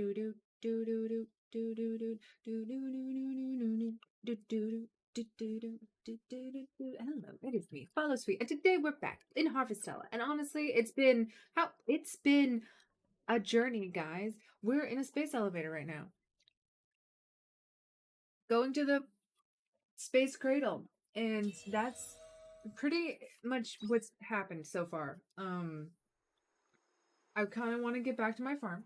Do do do do do do do do do do do do do do. Hello, it is me, Follow Sweet, and today we're back in Harvestella. And honestly, it's been a journey, guys. We're in a space elevator right now, going to the space cradle, and that's pretty much what's happened so far. I kind of want to get back to my farm,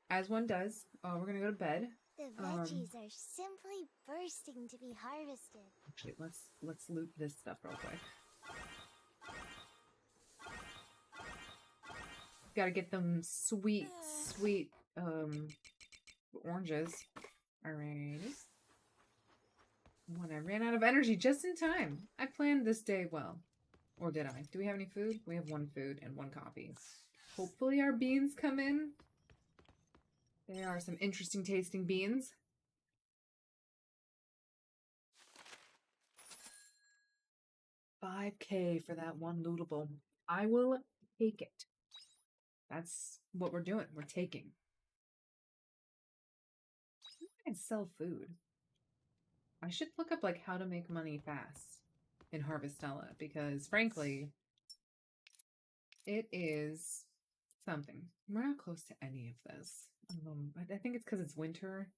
as one does. We're gonna go to bed. The veggies are simply bursting to be harvested. Actually, let's loot this stuff real quick. Gotta get them sweet oranges. Alrighty. When I ran out of energy just in time. I planned this day well. Or did I? Do we have any food? We have 1 food and 1 coffee. Hopefully our beans come in. They are some interesting tasting beans. $5K for that 1 lootable. I will take it. That's what we're doing. We're taking. I can sell food. I should look up like how to make money fast in Harvestella because frankly, it is something. We're not close to any of this. I think it's because it's winter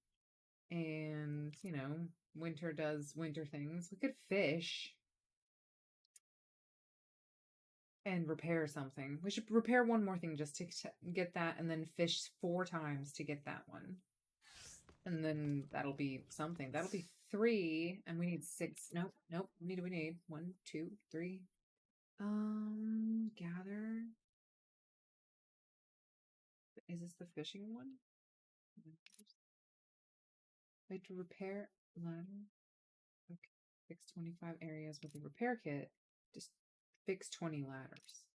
and, you know, winter does winter things. We could fish and repair something. We should repair 1 more thing just to get that and then fish 4 times to get that one. And then that'll be something. That'll be 3 and we need 6. Nope. We need 1, 2, 3. Gather. Is this the fishing one? Wait to repair ladder. Okay. Fix 25 areas with a repair kit. Just fix 20 ladders.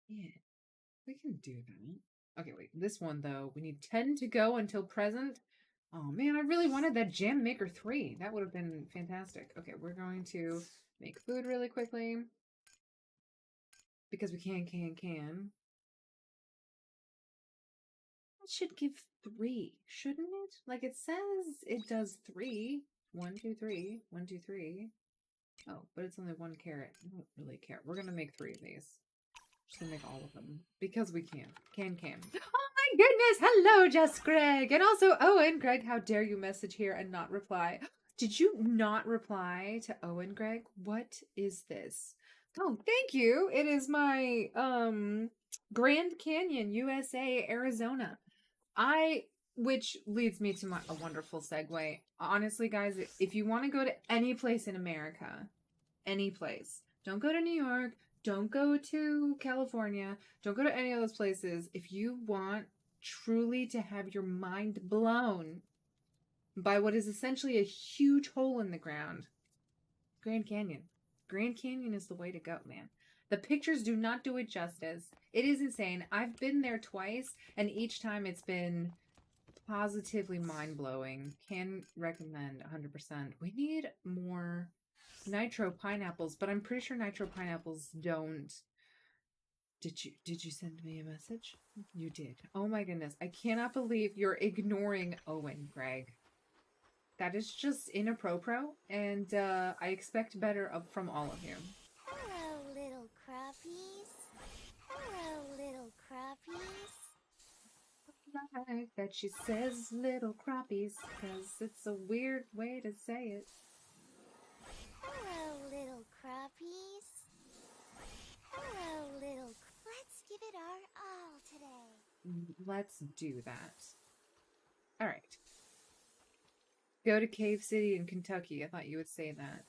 Yeah. We can do that. Okay, wait. This one, though, we need 10 to go until present. Oh, man, I really wanted that Jam Maker 3. That would have been fantastic. Okay, we're going to make food really quickly. Because we can. It should give 3, shouldn't it? Like, it says it does 3. 1, 2, 3. 1, 2, 3. Oh, but it's only 1 carrot. I don't really care. We're gonna make 3 of these. Just gonna make all of them. Because we can. Can. Oh my goodness! Hello, Just Greg! And also Owen! Greg, how dare you message here and not reply? Did you not reply to Owen, Greg? What is this? Oh, thank you! It is my, Grand Canyon, USA, Arizona. Which leads me to a wonderful segue. Honestly, guys, if you want to go to any place in America, any place, don't go to New York, don't go to California, don't go to any of those places. If you want truly to have your mind blown by what is essentially a huge hole in the ground, Grand Canyon. Grand Canyon is the way to go, man. The pictures do not do it justice. It is insane. I've been there twice, and each time it's been positively mind-blowing. Can recommend 100%. We need more nitro pineapples, but I'm pretty sure nitro pineapples don't. Did you send me a message? You did. Oh my goodness. I cannot believe you're ignoring Owen, Greg. That is just inappropriate, and I expect better from all of you. Hello, little crappies. Hello, little crappies. Like that she says little crappies, because it's a weird way to say it. Hello, little crappies. Hello, little. Let's give it our all today. Let's do that. All right. Go to Cave City in Kentucky. I thought you would say that.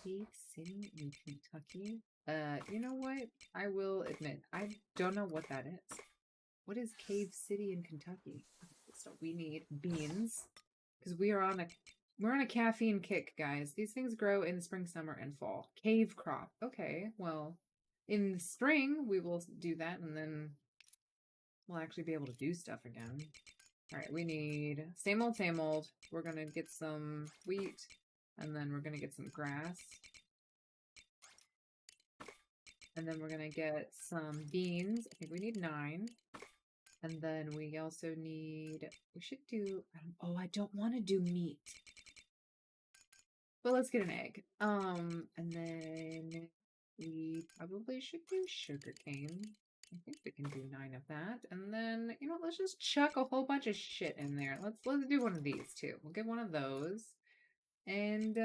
Cave City in Kentucky? You know what? I will admit, I don't know what that is. What is Cave City in Kentucky? So we need beans. Because we're on a caffeine kick, guys. These things grow in the spring, summer, and fall. Cave crop. Okay, well, in the spring, we will do that, and then we'll actually be able to do stuff again. Alright, we need same old. We're gonna get some wheat, and then we're gonna get some grass. And then we're gonna get some beans. I think we need 9. And then we also need, we should do, oh, I don't want to do meat. But let's get an egg. And then we probably should do sugarcane. I think we can do 9 of that. And then, you know, let's just chuck a whole bunch of shit in there. Let's do one of these too. We'll get one of those. And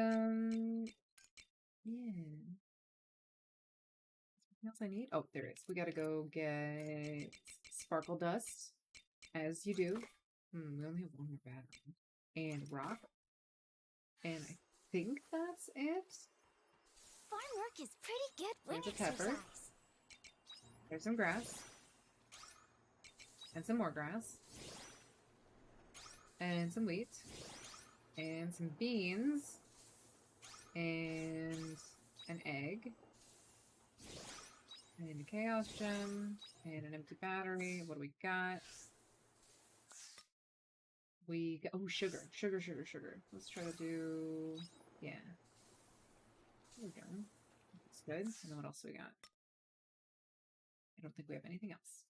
yeah. Something else I need? Oh, there it is. We gotta go get sparkle dust. As you do. We only have one more battery. And rock. And I think that's it. Farm work is pretty good wing There's a pepper. exercise. There's some grass. And some more grass. And some wheat. And some beans. And an egg. And a chaos gem. And an empty battery. What do we got? We got, oh, sugar. Sugar. Let's try to do, yeah. There we go. That's good. And then what else do we got? I don't think we have anything else.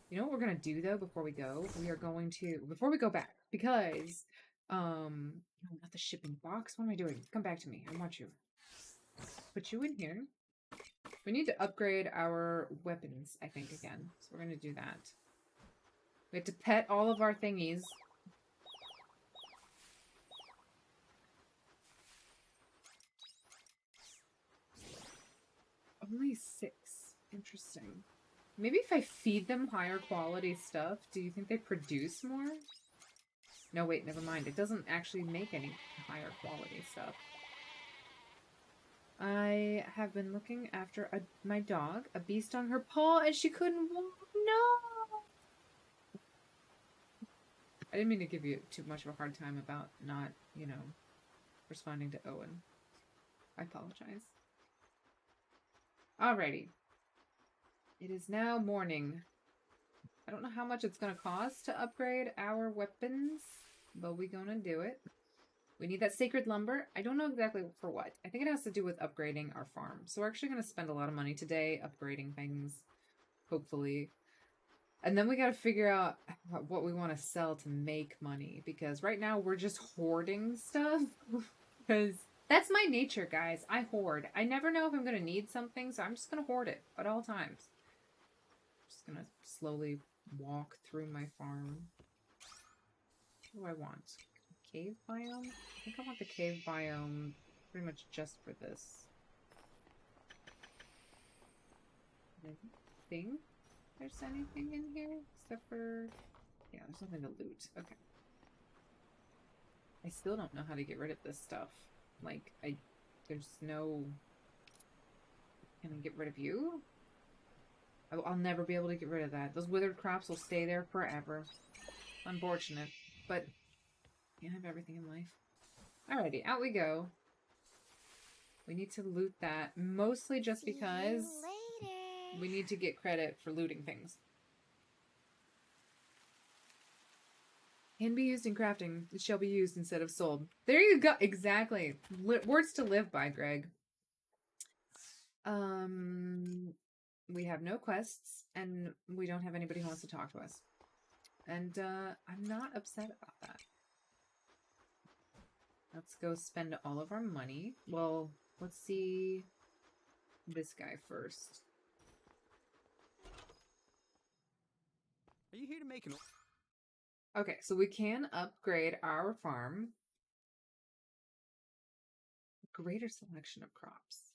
You know what we're gonna do though before we go? We are going to, before we go back, because no, not the shipping box. What am I doing? Come back to me. I want you. Put you in here. We need to upgrade our weapons, I think, again. So we're gonna do that. We have to pet all of our thingies. Only 6. Interesting. Maybe if I feed them higher quality stuff, do you think they produce more? No, wait, never mind. It doesn't actually make any higher quality stuff. I have been looking after my dog, a beast on her paw, and she couldn't walk. No! I didn't mean to give you too much of a hard time about not, you know, responding to Owen. I apologize. Alrighty. It is now morning. I don't know how much it's going to cost to upgrade our weapons, but we're going to do it. We need that sacred lumber. I don't know exactly for what. I think it has to do with upgrading our farm. So we're actually going to spend a lot of money today upgrading things, hopefully. And then we got to figure out what we want to sell to make money, because right now we're just hoarding stuff. Because that's my nature, guys. I hoard. I never know if I'm going to need something, so I'm just going to hoard it at all times. Just going to slowly walk through my farm. What do I want? Cave biome? I think I want the cave biome pretty much just for this. I think there's anything in here except for, yeah, there's nothing to loot. Okay. I still don't know how to get rid of this stuff. Like, there's no, can I get rid of you? I'll never be able to get rid of that. Those withered crops will stay there forever. Unfortunate, but can't have everything in life. Alrighty, out we go. We need to loot that, mostly just because we need to get credit for looting things. Can be used in crafting. It shall be used instead of sold. There you go. Exactly. Words to live by, Greg. We have no quests, and we don't have anybody who wants to talk to us. And I'm not upset about that. Let's go spend all of our money. Well, let's see this guy first. Are you here to make an... Okay, so we can upgrade our farm. Greater selection of crops.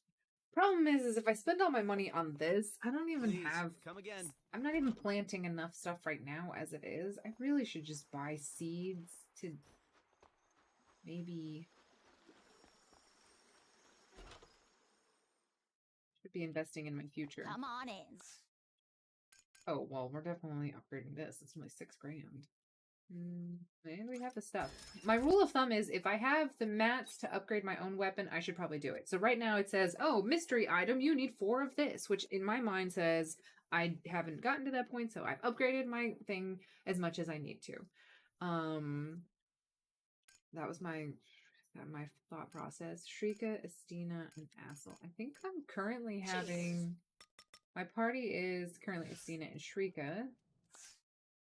Problem is if I spend all my money on this, I don't even have... Come again. I'm not even planting enough stuff right now as it is. I really should just buy seeds to maybe... Should be investing in my future. Come on in. Oh, well, we're definitely upgrading this. It's only $6 grand. And we have the stuff. My rule of thumb is if I have the mats to upgrade my own weapon, I should probably do it. So right now it says, oh, mystery item, you need 4 of this, which in my mind says I haven't gotten to that point, so I've upgraded my thing as much as I need to. That was my thought process. Shrika, Estina, and Assel. I think I'm currently having... My party is currently Estina and Shrika.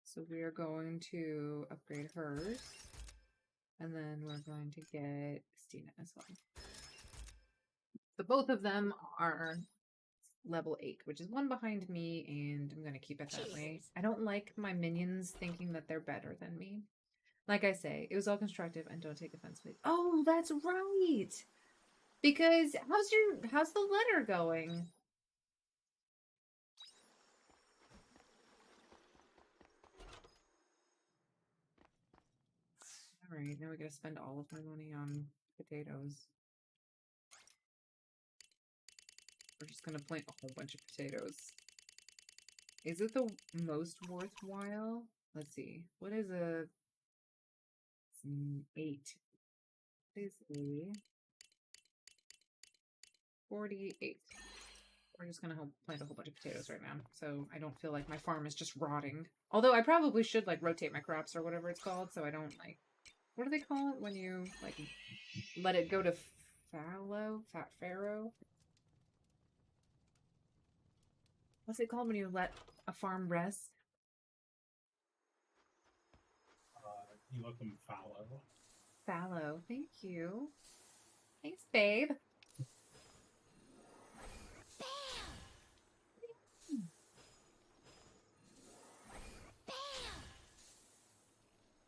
So we are going to upgrade hers. And then we're going to get Estina as well. So both of them are level 8, which is one behind me, and I'm going to keep it that way. I don't like my minions thinking that they're better than me. Like I say, it was all constructive, and don't take offense, please. Oh, that's right! Because how's the letter going? Alright, now we gotta spend all of my money on potatoes. We're just gonna plant a whole bunch of potatoes. Is it the most worthwhile? Let's see. What is a... 8. What is a... 48. We're just gonna plant a whole bunch of potatoes right now, so I don't feel like my farm is just rotting. Although I probably should, like, rotate my crops or whatever it's called, so I don't, like... What do they call it when you, like, let it go to fallow? Farrow? What's it called when you let a farm rest? You let them fallow. Fallow. Thank you. Thanks, babe.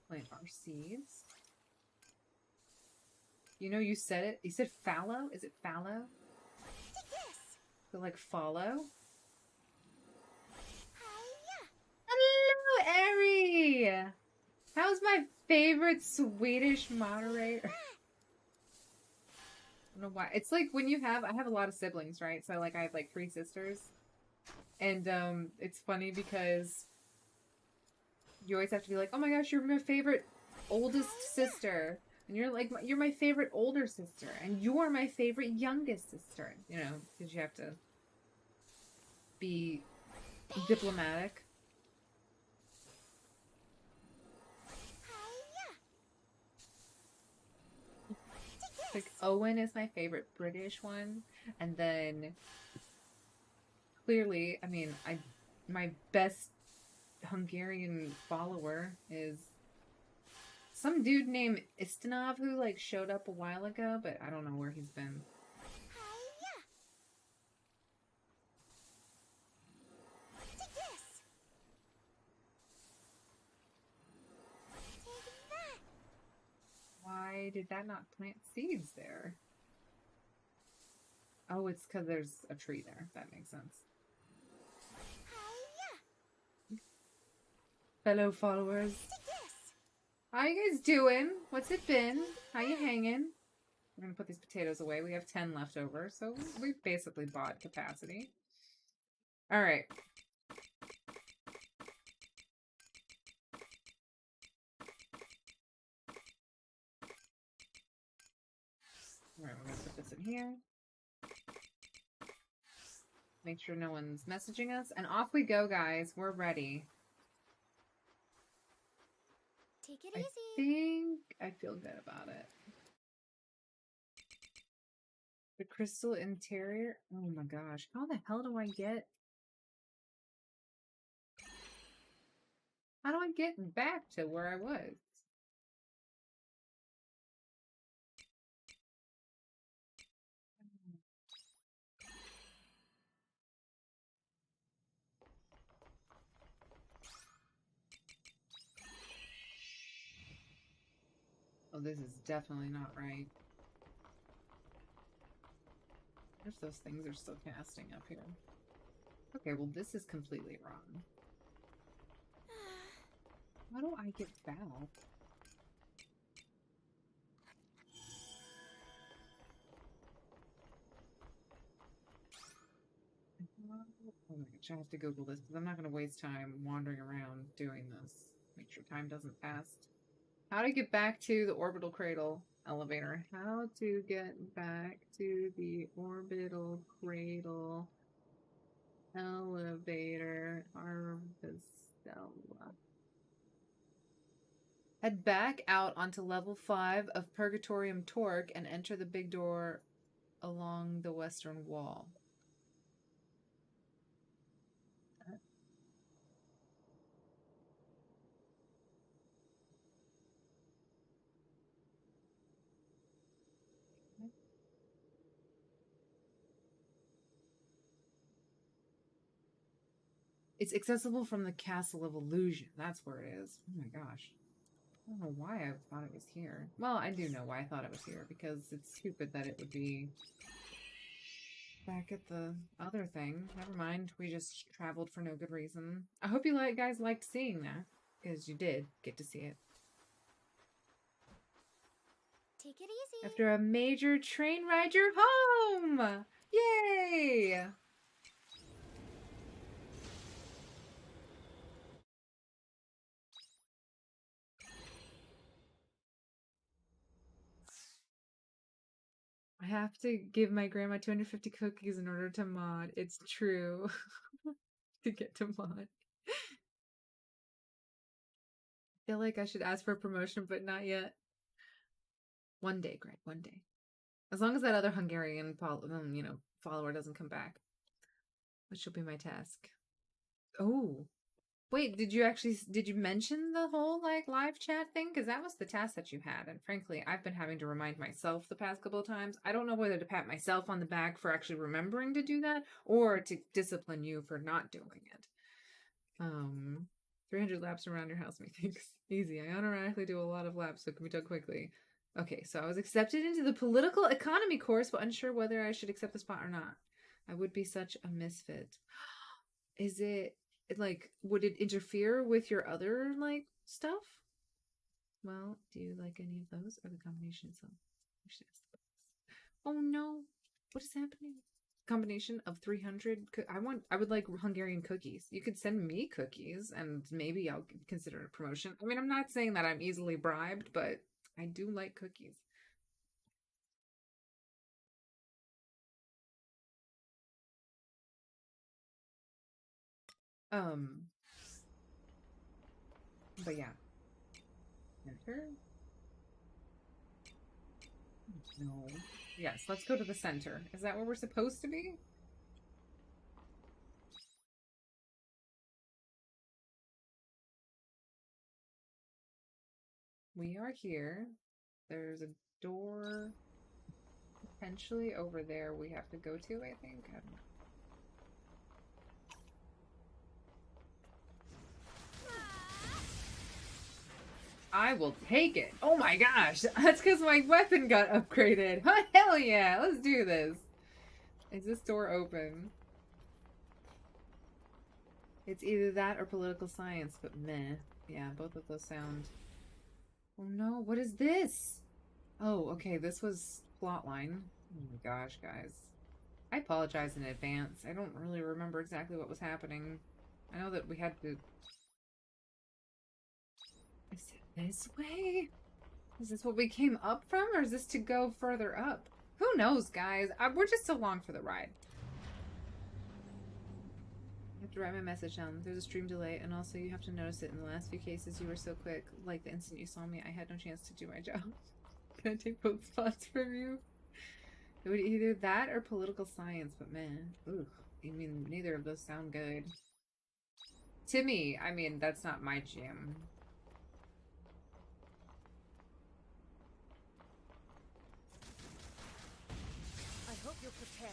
Plant our seeds. You know, you said it. You said fallow? Is it fallow? So, like, follow? Hello, Eri! How's my favorite Swedish moderator? I don't know why. It's like when I have a lot of siblings, right? So, like, I have, like, 3 sisters. And, it's funny because you always have to be like, oh my gosh, you're my favorite oldest sister. And you're like, you're my favorite older sister. And you're my favorite youngest sister. You know, because you have to be diplomatic. Like, Owen is my favorite British one. And then, clearly, I mean, my best Hungarian follower is some dude named Istinov who, like, showed up a while ago, but I don't know where he's been. Why did that not plant seeds there? Oh, it's because there's a tree there. That makes sense. Fellow followers. How you guys doing? What's it been? How you hanging? We're gonna put these potatoes away. We have 10 left over, so we've basically bought capacity. Alright. Alright, we're gonna put this in here. Make sure no one's messaging us. And off we go, guys. We're ready. Take it I easy. think I feel good about it. The crystal interior. Oh my gosh. How the hell do I get... How do I get back to where I was? Oh, this is definitely not right. There's those things are still casting up here. Okay, well this is completely wrong. How do I get back? Oh my gosh, I have to Google this because I'm not going to waste time wandering around doing this. Make sure time doesn't pass. How to get back to the orbital cradle elevator. How to get back to the orbital cradle elevator. Harvestella. Head back out onto level 5 of Purgatorium Torque and enter the big door along the western wall. It's accessible from the Castle of Illusion. That's where it is. Oh my gosh. I don't know why I thought it was here. Well, I do know why I thought it was here, because it's stupid that it would be back at the other thing. Never mind. We just traveled for no good reason. I hope you guys liked seeing that, because you did get to see it. Take it easy. After a major train ride, you're home! Yay! I have to give my grandma 250 cookies in order to mod. It's true. To get to mod. I feel like I should ask for a promotion, but not yet. One day, Greg, one day. As long as that other Hungarian follower doesn't come back. Which will be my task. Oh. Wait, did you mention the whole, like, live chat thing? Because that was the task that you had. And frankly, I've been having to remind myself the past couple of times. I don't know whether to pat myself on the back for actually remembering to do that, or to discipline you for not doing it. 300 laps around your house, methinks. Easy. I automatically do a lot of laps, so it can be done quickly. Okay, so I was accepted into the political economy course, but unsure whether I should accept the spot or not. I would be such a misfit. Is it, like, would it interfere with your other, like, stuff? Well, do you like any of those, or the combination itself? Oh no, what is happening? Combination of 300. I would like Hungarian cookies. You could send me cookies, and maybe I'll consider a promotion. I mean, I'm not saying that I'm easily bribed, but I do like cookies. But yeah. Center? No. Yes, let's go to the center. Is that where we're supposed to be? We are here. There's a door potentially over there we have to go to, I think. I don't know. I will take it. Oh my gosh. That's because my weapon got upgraded. Huh, hell yeah. Let's do this. Is this door open? It's either that or political science, but meh. Yeah, both of those sound... Oh no, what is this? Oh, okay, this was plotline. Oh my gosh, guys. I apologize in advance. I don't really remember exactly what was happening. I know that we had to... Is it this way? Is this what we came up from, or is this to go further up? Who knows, guys? We're just along for the ride. I have to write my message down. There's a stream delay, and also you have to notice it. In the last few cases, you were so quick. Like the instant you saw me, I had no chance to do my job. Can I take both spots from you? It would either that or political science, but man, ooh, I mean, neither of those sound good. To me, I mean, that's not my jam. I hope you're prepared.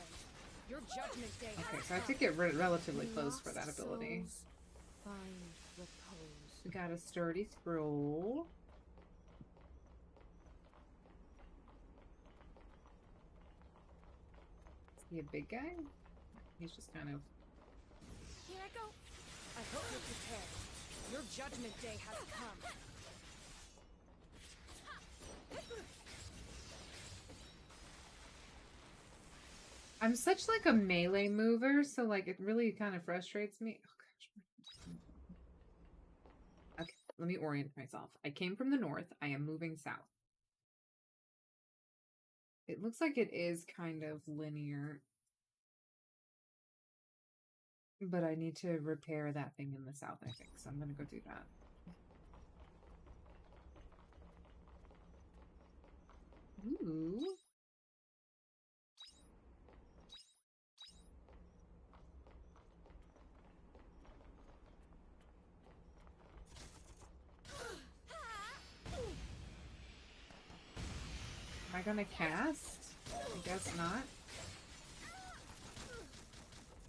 Your judgment day has Okay, so I have to come. get relatively close for that ability. Find repose. We got a sturdy scroll. Is he a big guy? He's just kind of... Here I go. I hope you're prepared. Your judgment day has come. I'm such like a melee mover, so like it really kind of frustrates me. Oh gosh. Okay, let me orient myself. I came from the north. I am moving south. It looks like it is kind of linear. But I need to repair that thing in the south, I think. So I'm gonna go do that. Ooh. Am I gonna cast? I guess not.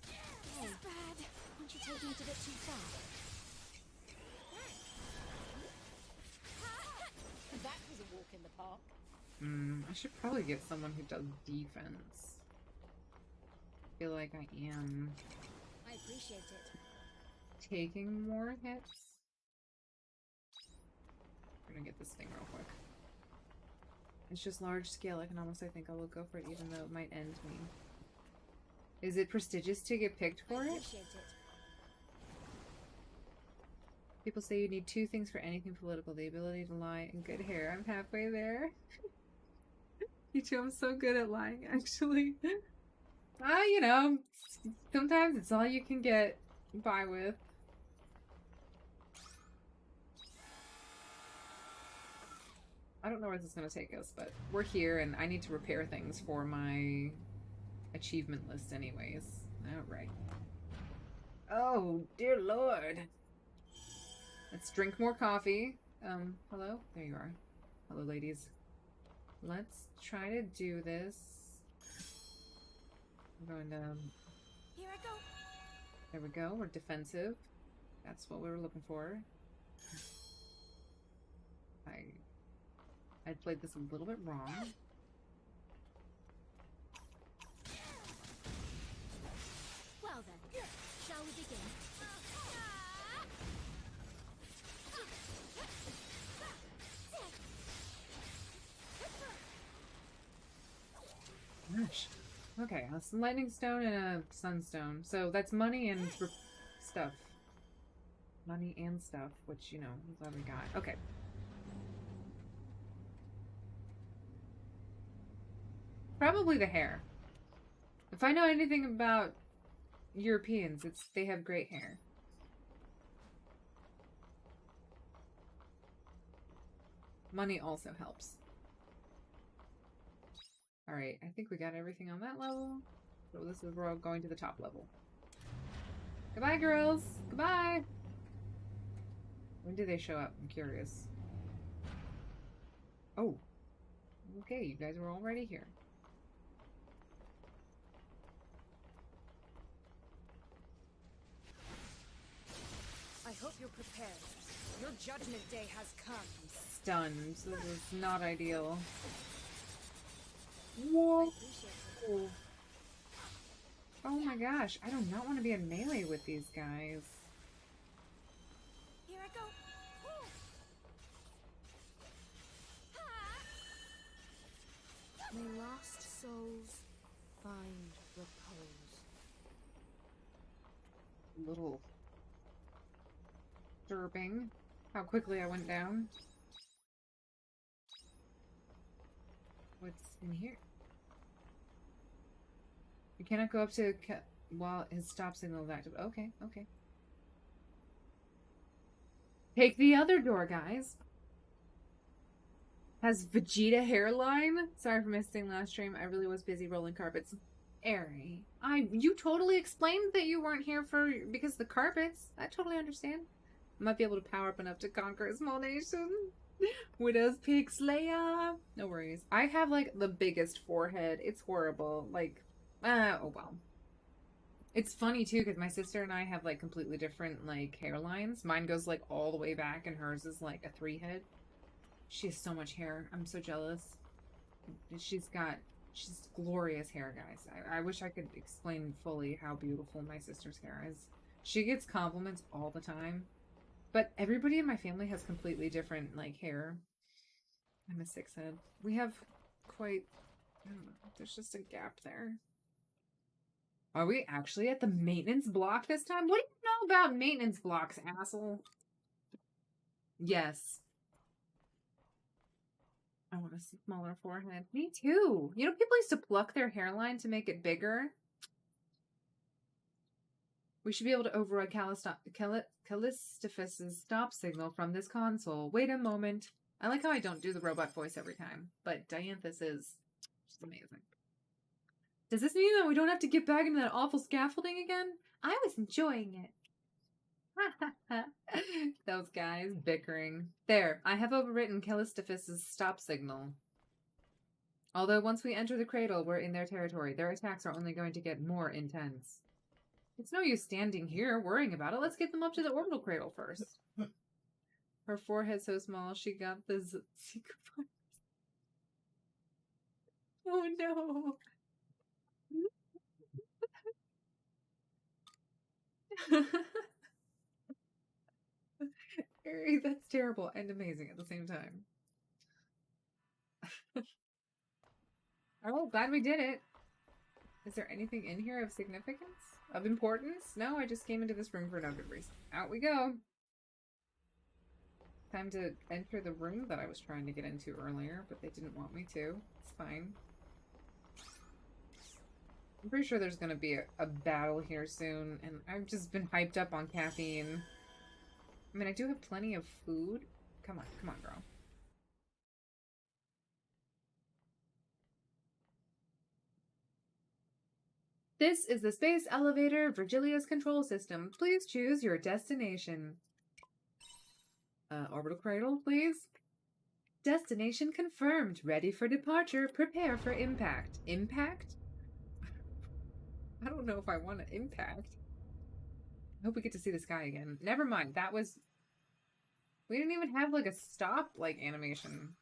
This is bad. Don't you taking it a bit too far? That was a walk in the park. I should probably get someone who does defense. I feel like I am I appreciate it. taking more hits. I'm gonna get this thing real quick. It's just large scale economics. I think I will go for it even though it might end me. Is it prestigious to get picked for I it? appreciate it. People say you need 2 things for anything political. The ability to lie and good hair. I'm halfway there. You too, I'm so good at lying, actually. You know, sometimes it's all you can get by with. I don't know where this is going to take us, but we're here and I need to repair things for my achievement list anyways. Alright. Oh, dear lord. Let's drink more coffee. Hello? There you are. Hello, ladies. Let's try to do this. I'm going to... Here I go. There we go. We're defensive. That's what we were looking for. I played this a little bit wrong. Well then, shall we begin? Gosh. Okay, a lightning stone and a sunstone. So that's money and stuff. Money and stuff, which, you know, is what we got. Okay. Probably the hair. If I know anything about Europeans, it's they have great hair. Money also helps. Alright, I think we got everything on that level. So this is where we're going to the top level. Goodbye, girls! Goodbye! When do they show up? I'm curious. Oh. Okay, you guys were already here. I hope you're prepared. Your judgment day has come. I'm stunned. This is not ideal. I Whoa! appreciate it. Oh my gosh, I do not want to be in melee with these guys. Here I go. May lost souls find repose. A little disturbing how quickly I went down. What's in here? You cannot go up to while his stop signal is active. Okay, okay. Take the other door, guys. Has Vegeta hairline? Sorry for missing last stream. I really was busy rolling carpets. Airy. You totally explained that you weren't here because the carpets. I totally understand. I might be able to power up enough to conquer a small nation. Widow's Peak Slayer. No worries. I have like the biggest forehead. It's horrible. Like, oh well. It's funny too because my sister and I have like completely different like hairlines. Mine goes like all the way back and hers is like a 3-head. She has so much hair. I'm so jealous. She's glorious hair, guys. I wish I could explain fully how beautiful my sister's hair is. She gets compliments all the time. But everybody in my family has completely different, like, hair. I'm a 6-head. We have quite... I don't know. There's just a gap there. Are we actually at the maintenance block this time? What do you know about maintenance blocks, asshole? Yes. I want a smaller forehead. Me too. You know, people used to pluck their hairline to make it bigger. We should be able to override Callistophus's stop signal from this console. Wait a moment. I like how I don't do the robot voice every time, but Dianthus is just amazing. Does this mean that we don't have to get back into that awful scaffolding again? I was enjoying it. Those guys bickering. There, I have overwritten Callistophus's stop signal. Although once we enter the cradle, we're in their territory. Their attacks are only going to get more intense. It's no use standing here worrying about it. Let's get them up to the orbital cradle first. Her forehead so small, she got the secret. Oh no. Harry, that's terrible and amazing at the same time. Oh, glad we did it. Is there anything in here of significance? Of importance? No, I just came into this room for no good reason. Out we go. Time to enter the room that I was trying to get into earlier, but they didn't want me to. It's fine. I'm pretty sure there's gonna be a battle here soon, and I've just been hyped up on caffeine. I mean, I do have plenty of food. Come on, girl. This is the space elevator Virgilia's control system. Please choose your destination. Orbital cradle, please. Destination confirmed. Ready for departure. Prepare for impact. Impact? I don't know if I want to impact. I hope we get to see the sky again. Never mind. That was... We didn't even have, like, a stop, like, animation.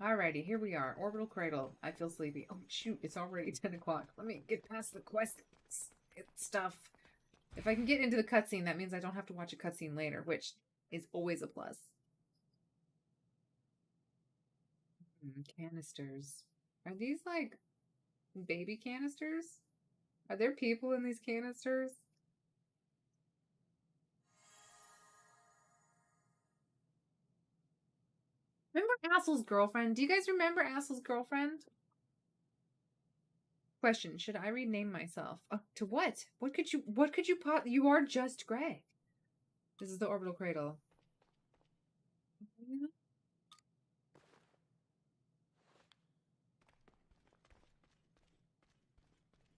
Alrighty, here we are. Orbital cradle. I feel sleepy. Oh, shoot. It's already 10 o'clock. Let me get past the quest stuff. If I can get into the cutscene, that means I don't have to watch a cutscene later, which is always a plus. Canisters. Are these, like, baby canisters? Are there people in these canisters? Remember Assle's girlfriend? Do you guys remember Assle's girlfriend? Question, should I rename myself? To what? What could you you are just Greg. This is the orbital cradle.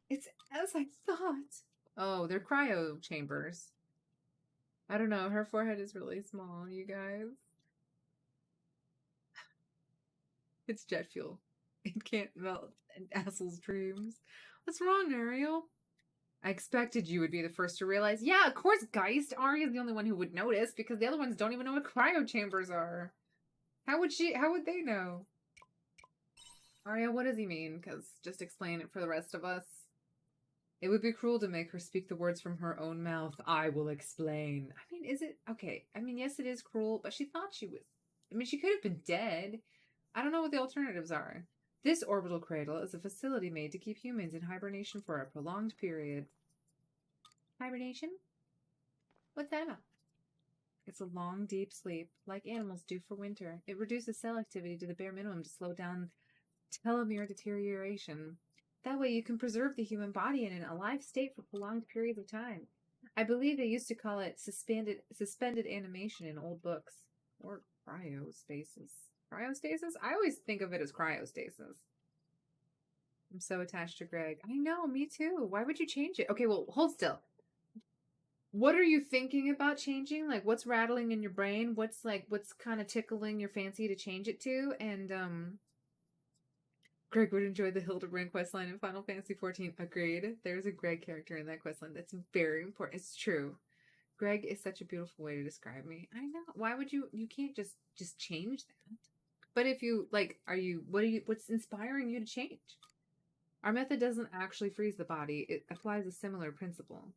It's as I thought. Oh, they're cryo chambers. I don't know. Her forehead is really small, you guys. It's jet fuel. It can't melt in Assle's dreams. What's wrong, Ariel? I expected you would be the first to realize. Yeah, of course, Geist. Arya's the only one who would notice because the other ones don't even know what cryo chambers are. How would they know? Arya, what does he mean? Because just explain it for the rest of us. It would be cruel to make her speak the words from her own mouth. I will explain. I mean, is it? Okay. I mean, yes, it is cruel, but she thought she was. I mean, she could have been dead. I don't know what the alternatives are. This orbital cradle is a facility made to keep humans in hibernation for a prolonged period. Hibernation? What's that about? It's a long, deep sleep, like animals do for winter. It reduces cell activity to the bare minimum to slow down telomere deterioration. That way you can preserve the human body in an alive state for prolonged periods of time. I believe they used to call it suspended animation in old books. Or cryostasis. Cryostasis? I always think of it as cryostasis. I'm so attached to Greg. I know, me too. Why would you change it? Okay, well, hold still. What are you thinking about changing? Like, what's rattling in your brain? What's kind of tickling your fancy to change it to? And, Greg would enjoy the Hildebrand questline in Final Fantasy XIV. Agreed. There's a Greg character in that questline. That's very important. It's true. Greg is such a beautiful way to describe me. I know. Why would you can't just change that. But if you, like, what's inspiring you to change? Our method doesn't actually freeze the body. It applies a similar principle.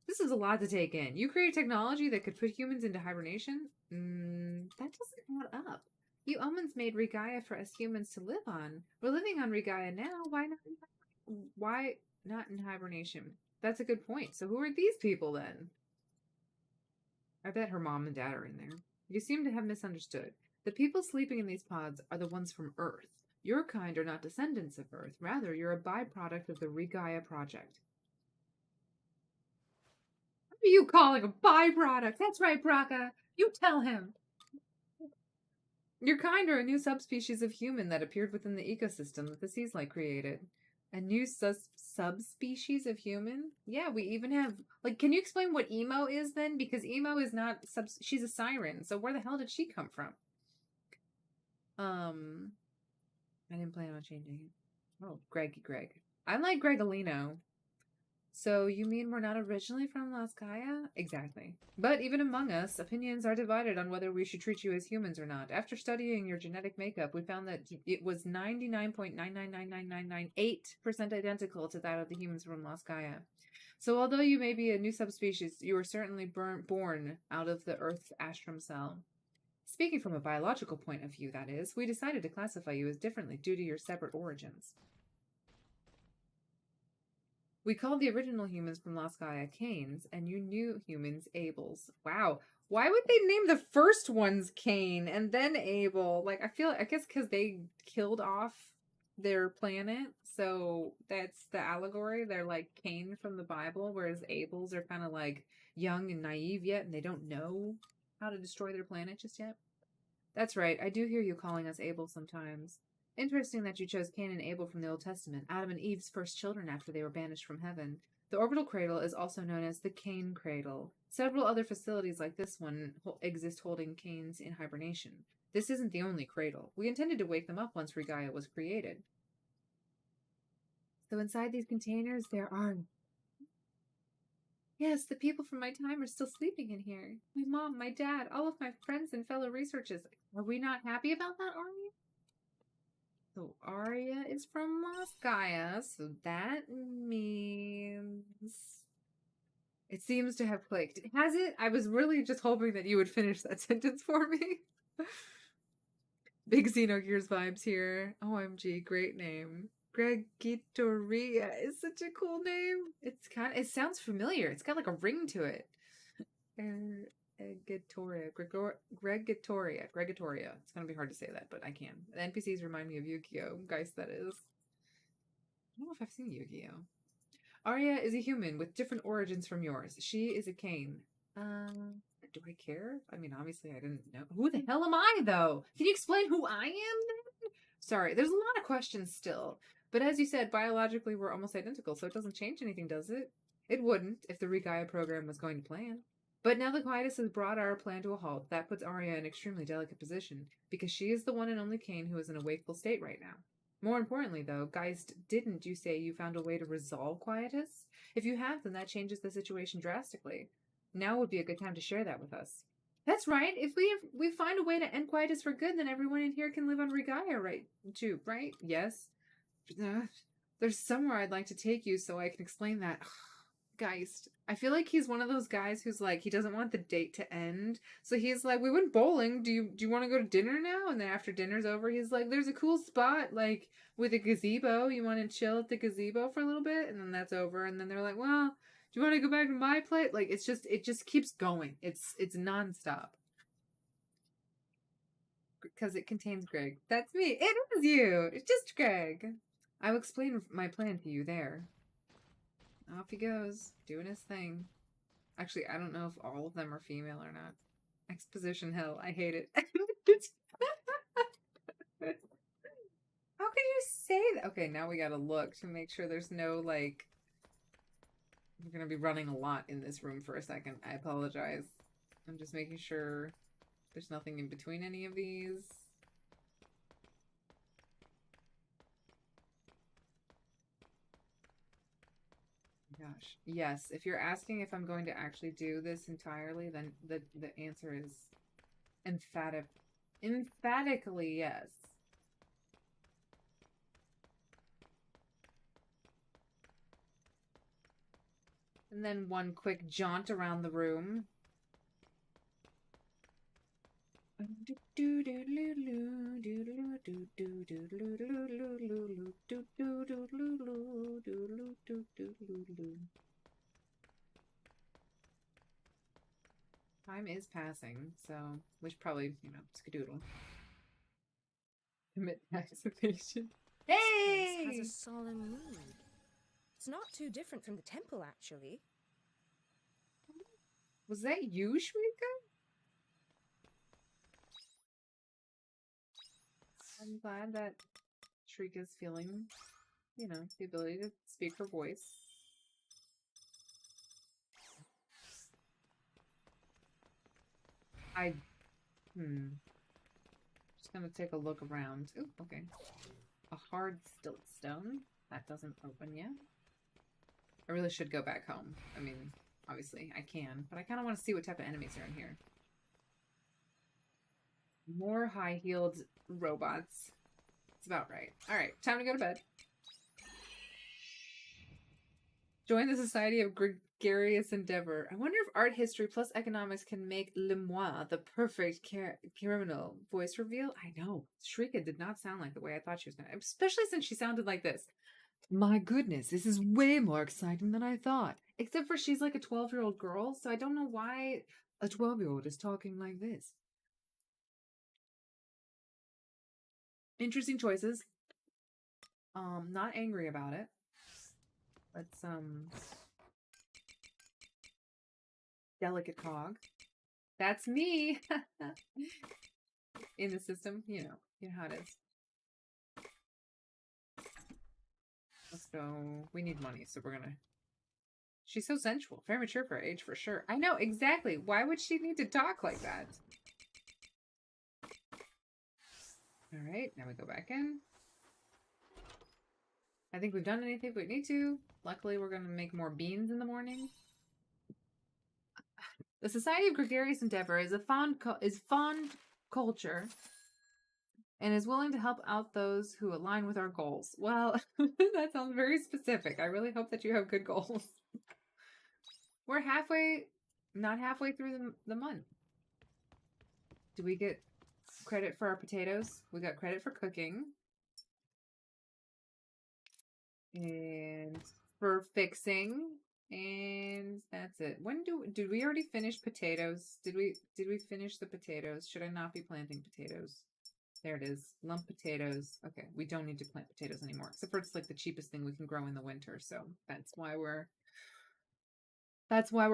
This is a lot to take in. You create technology that could put humans into hibernation? That doesn't add up. You humans made Regaia for us humans to live on. We're living on Regaia now. Why not in hibernation? That's a good point. So who are these people then? I bet her mom and dad are in there. You seem to have misunderstood. The people sleeping in these pods are the ones from Earth. Your kind are not descendants of Earth. Rather, you're a byproduct of the Regaia project. What are you calling a byproduct? That's right, Braca. You tell him. Your kind are a new subspecies of human that appeared within the ecosystem that the Seaslight created. A new subspecies of human? Yeah, we even have... Like, can you explain what Emo is then? Because Emo is not... She's a siren, so where the hell did she come from? I didn't plan on changing it. Oh, Greg. I like Gregolino. So you mean we're not originally from Laskaya? Exactly. But even among us, opinions are divided on whether we should treat you as humans or not. After studying your genetic makeup, we found that it was 99.9999998% identical to that of the humans from Laskaya. So although you may be a new subspecies, you were certainly born out of the Earth's astrum cell. Speaking from a biological point of view, that is, we decided to classify you as differently due to your separate origins. We called the original humans from Laskaya Canes, and you new humans Abels. Wow. Why would they name the first ones Cain and then Abel? Like, I guess because they killed off their planet, so that's the allegory. They're like Cain from the Bible, whereas Abels are kind of like young and naive yet, and they don't know how to destroy their planet just yet. That's right. I do hear you calling us Abel sometimes. Interesting that you chose Cain and Abel from the Old Testament, Adam and Eve's first children after they were banished from heaven. The orbital cradle is also known as the Cain cradle. Several other facilities like this one exist holding Cains in hibernation. This isn't the only cradle. We intended to wake them up once Regaia was created. So inside these containers there are... Yes, the people from my time are still sleeping in here. My mom, my dad, all of my friends and fellow researchers. Are we not happy about that, Arya? So Arya is from Laskaya, so that means... It seems to have clicked. Has it? I was really just hoping that you would finish that sentence for me. Big Xenogears vibes here. OMG, great name. Gregitoria is such a cool name. It sounds familiar. It's got like a ring to it. Gregitoria. Gregitoria. It's gonna be hard to say that, but I can. The NPCs remind me of Yu-Gi-Oh! Guys, that is. I don't know if I've seen Yu-Gi-Oh! Arya is a human with different origins from yours. She is a Cain. Do I care? I mean, obviously I didn't know. Who the hell am I, though? Can you explain who I am, then? Sorry, there's a lot of questions still. But as you said, biologically we're almost identical, so it doesn't change anything, does it? It wouldn't, if the Regaia program was going to plan. But now the Quietus has brought our plan to a halt. That puts Arya in an extremely delicate position, because she is the one and only Cain who is in a wakeful state right now. More importantly, though, Geist, didn't you say you found a way to resolve Quietus? If you have, then that changes the situation drastically. Now would be a good time to share that with us. That's right. If we find a way to end Quietus for good, then everyone in here can live on Regaia, right? Too, right? Yes. There's somewhere I'd like to take you so I can explain that. Geist. I feel like he's one of those guys who's like, he doesn't want the date to end. So he's like, we went bowling. Do you want to go to dinner now? And then after dinner's over, he's like, there's a cool spot, like, with a gazebo. You want to chill at the gazebo for a little bit? And then that's over. And then they're like, well, do you want to go back to my place? Like, it just keeps going. It's nonstop. Because it contains Greg. That's me. It is you. It's just Greg. I'll explain my plan to you there. Off he goes, doing his thing. Actually, I don't know if all of them are female or not. Exposition hell. I hate it. How could you say that? Okay, now we gotta look to make sure there's no, like... We're gonna be running a lot in this room for a second. I apologize. I'm just making sure there's nothing in between any of these. Gosh. Yes, if you're asking if I'm going to actually do this entirely, then the answer is emphatically yes. And then one quick jaunt around the room. Time is passing, so we should probably, skedoodle. Commit activation. Hey! This has a solemn mood. It's not too different from the temple, actually. Was that you, Shrika? I'm glad that Shrika's feeling, the ability to speak her voice. Just gonna take a look around. Ooh, okay. A hard stilt stone. That doesn't open yet. I really should go back home. I mean, obviously I can, but I kind of want to see what type of enemies are in here. More high-heeled robots. It's about right. All right, time to go to bed. Join the Society of Gregarious Endeavor. I wonder if art history plus economics can make Lemois the perfect criminal. Voice reveal? I know. Shrika did not sound like the way I thought she was going to. Especially since she sounded like this. My goodness, this is way more exciting than I thought. Except for she's like a 12-year-old girl, so I don't know why a 12-year-old is talking like this. Interesting choices. Not angry about it. Let's, delicate cog. That's me! In the system, you know how it is. Let's go. We need money, so we're gonna... She's so sensual. Very mature for her age, for sure. I know, exactly. Why would she need to talk like that? Alright, now we go back in. I think we've done anything we need to. Luckily, we're gonna make more beans in the morning. The Society of Gregarious Endeavor is a fond culture and is willing to help out those who align with our goals. Well, that sounds very specific. I really hope that you have good goals. We're not halfway through the month. Do we get credit for our potatoes? We got credit for cooking. And for fixing. And that's it. Did we already finish potatoes? Did we finish the potatoes? Should I not be planting potatoes? There it is. Lump potatoes. Okay, we don't need to plant potatoes anymore. Except for it's like the cheapest thing we can grow in the winter. So that's why we're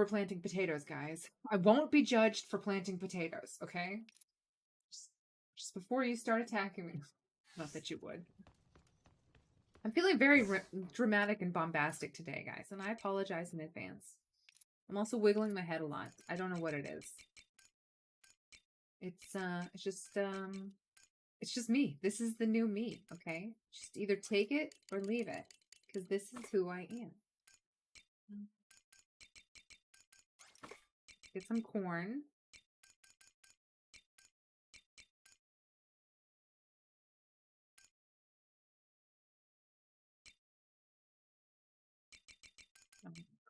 planting potatoes, guys. I won't be judged for planting potatoes, okay? Just before you start attacking me. Not that you would. I'm feeling very dramatic and bombastic today, guys, and I apologize in advance. I'm also wiggling my head a lot. I don't know what it is. It's just me. This is the new me, okay? Just either take it or leave it, because this is who I am. Get some corn.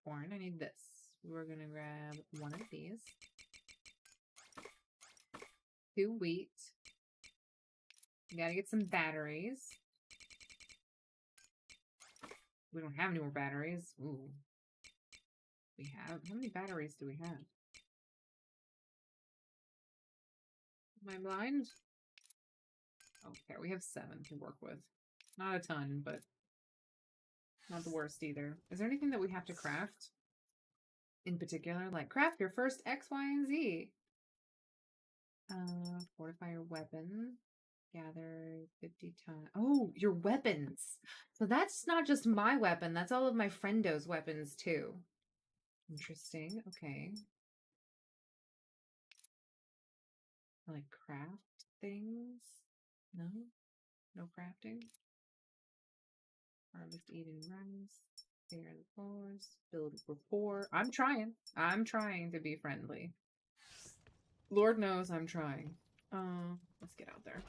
Corn. I need this. We're gonna grab one of these. 2 wheat. We gotta get some batteries. We don't have any more batteries. Ooh. We have. How many batteries do we have? Am I blind? Okay, we have 7 to work with. Not a ton, but not the worst either. Is there anything that we have to craft? In particular, like craft your first X, Y, and Z. Fortify your weapon. Gather 50 times. Oh, your weapons. So that's not just my weapon. That's all of my friendo's weapons too. Interesting. Okay. Like craft things? No? No crafting? Harvest eating rice. Clear the floors. Build rapport. I'm trying. I'm trying to be friendly. Lord knows I'm trying. Let's get out there.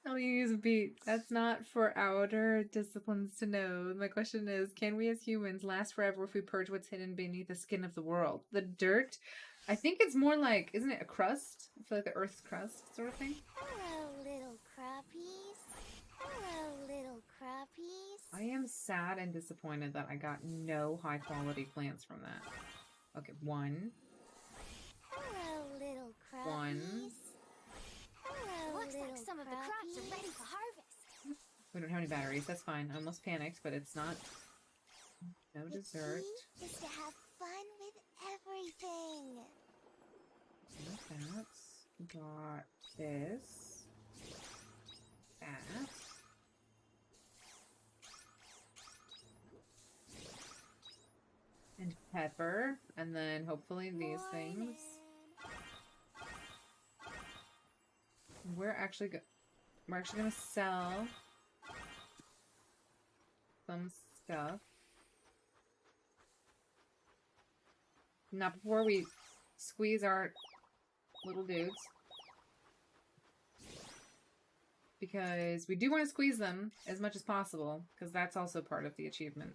Oh, you use a beat. That's not for outer disciplines to know. My question is, can we as humans last forever if we purge what's hidden beneath the skin of the world? The dirt? I think it's more like, isn't it a crust? I feel like the Earth's crust sort of thing. Hello, little crappies. Hello, little crappies. I am sad and disappointed that I got no high quality plants from that. Okay, 1. Hello, little crappies. 1. Hello, Looks like some of the crops are ready for harvest. We don't have any batteries. That's fine. I almost panicked, but it's not. No The dessert. key is to have fun with everything. Got that. Got this. That. And pepper. And then hopefully these things. We're actually gonna sell some stuff. Not before we squeeze our little dudes. Because we do want to squeeze them as much as possible, because that's also part of the achievement.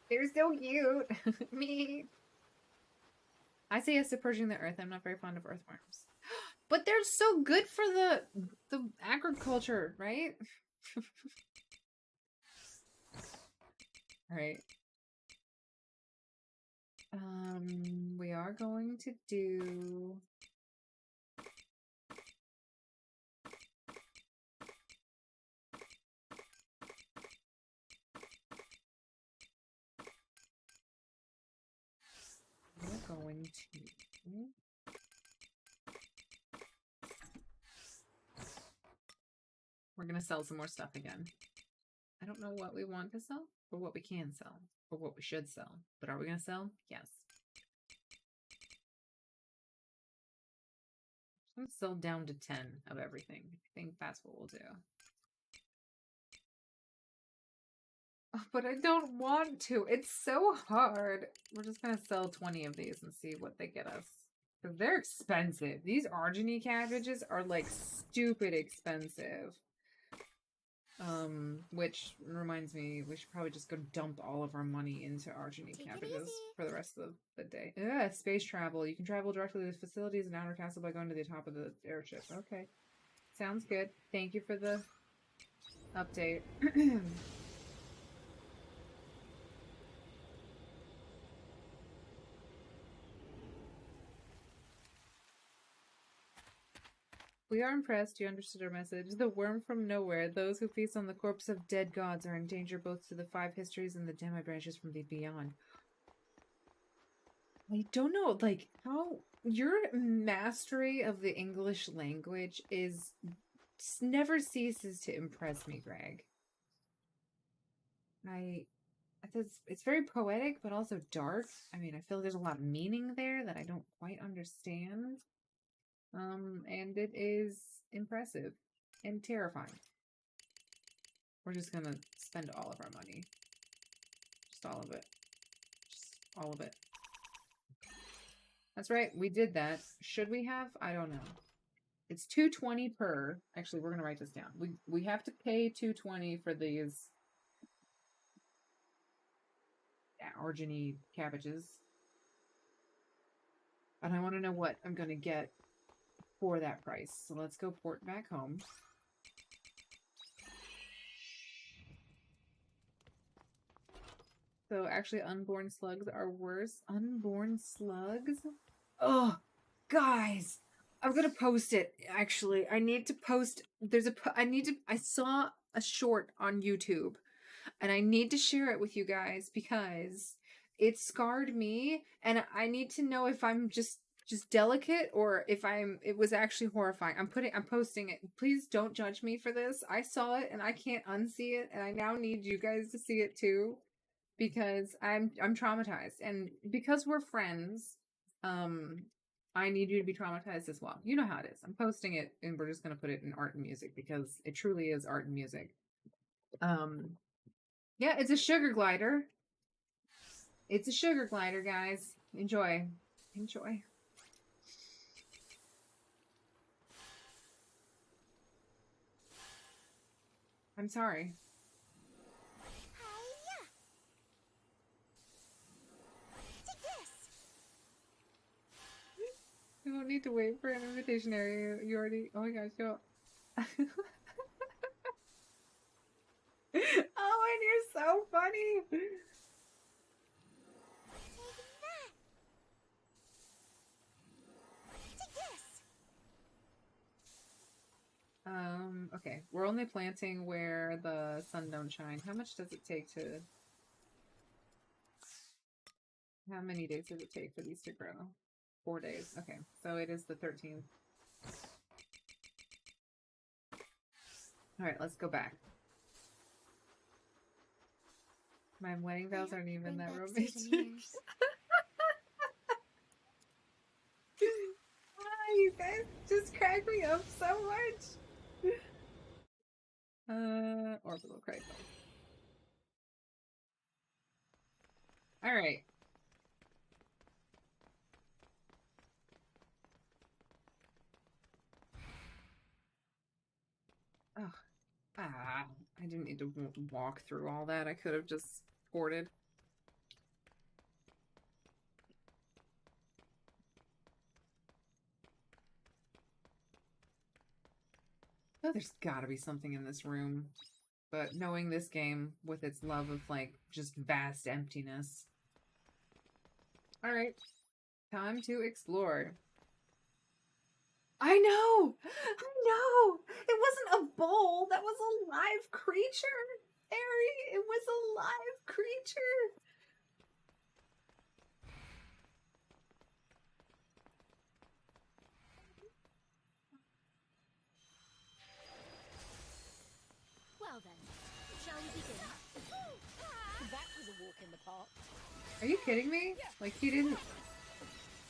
They're so cute! Me! I say yes to purging the earth. I'm not very fond of earthworms. But they're so good for the agriculture, right? Alright. We are going to do... We're going to... We're gonna sell some more stuff again. I don't know what we want to sell, or what we can sell, or what we should sell. But are we gonna sell? Yes. I'm gonna sell down to 10 of everything. I think that's what we'll do. Oh, but I don't want to. It's so hard. We're just gonna sell 20 of these and see what they get us. Because they're expensive. These arginine cabbages are like stupid expensive. Which reminds me, we should probably just go dump all of our money into arginine cabbages for the rest of the day. Ugh, space travel. You can travel directly to the facilities in Outer Castle by going to the top of the airship. Okay. Sounds good. Thank you for the update. We are impressed you understood our message. The worm from nowhere. Those who feast on the corpse of dead gods are in danger both to the 5 histories and the demi branches from the beyond. I don't know, like, how... Your mastery of the English language is... never ceases to impress me, Greg. It's very poetic, but also dark. I mean, I feel like there's a lot of meaning there that I don't quite understand. And it is impressive and terrifying. We're just gonna spend all of our money. Just all of it. Just all of it. That's right, we did that. Should we have? I don't know. It's $2.20 per. Actually, we're gonna write this down. We have to pay $2.20 for these arginine cabbages. And I want to know what I'm gonna get for that price. So let's go port back home. So actually unborn slugs are worse. Unborn slugs? Oh, guys, I'm gonna post it. Actually, I need to post. I saw a short on YouTube and I need to share it with you guys because it scarred me and I need to know if I'm just delicate or if it was actually horrifying. I'm posting it. Please don't judge me for this. I saw it and I can't unsee it and I now need you guys to see it too because I'm traumatized and because we're friends, I need you to be traumatized as well. You know how it is. I'm posting it and we're just going to put it in art and music because it truly is art and music. Yeah, it's a sugar glider. It's a sugar glider, guys. Enjoy. Enjoy. I'm sorry. You don't need to wait for an invitation area. You already... Oh my gosh, go. Oh, and you're so funny. Okay. We're only planting where the sun don't shine. How much does it take to... How many days does it take for these to grow? 4 days. Okay. So it is the 13th. Alright, let's go back. My wedding vows aren't even that romantic. You guys just crack me up so much. Orbital crisis. All right. Oh, I didn't need to walk through all that. I could have just ported. Oh, there's gotta be something in this room. But knowing this game with its love of, like, just vast emptiness. Alright. Time to explore. I know! I know! It wasn't a bowl! That was a live creature! Ari! It was a live creature! Well then, shall we begin? That was a walk in the park. Are you kidding me? Like, he didn't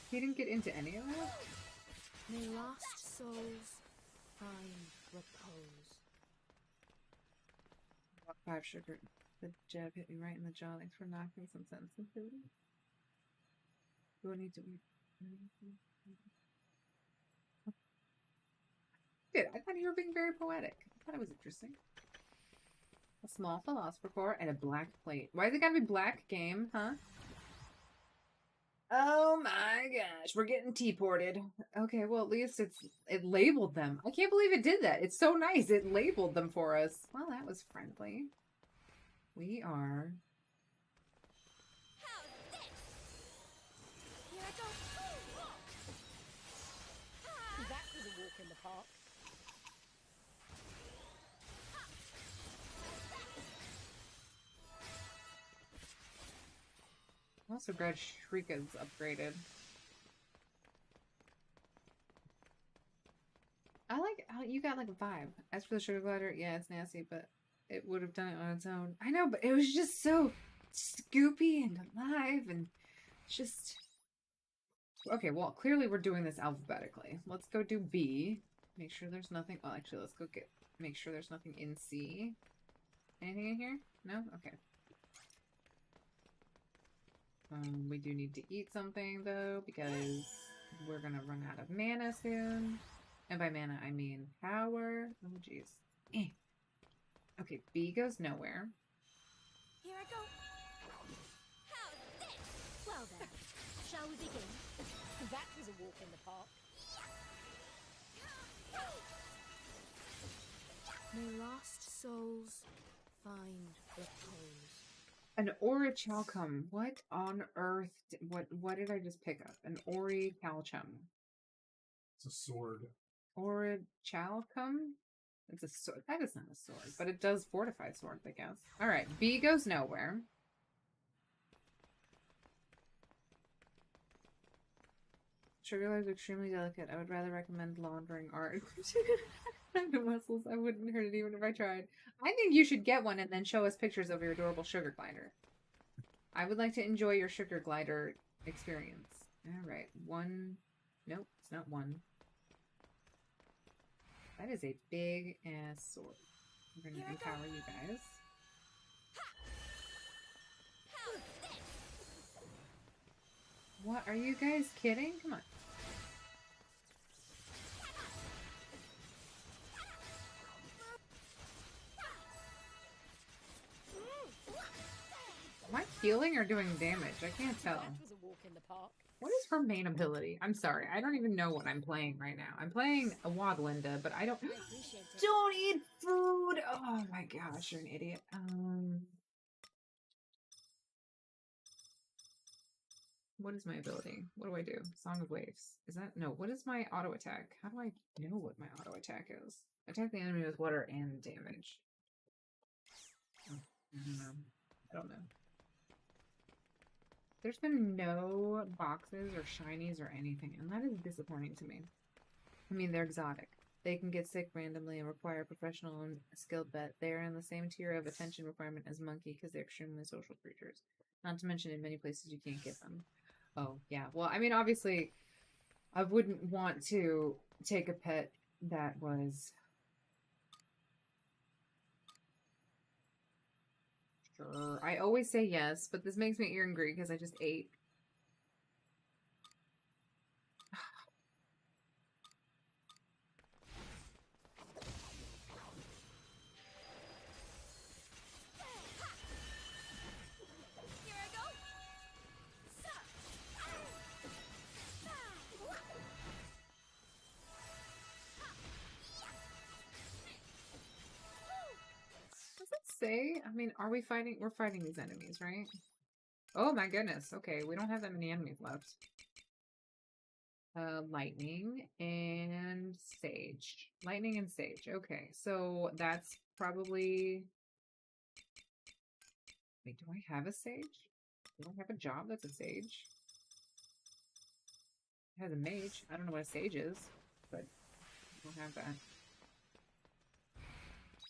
get into any of that? May lost souls find repose. 5 sugar. The jab hit me right in the jaw. Thanks for knocking some sense into it. Do I need to be... Good. I thought you were being very poetic. I thought it was interesting. A small philosopher core and a black plate. Why is it gotta be black game, huh? Oh my gosh, we're getting T-ported. Okay, well at least it labeled them. I can't believe it did that. It's so nice. It labeled them for us. Well, that was friendly. We are... Here I go. That was a walk in the park. I'm also glad Shrika's upgraded. I like how you got like a vibe. As for the sugar glider, yeah, it's nasty, but it would have done it on its own. I know, but it was just so scoopy and alive and just... Okay, well, clearly we're doing this alphabetically. Let's go do B. Make sure there's nothing... Well, actually, let's go make sure there's nothing in C. Anything in here? No? Okay. We do need to eat something, though, because we're gonna run out of mana soon. And by mana, I mean power. Oh, jeez. Okay, B goes nowhere. Here I go. How's this? Well then, shall we begin? That was a walk in the park. May lost souls find repose. An orichalcum. What on earth? What did I just pick up? An orichalcum. It's a sword. Orichalcum? It's a sword. That is not a sword, but it does fortify swords, I guess. Alright, B goes nowhere. Sugar is extremely delicate. I would rather recommend laundering art. The muscles. I wouldn't hurt it even if I tried. I think you should get one and then show us pictures of your adorable sugar glider. I would like to enjoy your sugar glider experience. Alright, one. Nope, it's not one. That is a big ass sword. We're gonna empower you guys. What? Are you guys kidding? Come on. Am I healing or doing damage? I can't tell. That was a walk in the park. What is her main ability? I'm sorry. I don't even know what I'm playing right now. I'm playing a Wadlinda, but I don't... Don't eat food! Oh my gosh, you're an idiot. What is my ability? What do I do? Song of Waves. Is that... No, what is my auto attack? How do I know what my auto attack is? Attack the enemy with water and damage. Oh, I don't know. There's been no boxes or shinies or anything, and that is disappointing to me. I mean, they're exotic. They can get sick randomly and require professional and skilled vet. They are in the same tier of attention requirement as monkey because they're extremely social creatures. Not to mention in many places you can't get them. Oh, yeah. Well, I mean, obviously, I wouldn't want to take a pet that was... Sure. I always say yes, but this makes me angry because I just ate. Here I go. Does it say? I mean, are we fighting? We're fighting these enemies, right? Oh my goodness. Okay, we don't have that many enemies left. Lightning and sage. Lightning and sage. Okay, so that's probably... Wait, do I have a sage? Do I have a job that's a sage? It has a mage. I don't know what a sage is, but I don't have that.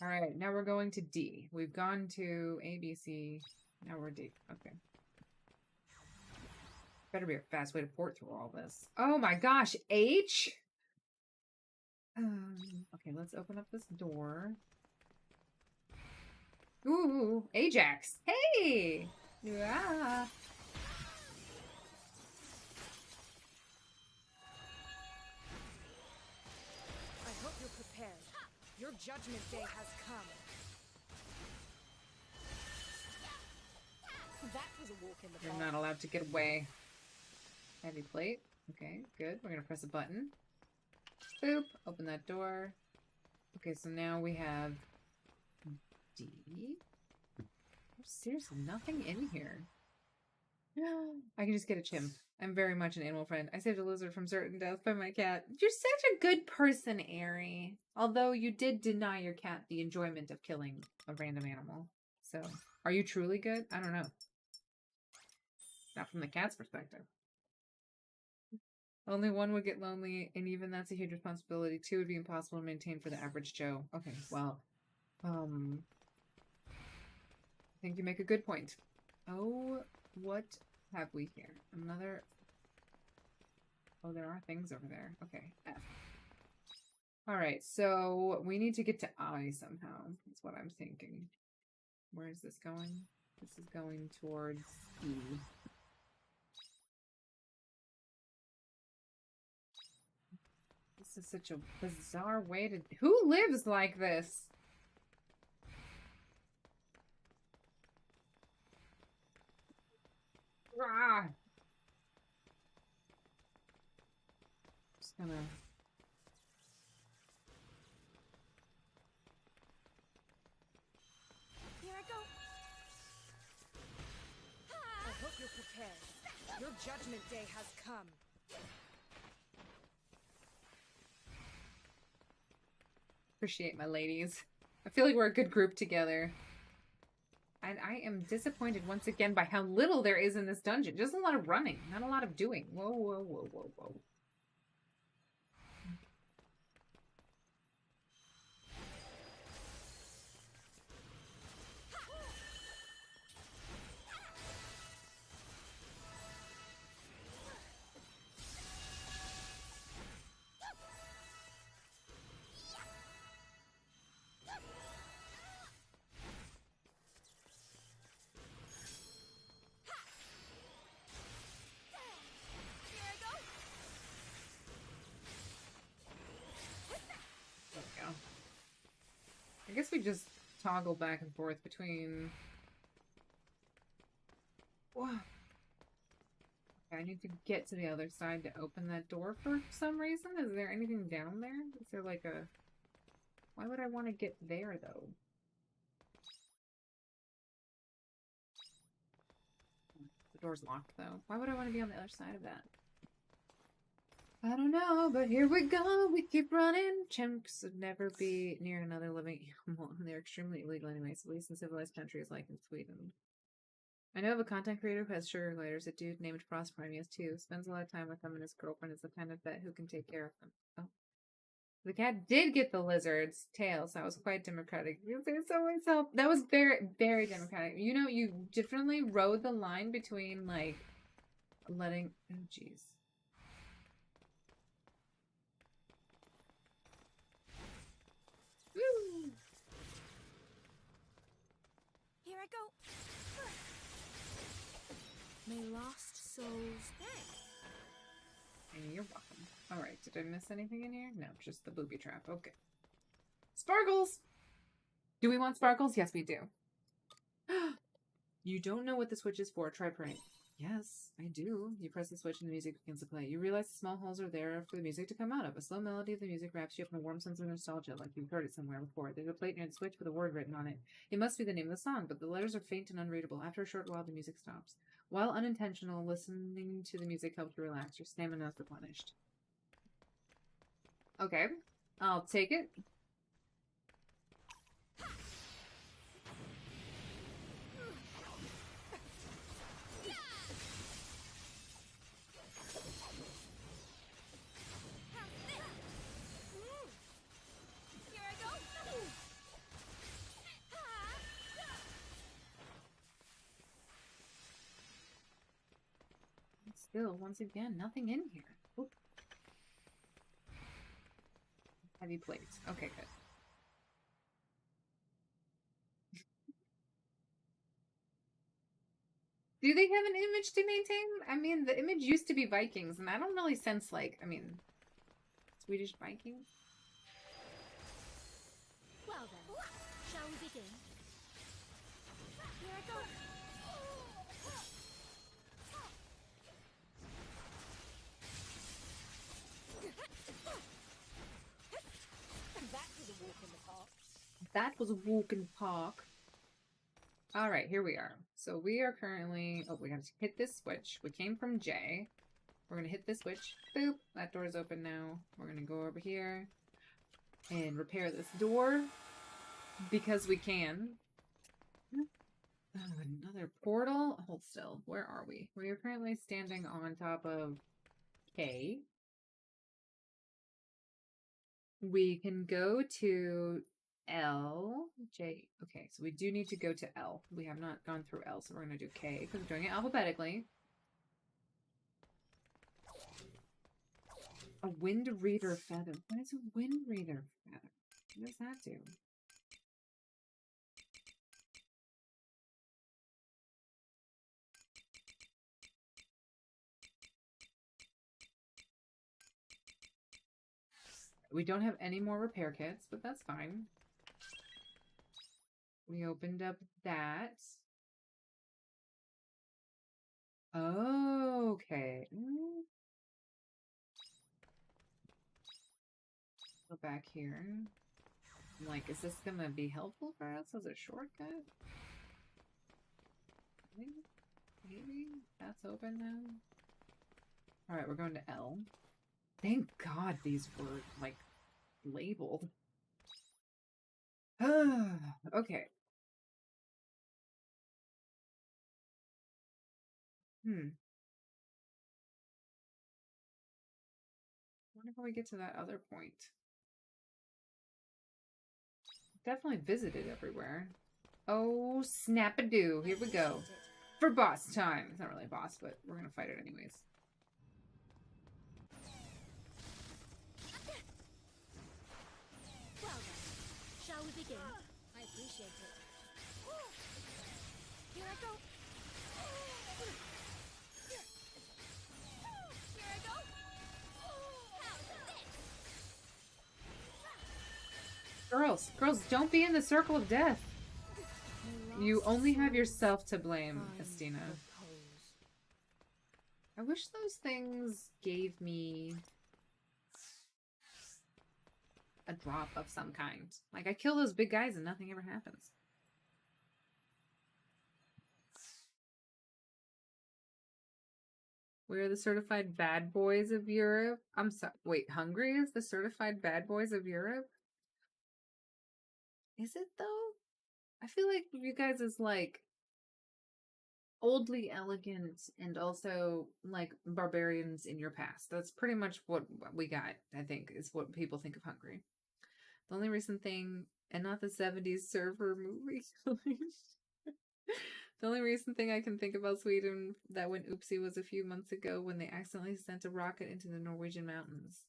Alright, now we're going to D. We've gone to A, B, C. Now we're D. Okay. Better be a fast way to port through all this. Oh my gosh, H? Okay, let's open up this door. Ooh, Ajax. Hey! Yeah. I hope you're prepared. Your judgment day has come. That was a walk in the You're park. not allowed to get away. Heavy plate. Okay, good. We're gonna press a button. Boop. Open that door. Okay, so now we have D. There's seriously nothing in here. I can just get a chimp. I'm very much an animal friend. I saved a lizard from certain death by my cat. You're such a good person, Ari. Although you did deny your cat the enjoyment of killing a random animal. So, are you truly good? I don't know. Not from the cat's perspective. Only one would get lonely, and even that's a huge responsibility. Two would be impossible to maintain for the average Joe. Okay, well, I think you make a good point. Oh, what have we here? Another... Oh, there are things over there. Okay, F. Alright, so we need to get to I somehow. That's what I'm thinking. Where is this going? This is going towards E. This is such a bizarre way to... Who lives like this? Rah! Just gonna... Here I go. I hope you're prepared. Your judgment day has come. Appreciate my ladies. I feel like we're a good group together. And I am disappointed once again by how little there is in this dungeon. Just a lot of running, not a lot of doing. Whoa, whoa, whoa, whoa, whoa. I guess we just toggle back and forth between... Whoa. Okay, I need to get to the other side to open that door for some reason. Is there anything down there? Is there like a... Why would I want to get there, though? The door's locked, though. Why would I want to be on the other side of that? I don't know, but here we go. We keep running. Chimps would never be near another living animal. They're extremely illegal anyways, at least in civilized countries like in Sweden. I know of a content creator who has sugar gliders, a dude named Frostprime. He has two. Spends a lot of time with them, and his girlfriend is the kind of vet who can take care of them. Oh. The cat did get the lizard's tail, so that was quite democratic. There's always help. That was very, very democratic. You know, you definitely rode the line between, like, letting... Oh, jeez. Woo! Here I go. May lost souls thank. And you're welcome. Alright, did I miss anything in here? No, just the booby trap. Okay. Sparkles! Do we want sparkles? Yes, we do. You don't know what the switch is for. Try praying. Yes, I do. You press the switch and the music begins to play. You realize the small holes are there for the music to come out of. A slow melody of the music wraps you up in a warm sense of nostalgia, like you've heard it somewhere before. There's a plate near the switch with a word written on it. It must be the name of the song, but the letters are faint and unreadable. After a short while, the music stops. While unintentional, listening to the music helps you relax. Your stamina is replenished. Okay, I'll take it. Here I go. Still, once again, nothing in here. Oop. Heavy plates. Okay, good. Do they have an image to maintain? I mean, the image used to be Vikings, and I don't really sense, like, I mean, Swedish Vikings? Well then, shall we begin? Here I go. That was a walk in the park. That was a walk in the park. Alright, here we are. So we are currently... Oh, we have to hit this switch. We came from J. We're going to hit this switch. Boop. That door's open now. We're going to go over here and repair this door because we can. Oh, another portal? Hold still. Where are we? We are currently standing on top of K. We can go to L, J. Okay, so we do need to go to L. We have not gone through L, so we're going to do K because we're doing it alphabetically. A wind reader feather. What is a wind reader feather? What does that do? We don't have any more repair kits, but that's fine. We opened up that. Okay. Go back here. I'm like, is this gonna be helpful for us as a shortcut? Maybe? That's open now? Alright, we're going to L. Thank God these were, like, labeled. Okay. Wonder how we get to that other point. Definitely visited everywhere. Oh, snap-a-doo. Here we go. For boss time. It's not really a boss, but we're gonna fight it anyways. Well then, shall we begin? I appreciate it. Here I go. Here I go. How's this? Girls, don't be in the circle of death. You only have yourself to blame, Estina. I wish those things gave me a drop of some kind. Like, I kill those big guys and nothing ever happens. We're the certified bad boys of Europe. I'm sorry. Wait, Hungary is the certified bad boys of Europe? Is it, though? I feel like you guys is, like, oldly elegant and also, like, barbarians in your past. That's pretty much what we got, I think, is what people think of Hungary. The only recent thing, and not the 70s surfer movie. The only recent thing I can think about Sweden that went oopsie was a few months ago when they accidentally sent a rocket into the Norwegian mountains.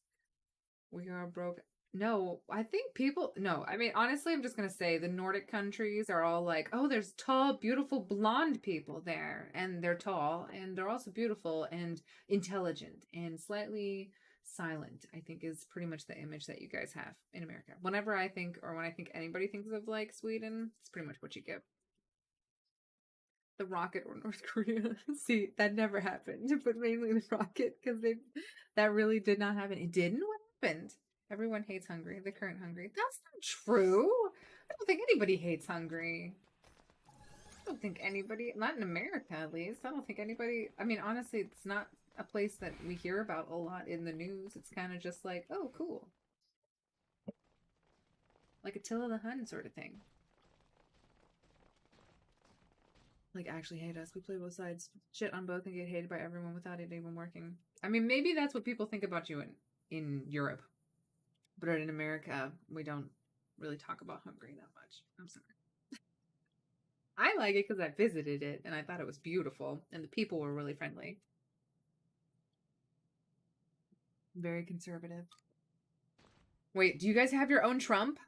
We are broke No, I think people, no, I mean, honestly, I'm just going to say the Nordic countries are all like, oh, there's tall, beautiful blonde people there. And they're tall and they're also beautiful and intelligent and slightly silent, I think is pretty much the image that you guys have in America. Whenever I think, or when I think anybody thinks of like Sweden, it's pretty much what you get. The rocket or North Korea. See, that never happened, but mainly the rocket because that really did not happen. It didn't? What happened? Everyone hates Hungary, the current Hungary. That's not true. I don't think anybody hates Hungary. I don't think anybody, not in America at least, I don't think anybody, I mean, honestly, it's not a place that we hear about a lot in the news. It's kind of just like, oh, cool. Like Attila the Hun sort of thing. Like, actually hate us. We play both sides. Shit on both and get hated by everyone without it even working. I mean, maybe that's what people think about you in Europe. But in America, we don't really talk about Hungary that much. I'm sorry. I like it because I visited it and I thought it was beautiful and the people were really friendly. Very conservative. Wait, do you guys have your own Trump?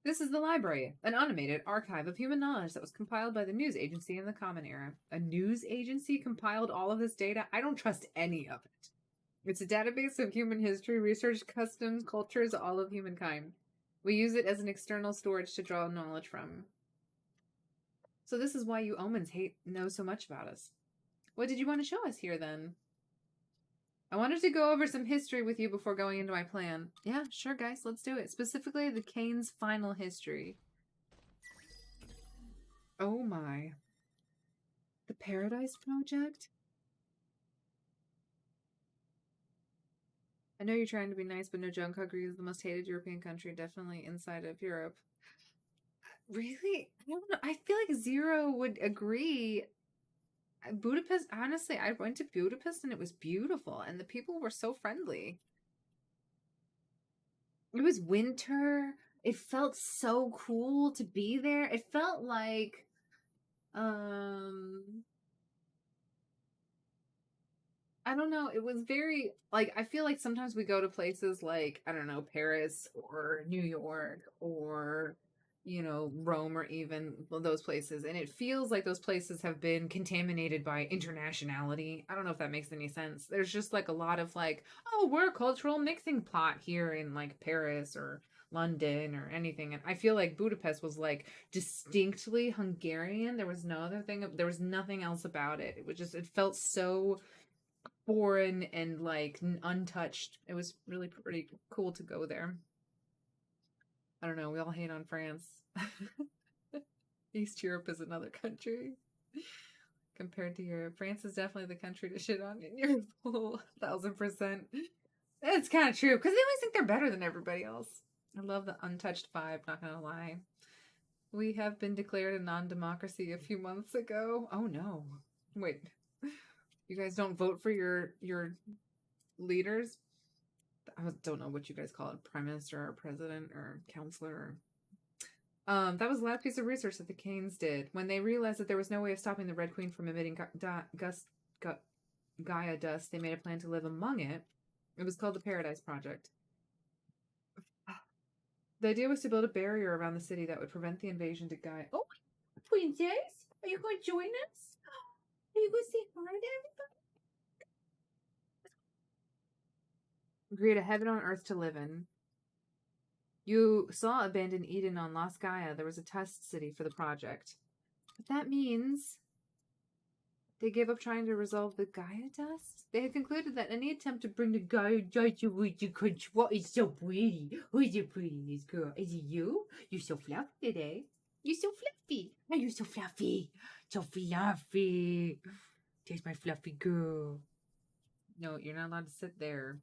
This is the library, an automated archive of human knowledge that was compiled by the news agency in the Common Era. A news agency compiled all of this data? I don't trust any of it. It's a database of human history, research, customs, cultures, all of humankind. We use it as an external storage to draw knowledge from. So this is why you omens know so much about us. What did you want to show us here, then? I wanted to go over some history with you before going into my plan. Yeah, sure, guys, let's do it. Specifically, the Kane's final history. Oh my. The Paradise Project? I know you're trying to be nice, but no joke, Hungary is the most hated European country, definitely inside of Europe. Really? I don't know. I feel like Zero would agree. Budapest, honestly, I went to Budapest and it was beautiful and the people were so friendly. It was winter. It felt so cool to be there. It felt like I don't know. It was very, like, I feel like sometimes we go to places like, I don't know, Paris or New York or, you know, Rome or even those places. And it feels like those places have been contaminated by internationality. I don't know if that makes any sense. There's just like a lot of like, oh, we're a cultural mixing pot here in like Paris or London or anything. And I feel like Budapest was like distinctly Hungarian. There was no other thing, there was nothing else about it. It was just, it felt so foreign and like untouched. It was really pretty cool to go there. I don't know. We all hate on France. East Europe is another country compared to Europe. France is definitely the country to shit on in Europe. 1,000%. It's kind of true because they always think they're better than everybody else. I love the untouched vibe, not gonna lie. We have been declared a non-democracy a few months ago. Oh no. Wait. You guys don't vote for your leaders? I don't know what you guys call it, prime minister or president or counselor. That was the last piece of research that the Canes did. When they realized that there was no way of stopping the Red Queen from emitting Gaia dust, they made a plan to live among it. It was called the Paradise Project. The idea was to build a barrier around the city that would prevent the invasion to Gaia. Oh, princess, are you going to join us? Are you going to say hi to everybody? Create a heaven on earth to live in. You saw abandoned Eden on Lost Gaia. There was a test city for the project. But that means they gave up trying to resolve the Gaia dust? They had concluded that any attempt to bring the Gaia dust with the country. What is so pretty? Who's the prettiest girl? Is it you? You're so fluffy today. You're so fluffy. Oh, you're so fluffy. So fluffy. There's my fluffy girl. No, you're not allowed to sit there.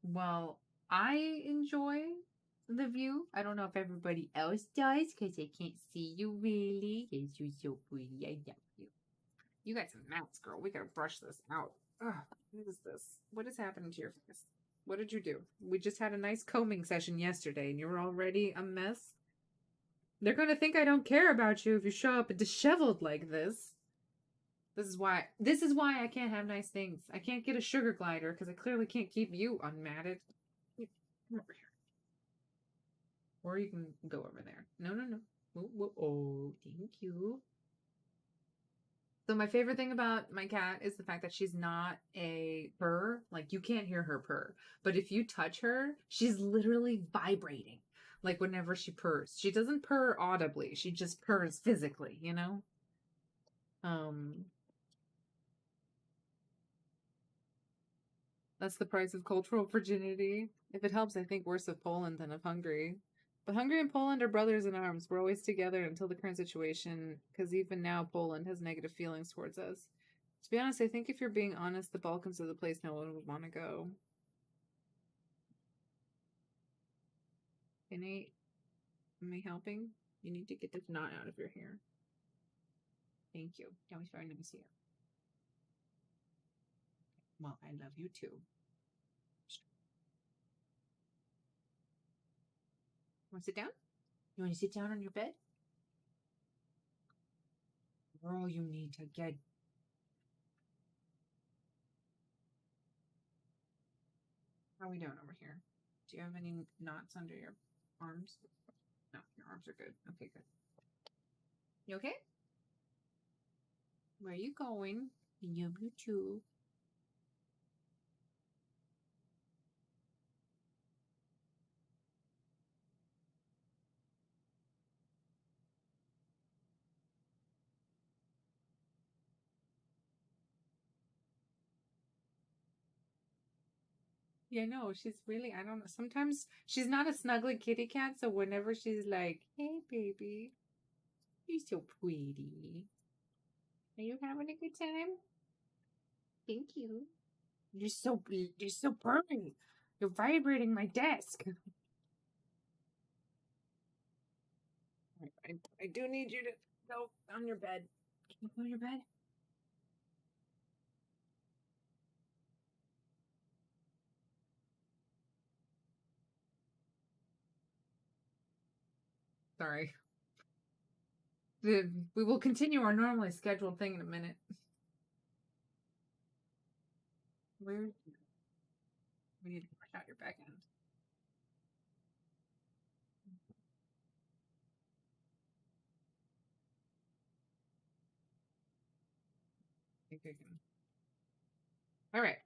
Well, I enjoy the view. I don't know if everybody else does because I can't see you really. Because you're so pretty. I love you. You got some mouths, girl. We gotta brush this out. Ugh, what is this? What is happening to your face? What did you do? We just had a nice combing session yesterday and you were already a mess. They're gonna think I don't care about you if you show up disheveled like this. This is why I can't have nice things. I can't get a sugar glider because I clearly can't keep you unmatted. Come over here. Or you can go over there. No. Oh, thank you. So my favorite thing about my cat is the fact that she's not a purr. Like, you can't hear her purr. But if you touch her, she's literally vibrating. Like, whenever she purrs. She doesn't purr audibly. She just purrs physically, you know? That's the price of cultural virginity. If it helps, I think worse of Poland than of Hungary. But Hungary and Poland are brothers in arms. We're always together until the current situation, because even now Poland has negative feelings towards us. To be honest, I think if you're being honest, the Balkans are the place no one would want to go. Innate, am I helping? You need to get this knot out of your hair. Thank you. That was very nice here. Well, I love you too. Want to sit down? You want to sit down on your bed? Girl, you need to get... How are we doing over here? Do you have any knots under your arms? No, your arms are good. Okay, good. You okay? Where are you going? You too. Yeah, no, she's really, I don't know. Sometimes she's not a snuggly kitty cat, so whenever she's like, hey, baby, you're so pretty. Are you having a good time? Thank you. You're so burning. You're vibrating my desk. I do need you to go on your bed. Can you go on your bed? Sorry. We will continue our normally scheduled thing in a minute. Where? We need to push out your back end. All right.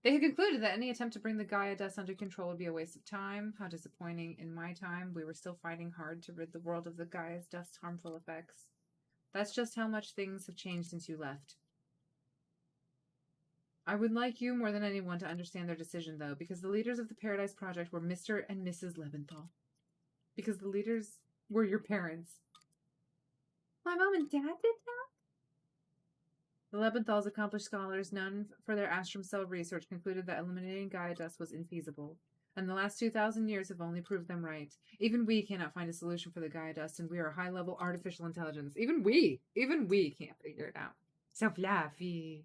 They had concluded that any attempt to bring the Gaia dust under control would be a waste of time. How disappointing. In my time, we were still fighting hard to rid the world of the Gaia's dust's harmful effects. That's just how much things have changed since you left. I would like you more than anyone to understand their decision, though, because the leaders of the Paradise Project were Mr. and Mrs. Leventhal. Because the leaders were your parents. My mom and dad did that? The Leventhals, accomplished scholars known for their astrum cell research, concluded that eliminating Gaia dust was infeasible. And the last 2,000 years have only proved them right. Even we cannot find a solution for the Gaia dust, and we are a high-level artificial intelligence. Even we can't figure it out. So fluffy.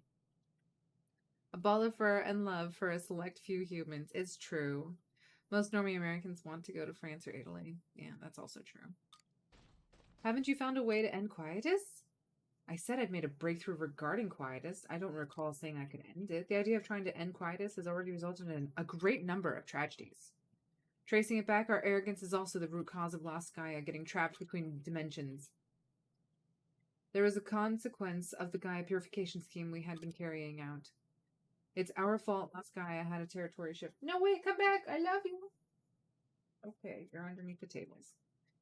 A ball of fur and love for a select few humans is true. Most normie Americans want to go to France or Italy. Yeah, that's also true. Haven't you found a way to end quietus? I said I'd made a breakthrough regarding quietus. I don't recall saying I could end it. The idea of trying to end quietus has already resulted in a great number of tragedies. Tracing it back, our arrogance is also the root cause of Lost Gaia getting trapped between dimensions. There was a consequence of the Gaia purification scheme we had been carrying out. It's our fault Lost Gaia had a territory shift. No, wait, come back. I love you. Okay, you're underneath the tables.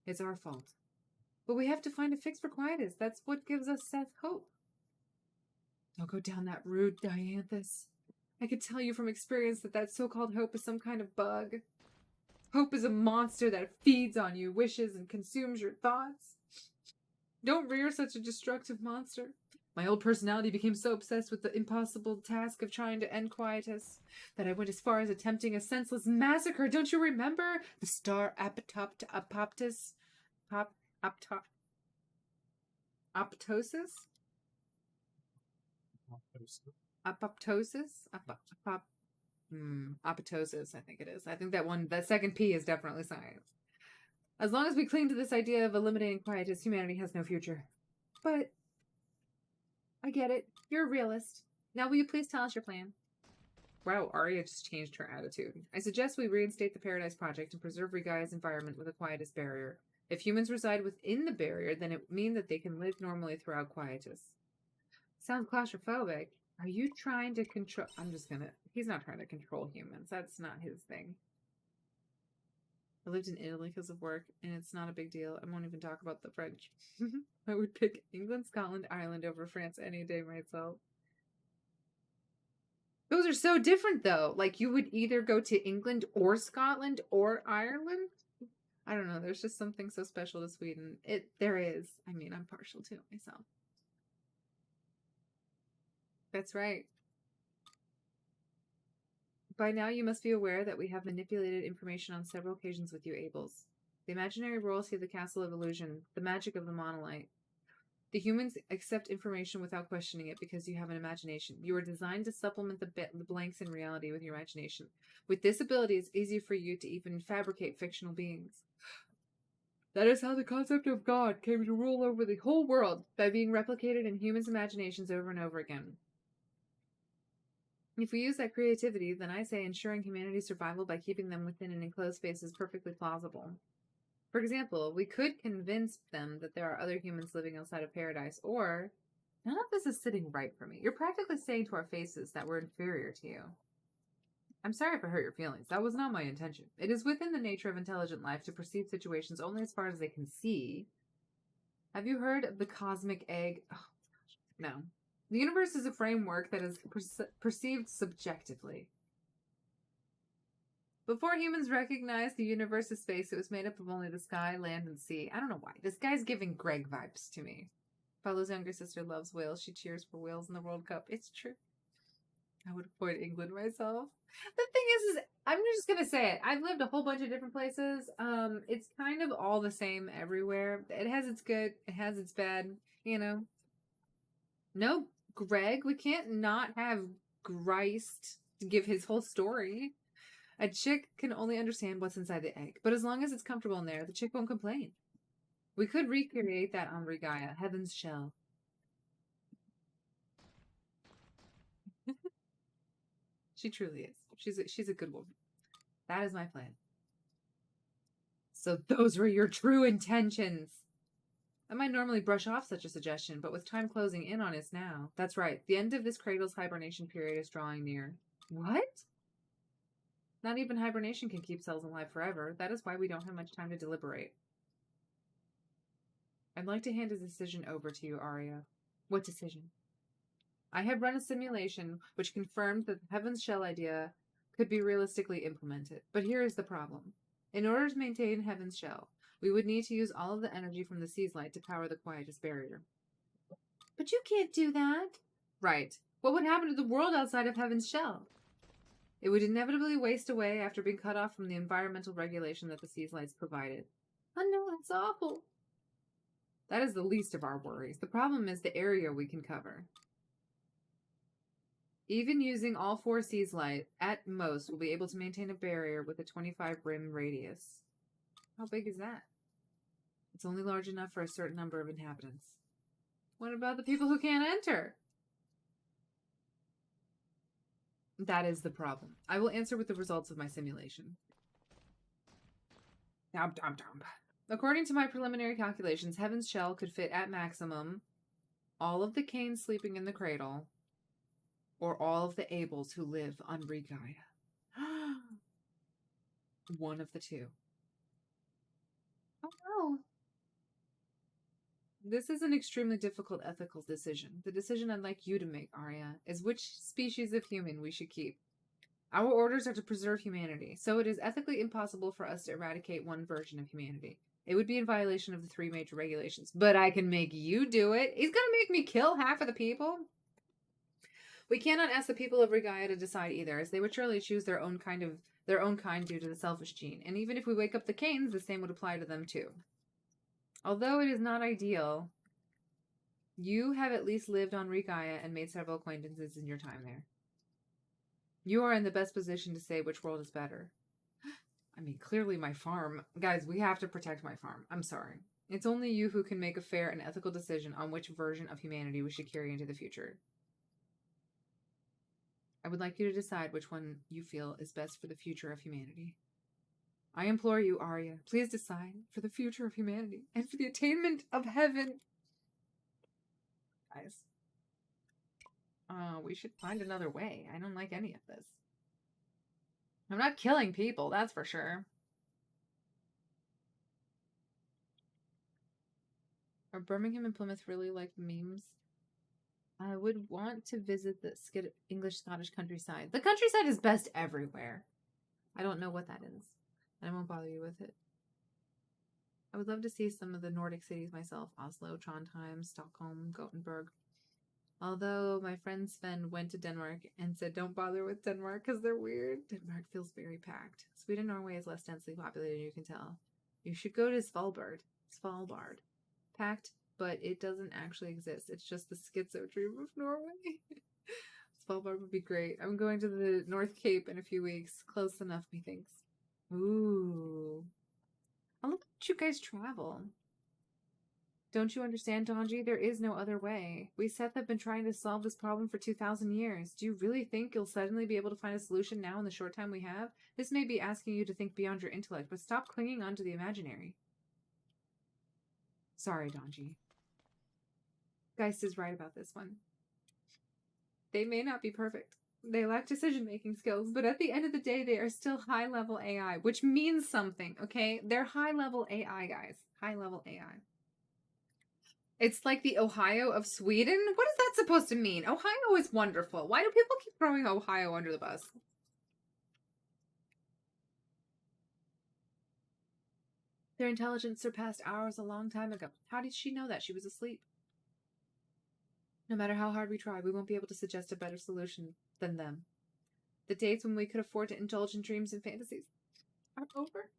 It's our fault. But we have to find a fix for quietus. That's what gives us Seth hope. Don't go down that route, Dianthus. I could tell you from experience that so-called hope is some kind of bug. Hope is a monster that feeds on you, wishes, and consumes your thoughts. Don't rear such a destructive monster. My old personality became so obsessed with the impossible task of trying to end quietus that I went as far as attempting a senseless massacre. Don't you remember? The star apoptosis? Apoptosis? Apoptosis? Apoptosis, I think it is. I think that second P is definitely science. As long as we cling to this idea of eliminating quietus, humanity has no future. But I get it. You're a realist. Now will you please tell us your plan? Wow, Arya just changed her attitude. I suggest we reinstate the Paradise Project and preserve Rigaia's environment with a quietus barrier. If humans reside within the barrier, then it would mean that they can live normally throughout quietus. Sounds claustrophobic. Are you trying to control... He's not trying to control humans. That's not his thing. I lived in Italy because of work, and it's not a big deal. I won't even talk about the French. I would pick England, Scotland, Ireland over France any day myself. Those are so different, though. Like, you would either go to England or Scotland or Ireland. I don't know. There's just something so special to Sweden. There is. I mean, I'm partial to it myself. That's right. By now, you must be aware that we have manipulated information on several occasions with you, Abels. The imaginary royalty of the Castle of Illusion, the magic of the monolith. The humans accept information without questioning it because you have an imagination. You are designed to supplement the blanks in reality with your imagination. With this ability, it's easy for you to even fabricate fictional beings. That is how the concept of God came to rule over the whole world, by being replicated in humans' imaginations over and over again. If we use that creativity, then I say ensuring humanity's survival by keeping them within an enclosed space is perfectly plausible. For example, we could convince them that there are other humans living outside of paradise, or... None of this is sitting right for me. You're practically saying to our faces that we're inferior to you. I'm sorry if I hurt your feelings. That was not my intention. It is within the nature of intelligent life to perceive situations only as far as they can see. Have you heard of the cosmic egg? Oh, no. The universe is a framework that is perceived subjectively. Before humans recognized the universe as space, it was made up of only the sky, land, and sea. I don't know why. This guy's giving Greg vibes to me. Paolo's younger sister loves Wales. She cheers for Wales in the World Cup. It's true. I would avoid England myself. The thing is I'm just going to say it. I've lived a whole bunch of different places. It's kind of all the same everywhere. It has its good. It has its bad, you know. No, Greg, we can't not have Greist to give his whole story. A chick can only understand what's inside the egg, but as long as it's comfortable in there, the chick won't complain. We could recreate that on Rigaia, Heaven's Shell. She truly is. She's a good woman. That is my plan. So those were your true intentions. I might normally brush off such a suggestion, but with time closing in on us now. That's right. The end of this cradle's hibernation period is drawing near. What? Not even hibernation can keep cells alive forever. That is why we don't have much time to deliberate. I'd like to hand a decision over to you, Arya. What decision? I have run a simulation which confirmed that the Heaven's Shell idea could be realistically implemented. But here is the problem. In order to maintain Heaven's Shell, we would need to use all of the energy from the Sea's light to power the Quietus barrier. But you can't do that. Right. What would happen to the world outside of Heaven's Shell? It would inevitably waste away after being cut off from the environmental regulation that the Sea's lights provided. Oh no, that's awful. That is the least of our worries. The problem is the area we can cover. Even using all 4 Sea's light, at most, we'll be able to maintain a barrier with a 25 rim radius. How big is that? It's only large enough for a certain number of inhabitants. What about the people who can't enter? That is the problem. I will answer with the results of my simulation. According to my preliminary calculations, Heaven's Shell could fit at maximum all of the Canes sleeping in the cradle, or all of the Abels who live on Rigaia. One of the two. Oh no. This is an extremely difficult ethical decision. The decision I'd like you to make, Arya, is which species of human we should keep. Our orders are to preserve humanity, so it is ethically impossible for us to eradicate one version of humanity. It would be in violation of the 3 major regulations. But I can make you do it. He's gonna make me kill half of the people? We cannot ask the people of Rigaia to decide either, as they would surely choose their own kind due to the selfish gene. And even if we wake up the Canes, the same would apply to them too. Although it is not ideal, you have at least lived on Rigaia and made several acquaintances in your time there. You are in the best position to say which world is better. I mean, clearly my farm. Guys, we have to protect my farm. I'm sorry. It's only you who can make a fair and ethical decision on which version of humanity we should carry into the future. I would like you to decide which one you feel is best for the future of humanity. I implore you, Arya, please decide for the future of humanity and for the attainment of heaven. Guys. We should find another way. I don't like any of this. I'm not killing people, that's for sure. Are Birmingham and Plymouth really like memes? I would want to visit the English-Scottish countryside. The countryside is best everywhere. I don't know what that is. I won't bother you with it. I would love to see some of the Nordic cities myself. Oslo, Trondheim, Stockholm, Gothenburg. Although my friend Sven went to Denmark and said don't bother with Denmark because they're weird. Denmark feels very packed. Sweden, Norway is less densely populated, you can tell. You should go to Svalbard. Svalbard. Packed, but it doesn't actually exist. It's just the schizo dream of Norway. Svalbard would be great. I'm going to the North Cape in a few weeks. Close enough, methinks. Ooh. I love that you guys travel. Don't you understand, Donji? There is no other way. We Seth have been trying to solve this problem for 2,000 years. Do you really think you'll suddenly be able to find a solution now in the short time we have? This may be asking you to think beyond your intellect, but stop clinging on to the imaginary. Sorry, Donji. Geist is right about this one. They may not be perfect. They lack decision-making skills, but at the end of the day, they are still high-level AI, which means something, okay? They're high-level AI, guys. High-level AI. It's like the Ohio of Sweden? What is that supposed to mean? Ohio is wonderful. Why do people keep throwing Ohio under the bus? Their intelligence surpassed ours a long time ago. How did she know that? She was asleep. No matter how hard we try, we won't be able to suggest a better solution than them. The days when we could afford to indulge in dreams and fantasies are over.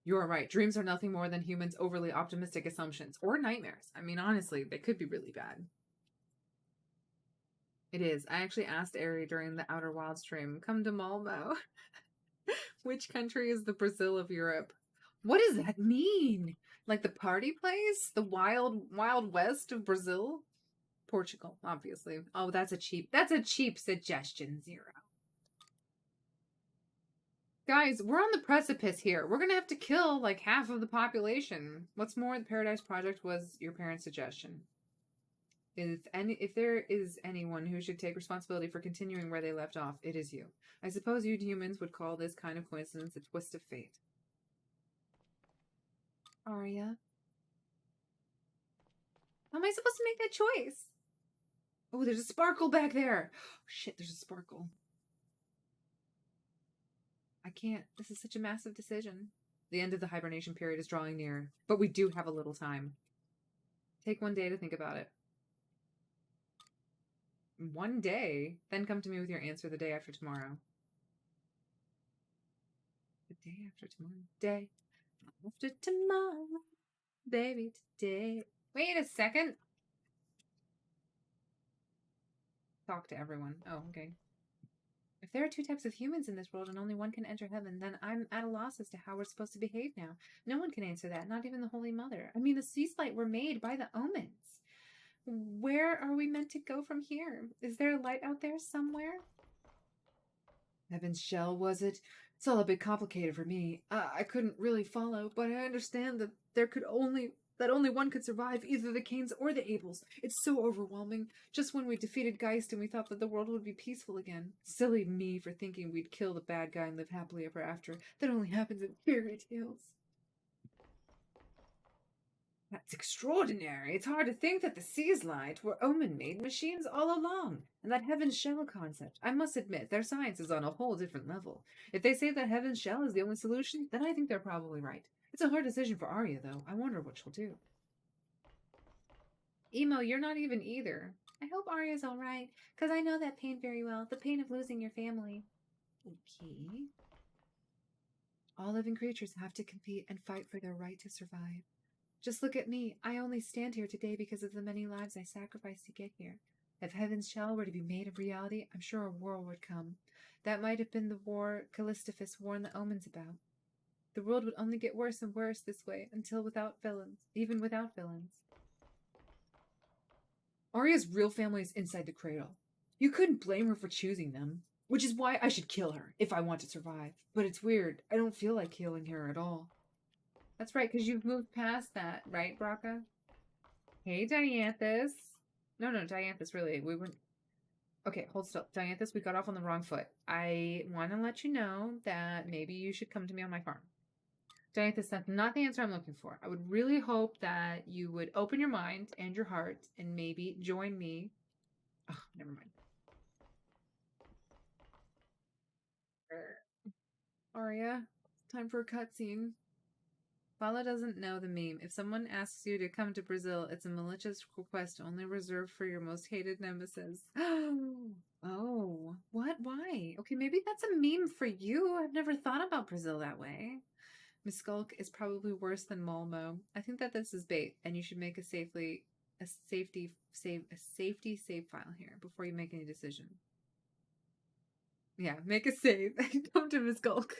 You are right. Dreams are nothing more than humans' overly optimistic assumptions. Or nightmares. I mean, honestly, they could be really bad. It is. I actually asked Ari during the Outer Wild stream, come to Malmo. Which country is the Brazil of Europe? What does that mean? Like the party place? The wild west of Brazil? Portugal, obviously. Oh, that's a cheap suggestion, Zero. Guys, we're on the precipice here. We're gonna have to kill like half of the population. What's more, the Paradise Project was your parents' suggestion. If there is anyone who should take responsibility for continuing where they left off, it is you. I suppose you humans would call this kind of coincidence a twist of fate. Arya? How am I supposed to make that choice? Oh, there's a sparkle back there. Oh, shit, there's a sparkle. I can't. This is such a massive decision. The end of the hibernation period is drawing near, but we do have a little time. Take one day to think about it. One day? Then come to me with your answer the day after tomorrow. The day after tomorrow. Day after tomorrow. Baby, today. Wait a second. Talk to everyone. Oh, okay. If there are two types of humans in this world and only one can enter heaven, then I'm at a loss as to how we're supposed to behave now. No one can answer that, not even the Holy Mother. I mean, the sea light were made by the omens. Where are we meant to go from here? Is there a light out there somewhere? Heaven's shell, was it? It's all a bit complicated for me. I couldn't really follow, but I understand that only one could survive, either the Cains or the Abels. It's so overwhelming. Just when we defeated Geist and we thought that the world would be peaceful again. Silly me for thinking we'd kill the bad guy and live happily ever after. That only happens in fairy tales. That's extraordinary. It's hard to think that the Sea's Light were omen-made machines all along. And that Heaven's Shell concept. I must admit, their science is on a whole different level. If they say that Heaven's Shell is the only solution, then I think they're probably right. It's a hard decision for Arya, though. I wonder what she'll do. Emo, you're not even either. I hope Arya's alright, because I know that pain very well. The pain of losing your family. Okay. All living creatures have to compete and fight for their right to survive. Just look at me. I only stand here today because of the many lives I sacrificed to get here. If Heaven's Shell were to be made a reality, I'm sure a war would come. That might have been the war Callistophus warned the omens about. The world would only get worse and worse this way until without villains, even without villains. Arya's real family is inside the cradle. You couldn't blame her for choosing them, which is why I should kill her if I want to survive. But it's weird. I don't feel like killing her at all. That's right, because you've moved past that, right, Braca? Hey, Dianthus. No, Dianthus, really. We went... Okay, hold still. Dianthus, we got off on the wrong foot. I want to let you know that maybe you should come to me on my farm. Dianthus, that's not the answer I'm looking for. I would really hope that you would open your mind and your heart and maybe join me. Oh, never mind. Arya, time for a cutscene. Fala doesn't know the meme. If someone asks you to come to Brazil, it's a malicious request only reserved for your most hated nemesis. Oh, what? Why? Okay, maybe that's a meme for you. I've never thought about Brazil that way. Miskulk is probably worse than Malmo. I think that this is bait, and you should make a safety save file here before you make any decision. Yeah, make a save and come to Miskulk.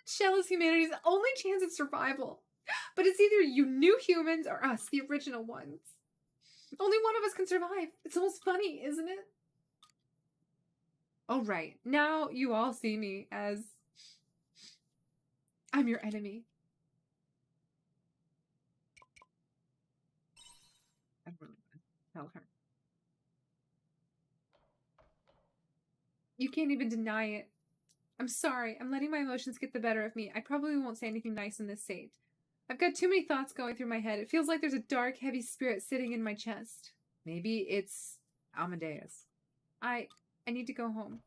Shell is humanity's only chance at survival. But it's either you new humans or us, the original ones. Only one of us can survive. It's almost funny, isn't it? All right, now you all see me as I'm your enemy. I'm really gonna tell her. You can't even deny it. I'm sorry. I'm letting my emotions get the better of me. I probably won't say anything nice in this state. I've got too many thoughts going through my head. It feels like there's a dark, heavy spirit sitting in my chest. Maybe it's Amadeus. I need to go home.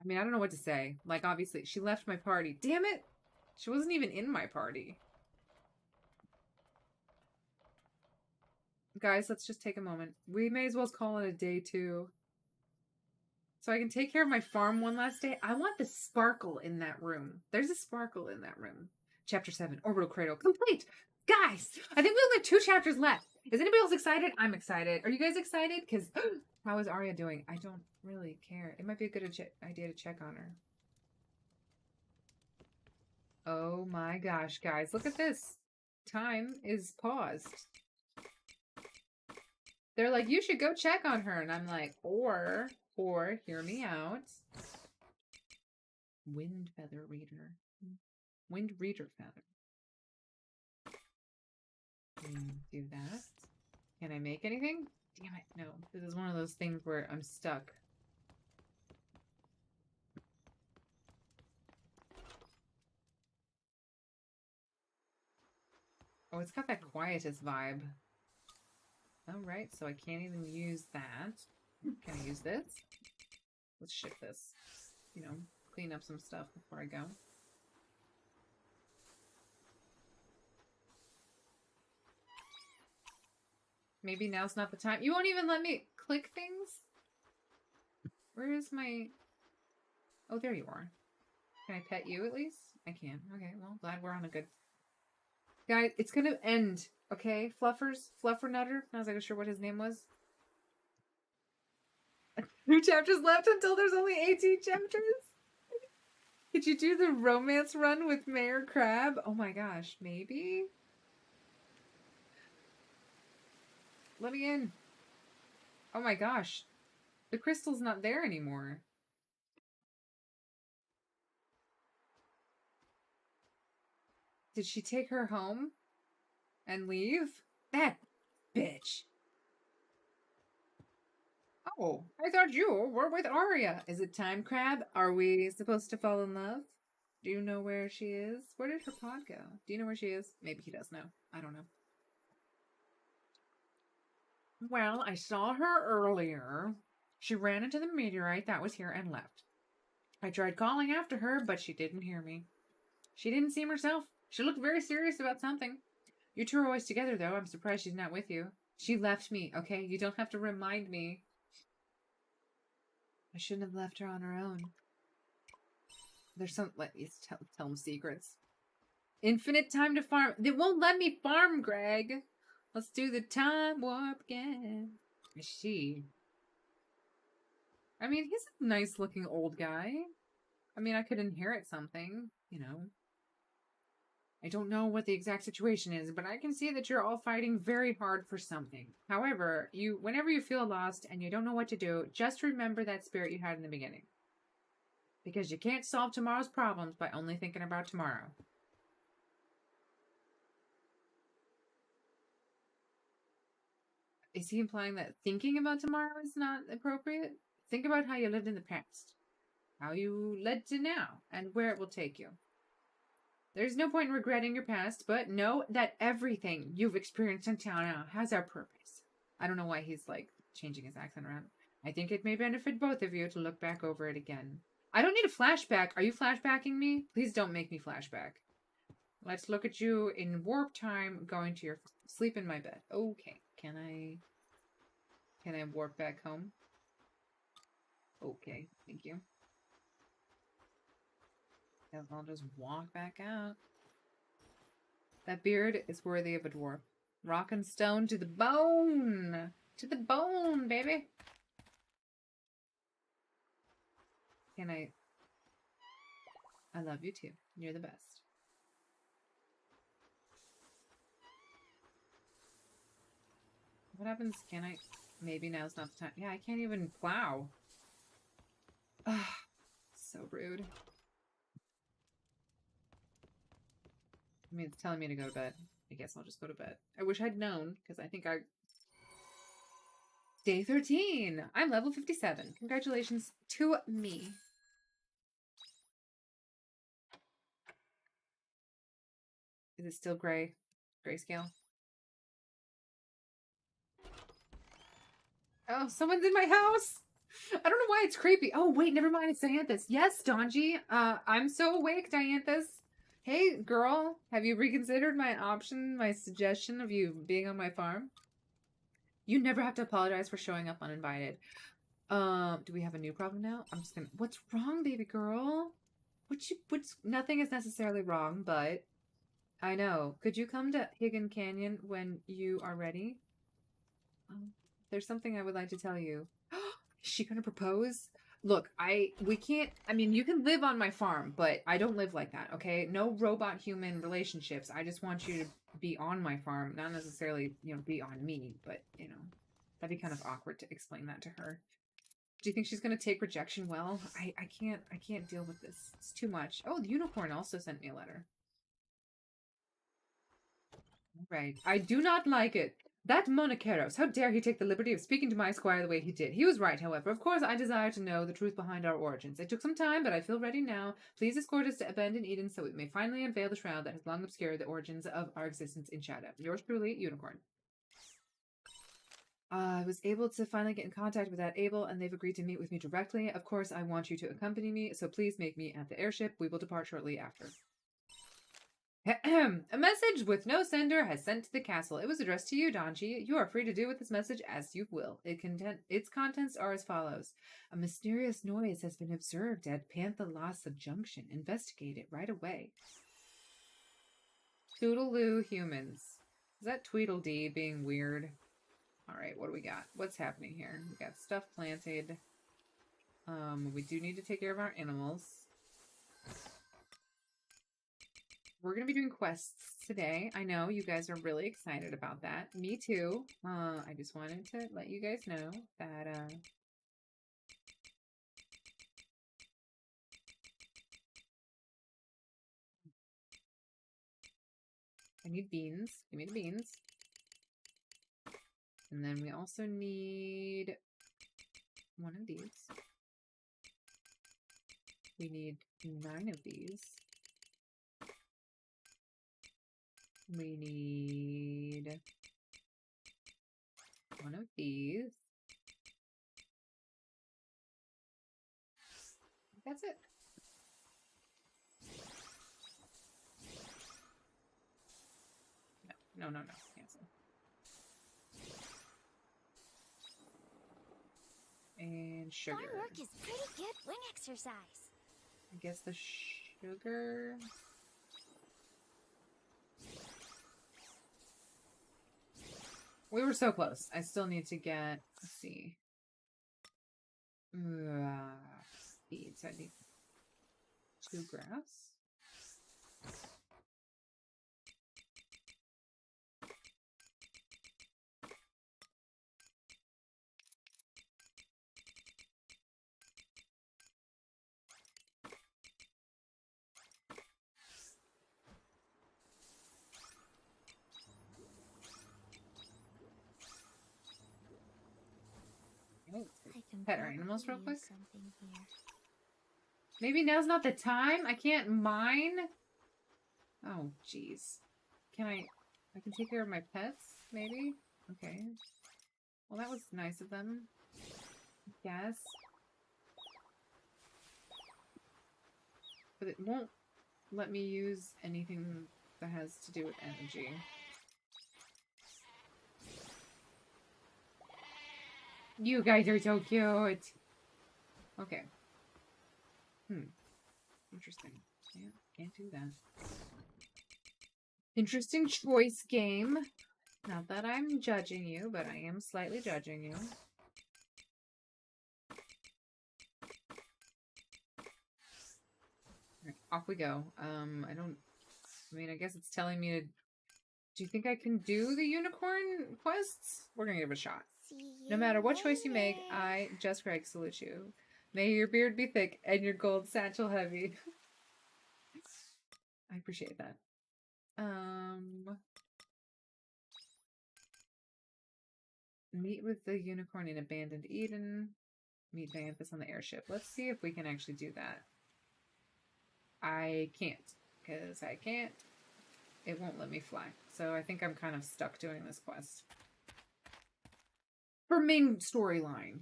I mean, I don't know what to say. Like, obviously, she left my party. Damn it! She wasn't even in my party. Guys, let's just take a moment. We may as well call it a day, too. So I can take care of my farm one last day. I want the sparkle in that room. There's a sparkle in that room. Chapter 7, Orbital Cradle. Complete! Guys, I think we only have 2 chapters left. Is anybody else excited? I'm excited. Are you guys excited? Because how is Arya doing? I don't really care. It might be a good idea to check on her. Oh my gosh, guys. Look at this. Time is paused. They're like, you should go check on her. And I'm like, or hear me out. Wind feather reader. Wind reader feather. Do that. Can I make anything? Damn it, no. This is one of those things where I'm stuck. Oh, it's got that quietest vibe. Alright, so I can't even use that. Can I use this? Let's ship this. You know, clean up some stuff before I go. Maybe now's not the time. You won't even let me click things? Where is my... Oh, there you are. Can I pet you at least? I can. Okay, well, glad we're on a good... Guys, it's gonna end, okay? Fluffernutter? I was not sure what his name was. 2 chapters left until there's only 18 chapters? Did you do the romance run with Mayor Crab? Oh my gosh, maybe? Let me in. Oh my gosh. The crystal's not there anymore. Did she take her home and leave? That bitch. Oh, I thought you were with Arya. Is it time, Crab? Are we supposed to fall in love? Do you know where she is? Where did her pod go? Do you know where she is? Maybe he does know. I don't know. Well, I saw her earlier. She ran into the meteorite that was here and left. I tried calling after her, but she didn't hear me. She didn't seem herself. She looked very serious about something. You 2 are always together, though. I'm surprised she's not with you. She left me, okay? You don't have to remind me. I shouldn't have left her on her own. There's some... Let's tell them secrets. Infinite time to farm. They won't let me farm, Greg. Let's do the time warp again. I see. I mean, he's a nice looking old guy. I mean, I could inherit something, you know. I don't know what the exact situation is, but I can see that you're all fighting very hard for something. However, whenever you feel lost and you don't know what to do, just remember that spirit you had in the beginning. Because you can't solve tomorrow's problems by only thinking about tomorrow. Is he implying that thinking about tomorrow is not appropriate? Think about how you lived in the past. How you led to now, and where it will take you. There's no point in regretting your past, but know that everything you've experienced until now has a purpose. I don't know why he's, like, changing his accent around. I think it may benefit both of you to look back over it again. I don't need a flashback. Are you flashbacking me? Please don't make me flashback. Let's look at you in warp time going to your sleep in my bed. Okay. Can I warp back home? Okay. Thank you. Guess I'll just walk back out. That beard is worthy of a dwarf. Rock and stone to the bone! To the bone, baby! Can I love you too. You're the best. What happens? Can I... Maybe now's not the time. Yeah, I can't even plow. Ugh. So rude. I mean, it's telling me to go to bed. I guess I'll just go to bed. I wish I'd known, because I think I... Day 13! I'm level 57. Congratulations to me. Is it still gray? Grayscale? Oh, someone's in my house! I don't know why it's creepy. Oh, wait, never mind. It's Dianthus. Yes, Donji. I'm so awake, Dianthus. Hey, girl. Have you reconsidered my option, my suggestion of you being on my farm? You never have to apologize for showing up uninvited. Do we have a new problem now? I'm just gonna... What's wrong, baby girl? Nothing is necessarily wrong, but... I know. Could you come to Higgin Canyon when you are ready? There's something I would like to tell you. Is she gonna propose? Look, we can't, I mean, you can live on my farm, but I don't live like that, okay? No robot-human relationships. I just want you to be on my farm, not necessarily, you know, be on me, but, you know, that'd be kind of awkward to explain that to her. Do you think she's gonna take rejection well? I can't deal with this. It's too much. Oh, the unicorn also sent me a letter. Right. I do not like it. That Monaceros, how dare he take the liberty of speaking to my squire the way he did. He was right, however. Of course, I desire to know the truth behind our origins. It took some time, but I feel ready now. Please escort us to abandoned Eden so we may finally unveil the shroud that has long obscured the origins of our existence in shadow. Yours truly, Unicorn. I was able to finally get in contact with that Abel, and they've agreed to meet with me directly. Of course, I want you to accompany me, so please make me at the airship. We will depart shortly after. A message with no sender has sent to the castle. It was addressed to you, Donji. You are free to do with this message as you will. Its contents are as follows. A mysterious noise has been observed at Panthalassa Junction. Investigate it right away. Toodaloo humans. Is that Tweedledee being weird? Alright, what do we got? What's happening here? We got stuff planted. We do need to take care of our animals. We're going to be doing quests today. I know you guys are really excited about that. Me too. I just wanted to let you guys know that, I need beans. Give me the beans. And then we also need one of these. We need 9 of these. We need 1 of these. That's it. No. Cancel. And sugar. Farm work is pretty good wing exercise. I guess the sugar... We were so close. I still need to get, let's see. Seeds. I need 2 grass. I can Pet our animals real probably quick. use something here. Maybe now's not the time? I can't mine? Oh, jeez. Can I can take care of my pets, maybe? Okay. Well, that was nice of them. Yes. But it won't let me use anything that has to do with energy. You guys are so cute! Okay. Interesting. Yeah, can't do that. Interesting choice game. Not that I'm judging you, but I am slightly judging you. Alright, off we go. I mean, I guess it's telling me to... Do you think I can do the unicorn quests? We're gonna give it a shot. See No you matter what choice you make, later. I, Just Greg, salute you. May your beard be thick and your gold satchel heavy. I appreciate that. Meet with the unicorn in Abandoned Eden. Meet Dianthus on the airship. Let's see if we can actually do that. I can't, because I can't. It won't let me fly. So I think I'm kind of stuck doing this quest. For main storyline.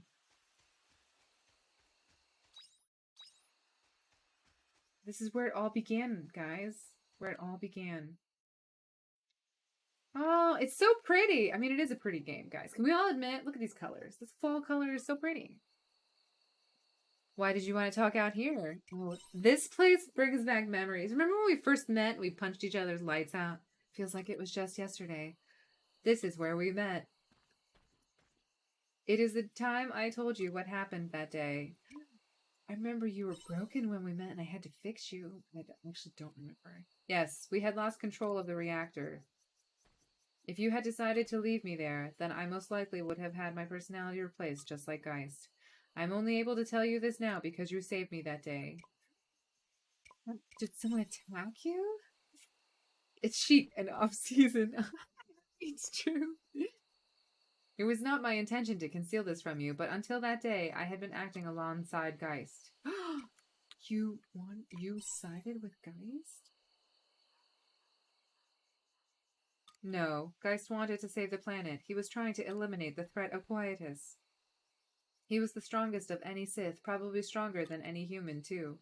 This is where it all began, guys. Where it all began. Oh, it's so pretty. I mean, it is a pretty game, guys. Can we all admit? Look at these colors. This fall color is so pretty. Why did you want to talk out here? Oh, this place brings back memories. Remember when we first met? We punched each other's lights out. Feels like it was just yesterday. This is where we met. It is the time I told you what happened that day. I remember you were broken when we met and I had to fix you. I actually don't remember. Yes, we had lost control of the reactor. If you had decided to leave me there, then I most likely would have had my personality replaced, just like Geist. I'm only able to tell you this now because you saved me that day. Did someone attack you? It's sheep and off-season. It's true. It was not my intention to conceal this from you, but until that day, I had been acting alongside Geist. You sided with Geist? No, Geist wanted to save the planet. He was trying to eliminate the threat of Quietus. He was the strongest of any Sith, probably stronger than any human, too.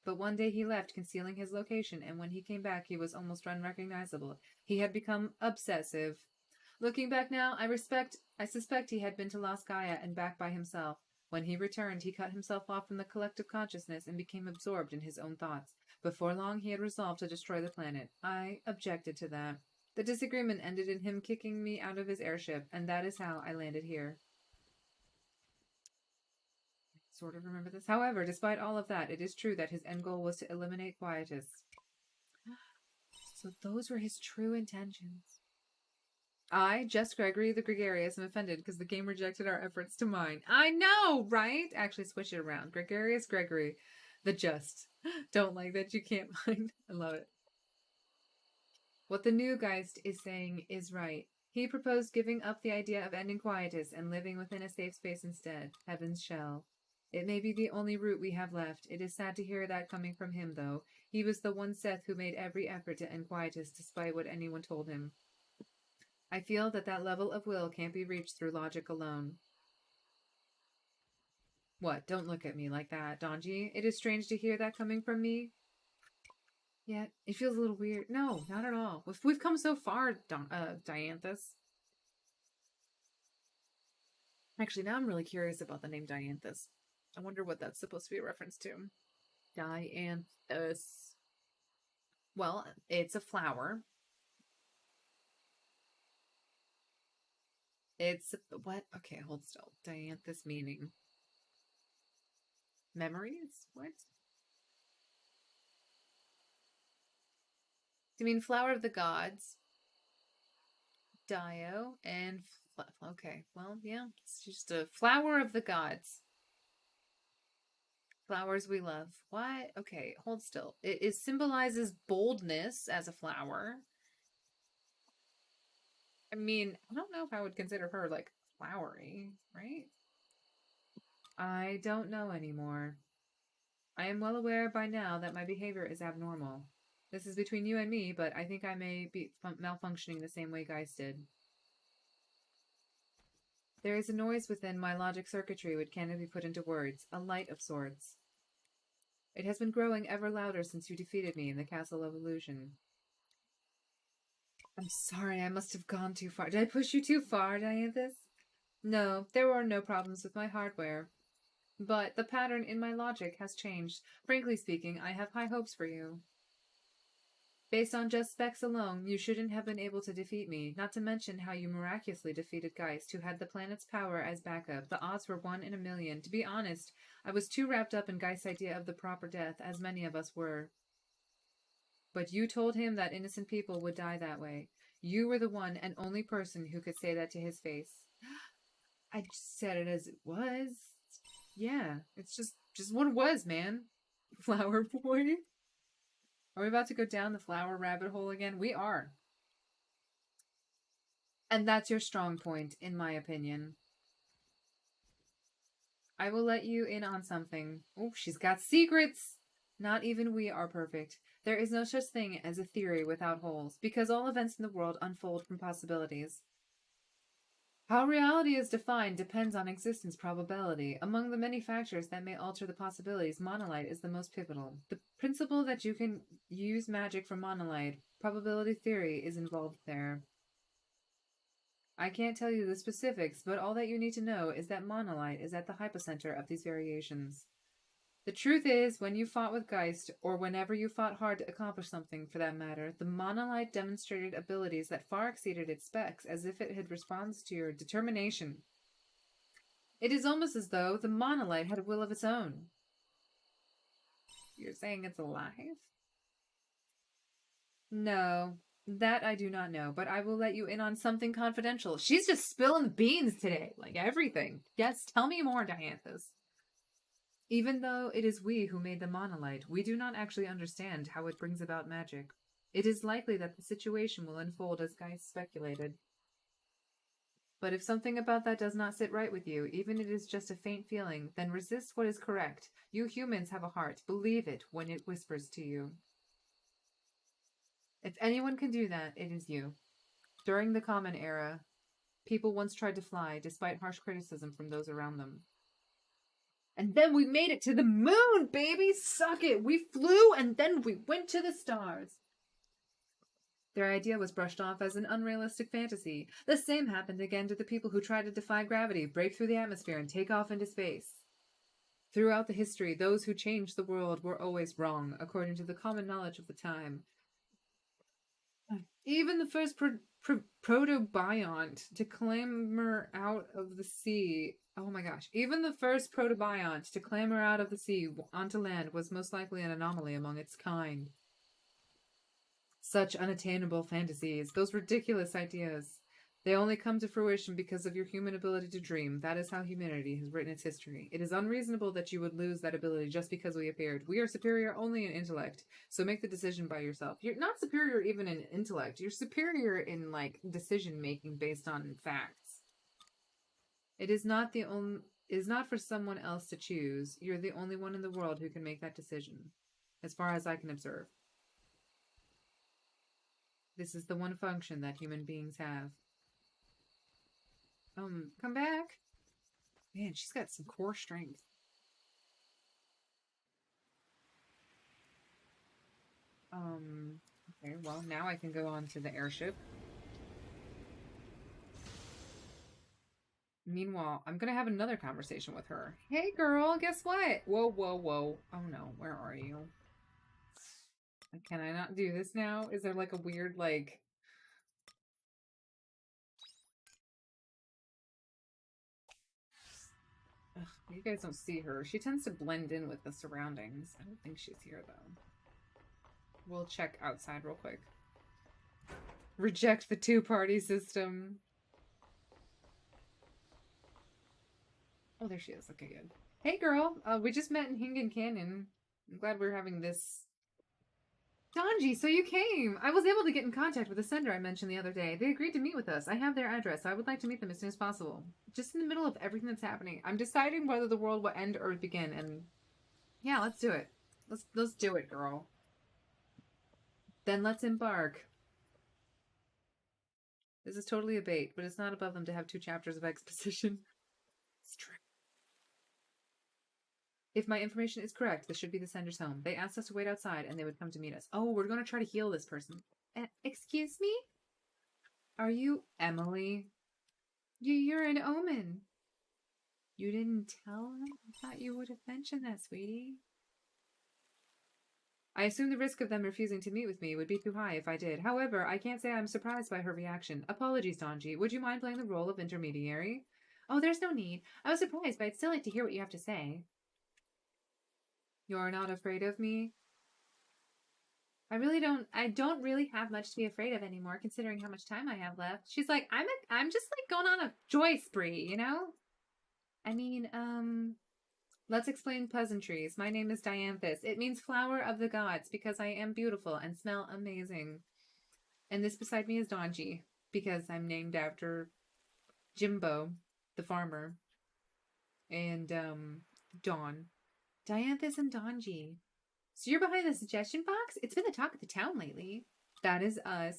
But one day he left, concealing his location, and when he came back, he was almost unrecognizable. He had become obsessive. Looking back now, I suspect he had been to Lost Gaia and back by himself. When he returned, he cut himself off from the collective consciousness and became absorbed in his own thoughts. Before long, he had resolved to destroy the planet. I objected to that. The disagreement ended in him kicking me out of his airship, and that is how I landed here. I sort of remember this. However, despite all of that, it is true that his end goal was to eliminate Quietus. So those were his true intentions. I, Jess Gregory the Gregarious, am offended because the game rejected our efforts to mine. I know, right? Actually, switch it around. Gregarious Gregory the Just. Don't like that you can't mine. I love it. What the new Geist is saying is right. He proposed giving up the idea of ending Quietus and living within a safe space instead. Heaven's shell. It may be the only route we have left. It is sad to hear that coming from him, though. He was the one Sith who made every effort to end Quietus despite what anyone told him. I feel that level of will can't be reached through logic alone. What? Don't look at me like that, Donji. It is strange to hear that coming from me. Yet, it feels a little weird. No, not at all. We've come so far, Dianthus. Actually, now I'm really curious about the name Dianthus. I wonder what that's supposed to be a reference to. Dianthus. Well, it's a flower. It's what? Okay, hold still. Dianthus meaning. Memories? What? Do you mean flower of the gods? Dio and okay. Well, yeah, it's just a flower of the gods. Flowers we love. What? Okay, hold still. It symbolizes boldness as a flower. I mean, I don't know if I would consider her like flowery, right? I don't know anymore. I am well aware by now that my behavior is abnormal. This is between you and me, but I think I may be malfunctioning the same way Geist did. There is a noise within my logic circuitry which cannot be put into words, a light of sorts. It has been growing ever louder since you defeated me in the Castle of Illusion. I'm sorry, I must have gone too far. Did I push you too far, Dianthus? No, there were no problems with my hardware. But the pattern in my logic has changed. Frankly speaking, I have high hopes for you. Based on just specs alone, you shouldn't have been able to defeat me, not to mention how you miraculously defeated Geist, who had the planet's power as backup. The odds were 1 in a million. To be honest, I was too wrapped up in Geist's idea of the proper death, as many of us were. But you told him that innocent people would die that way. You were the one and only person who could say that to his face. I just said it as it was. Yeah, it's just what it was, man. Flower boy. Are we about to go down the flower rabbit hole again? We are. And that's your strong point, in my opinion. I will let you in on something. Oh, she's got secrets! Not even we are perfect. There is no such thing as a theory without holes, because all events in the world unfold from possibilities. How reality is defined depends on existence probability. Among the many factors that may alter the possibilities, monolite is the most pivotal. The principle that you can use magic for monolite, probability theory, is involved there. I can't tell you the specifics, but all that you need to know is that monolite is at the hypocenter of these variations. The truth is, when you fought with Geist, or whenever you fought hard to accomplish something, for that matter, the monolith demonstrated abilities that far exceeded its specs, as if it had responded to your determination. It is almost as though the monolith had a will of its own. You're saying it's alive? No, that I do not know, but I will let you in on something confidential. She's just spilling the beans today, like everything. Yes, tell me more, Dianthus. Even though it is we who made the monolith, we do not actually understand how it brings about magic. It is likely that the situation will unfold as Geist speculated. But if something about that does not sit right with you, even if it is just a faint feeling, then resist what is correct. You humans have a heart. Believe it when it whispers to you. If anyone can do that, it is you. During the Common Era, people once tried to fly, despite harsh criticism from those around them. And then we made it to the moon, baby! Suck it! We flew and then we went to the stars! Their idea was brushed off as an unrealistic fantasy. The same happened again to the people who tried to defy gravity, break through the atmosphere, and take off into space. Throughout the history, those who changed the world were always wrong, according to the common knowledge of the time. Even the first protobiont to clamber out of the sea. Oh my gosh. Even the first protobiont to clamber out of the sea onto land was most likely an anomaly among its kind. Such unattainable fantasies. Those ridiculous ideas. They only come to fruition because of your human ability to dream. That is how humanity has written its history. It is unreasonable that you would lose that ability just because we appeared. We are superior only in intellect, so make the decision by yourself. You're not superior even in intellect. You're superior in, like, decision-making based on facts. It is not for someone else to choose. You're the only one in the world who can make that decision, as far as I can observe. This is the one function that human beings have. Come back. Man, she's got some core strength. Okay, well, now I can go on to the airship. Meanwhile, I'm gonna have another conversation with her. Hey, girl, guess what? Whoa, whoa, whoa. Oh no, where are you? Can I not do this now? Is there like a weird, like... Ugh, you guys don't see her. She tends to blend in with the surroundings. I don't think she's here, though. We'll check outside real quick. Reject the two-party system. Oh, there she is. Okay, good. Hey, girl. We just met in Hingen Canyon. I'm glad we're having this. Donji, so you came! I was able to get in contact with the sender I mentioned the other day. They agreed to meet with us. I have their address, so I would like to meet them as soon as possible. Just in the middle of everything that's happening. I'm deciding whether the world will end or begin, and yeah, let's do it. Let's do it, girl. Then let's embark. This is totally a bait, but it's not above them to have 2 chapters of exposition. It's true. If my information is correct, this should be the sender's home. They asked us to wait outside, and they would come to meet us. Oh, we're going to try to heal this person. Excuse me? Are you Emily? You're an omen. You didn't tell them? I thought you would have mentioned that, sweetie. I assume the risk of them refusing to meet with me would be too high if I did. However, I can't say I'm surprised by her reaction. Apologies, Donji. Would you mind playing the role of intermediary? Oh, there's no need. I was surprised, but I'd still like to hear what you have to say. You're not afraid of me? I don't really have much to be afraid of anymore, considering how much time I have left. She's like, I'm just like going on a joy spree, you know? I mean, let's explain pleasantries. My name is Dianthus. It means flower of the gods because I am beautiful and smell amazing. And this beside me is Donji because I'm named after Jimbo, the farmer, and Dawn. Dianthus and Donji. So you're behind the suggestion box? It's been the talk of the town lately. That is us.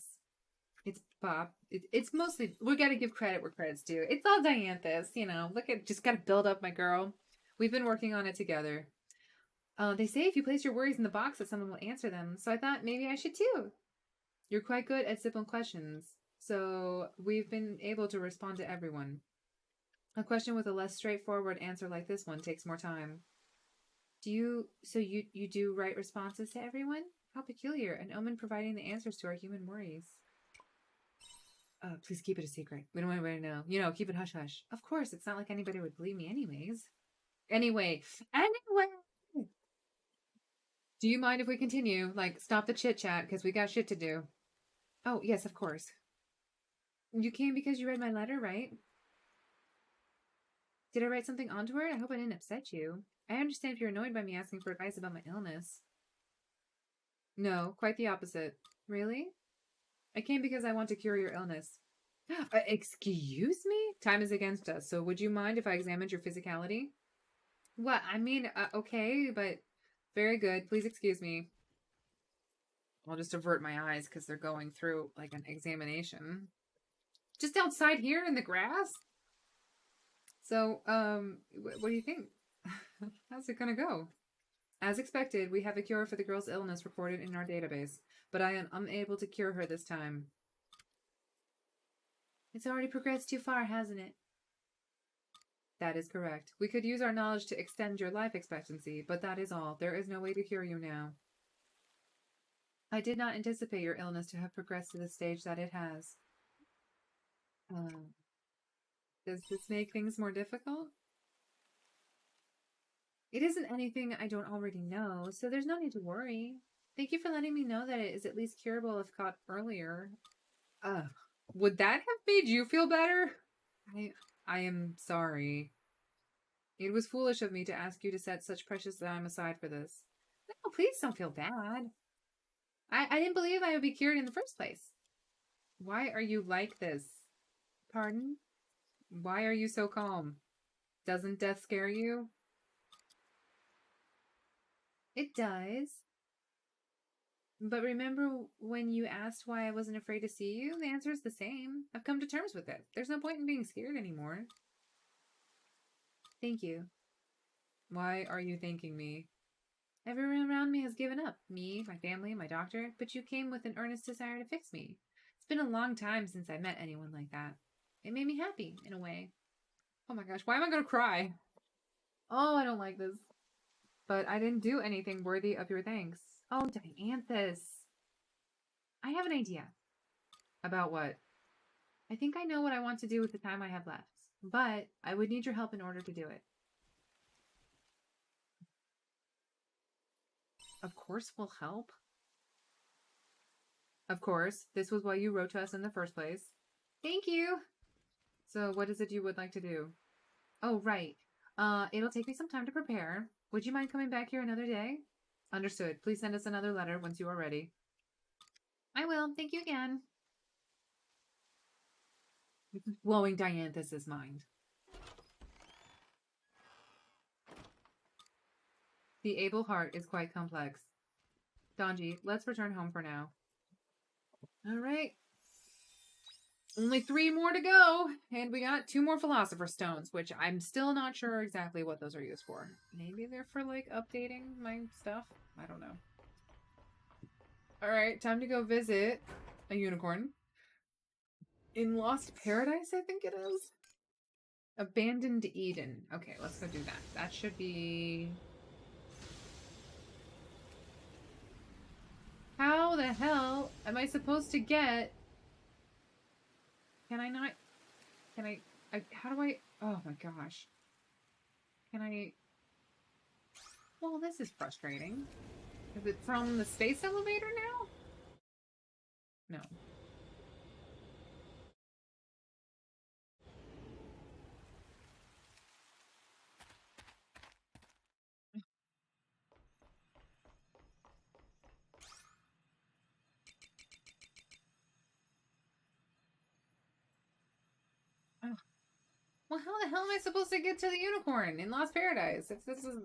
It's Bob. It's mostly, we gotta give credit where credit's due. It's all Dianthus, you know. Look at, just gotta build up my girl. We've been working on it together. They say if you place your worries in the box that someone will answer them, so I thought maybe I should too. You're quite good at simple questions, so we've been able to respond to everyone. A question with a less straightforward answer like this one takes more time. You do write responses to everyone? How peculiar, an omen providing the answers to our human worries. Please keep it a secret. We don't want anybody to know. You know, keep it hush-hush. Of course, it's not like anybody would believe me anyways. Anyway. Do you mind if we continue? Like, stop the chit-chat, because we got shit to do. Oh, yes, of course. You came because you read my letter, right? Did I write something onto it? I hope I didn't upset you. I understand if you're annoyed by me asking for advice about my illness. No, quite the opposite. Really? I came because I want to cure your illness. Excuse me? Time is against us, so would you mind if I examined your physicality? What? I mean, okay, but very good. Please excuse me. I'll just avert my eyes because they're going through, like, an examination. Just outside here in the grass? So, what do you think? How's it gonna go? As expected, we have a cure for the girl's illness recorded in our database, but I am unable to cure her this time. It's already progressed too far, hasn't it? That is correct. We could use our knowledge to extend your life expectancy, but that is all. There is no way to cure you now. I did not anticipate your illness to have progressed to the stage that it has. Does this make things more difficult? It isn't anything I don't already know, so there's no need to worry. Thank you for letting me know that it is at least curable if caught earlier. Would that have made you feel better? I am sorry. It was foolish of me to ask you to set such precious time aside for this. No, please don't feel bad. I didn't believe I would be cured in the first place. Why are you like this? Pardon? Why are you so calm? Doesn't death scare you? It does. But remember when you asked why I wasn't afraid to see you? The answer is the same. I've come to terms with it. There's no point in being scared anymore. Thank you. Why are you thanking me? Everyone around me has given up. Me, my family, my doctor. But you came with an earnest desire to fix me. It's been a long time since I met anyone like that. It made me happy, in a way. Oh my gosh, why am I gonna cry? Oh, I don't like this. But I didn't do anything worthy of your thanks. Oh, Dianthus. I have an idea. About what? I think I know what I want to do with the time I have left. But I would need your help in order to do it. Of course we'll help. Of course. This was why you wrote to us in the first place. Thank you! So what is it you would like to do? Oh, right. It'll take me some time to prepare. Would you mind coming back here another day? Understood. Please send us another letter once you are ready. I will. Thank you again. This is blowing Dianthus's mind. The able heart is quite complex. Donji, let's return home for now. All right. Only 3 more to go. And we got 2 more Philosopher's Stones, which I'm still not sure exactly what those are used for. Maybe they're for, like, updating my stuff? I don't know. All right, time to go visit a unicorn. In Lost Paradise, I think it is. Abandoned Eden. Okay, let's go do that. That should be... How the hell am I supposed to get... Can I not... Can I... How do I... Oh my gosh. Can I... Well, this is frustrating. Is it from the space elevator now? No. Oh. Well, how the hell am I supposed to get to the unicorn in Lost Paradise if this is...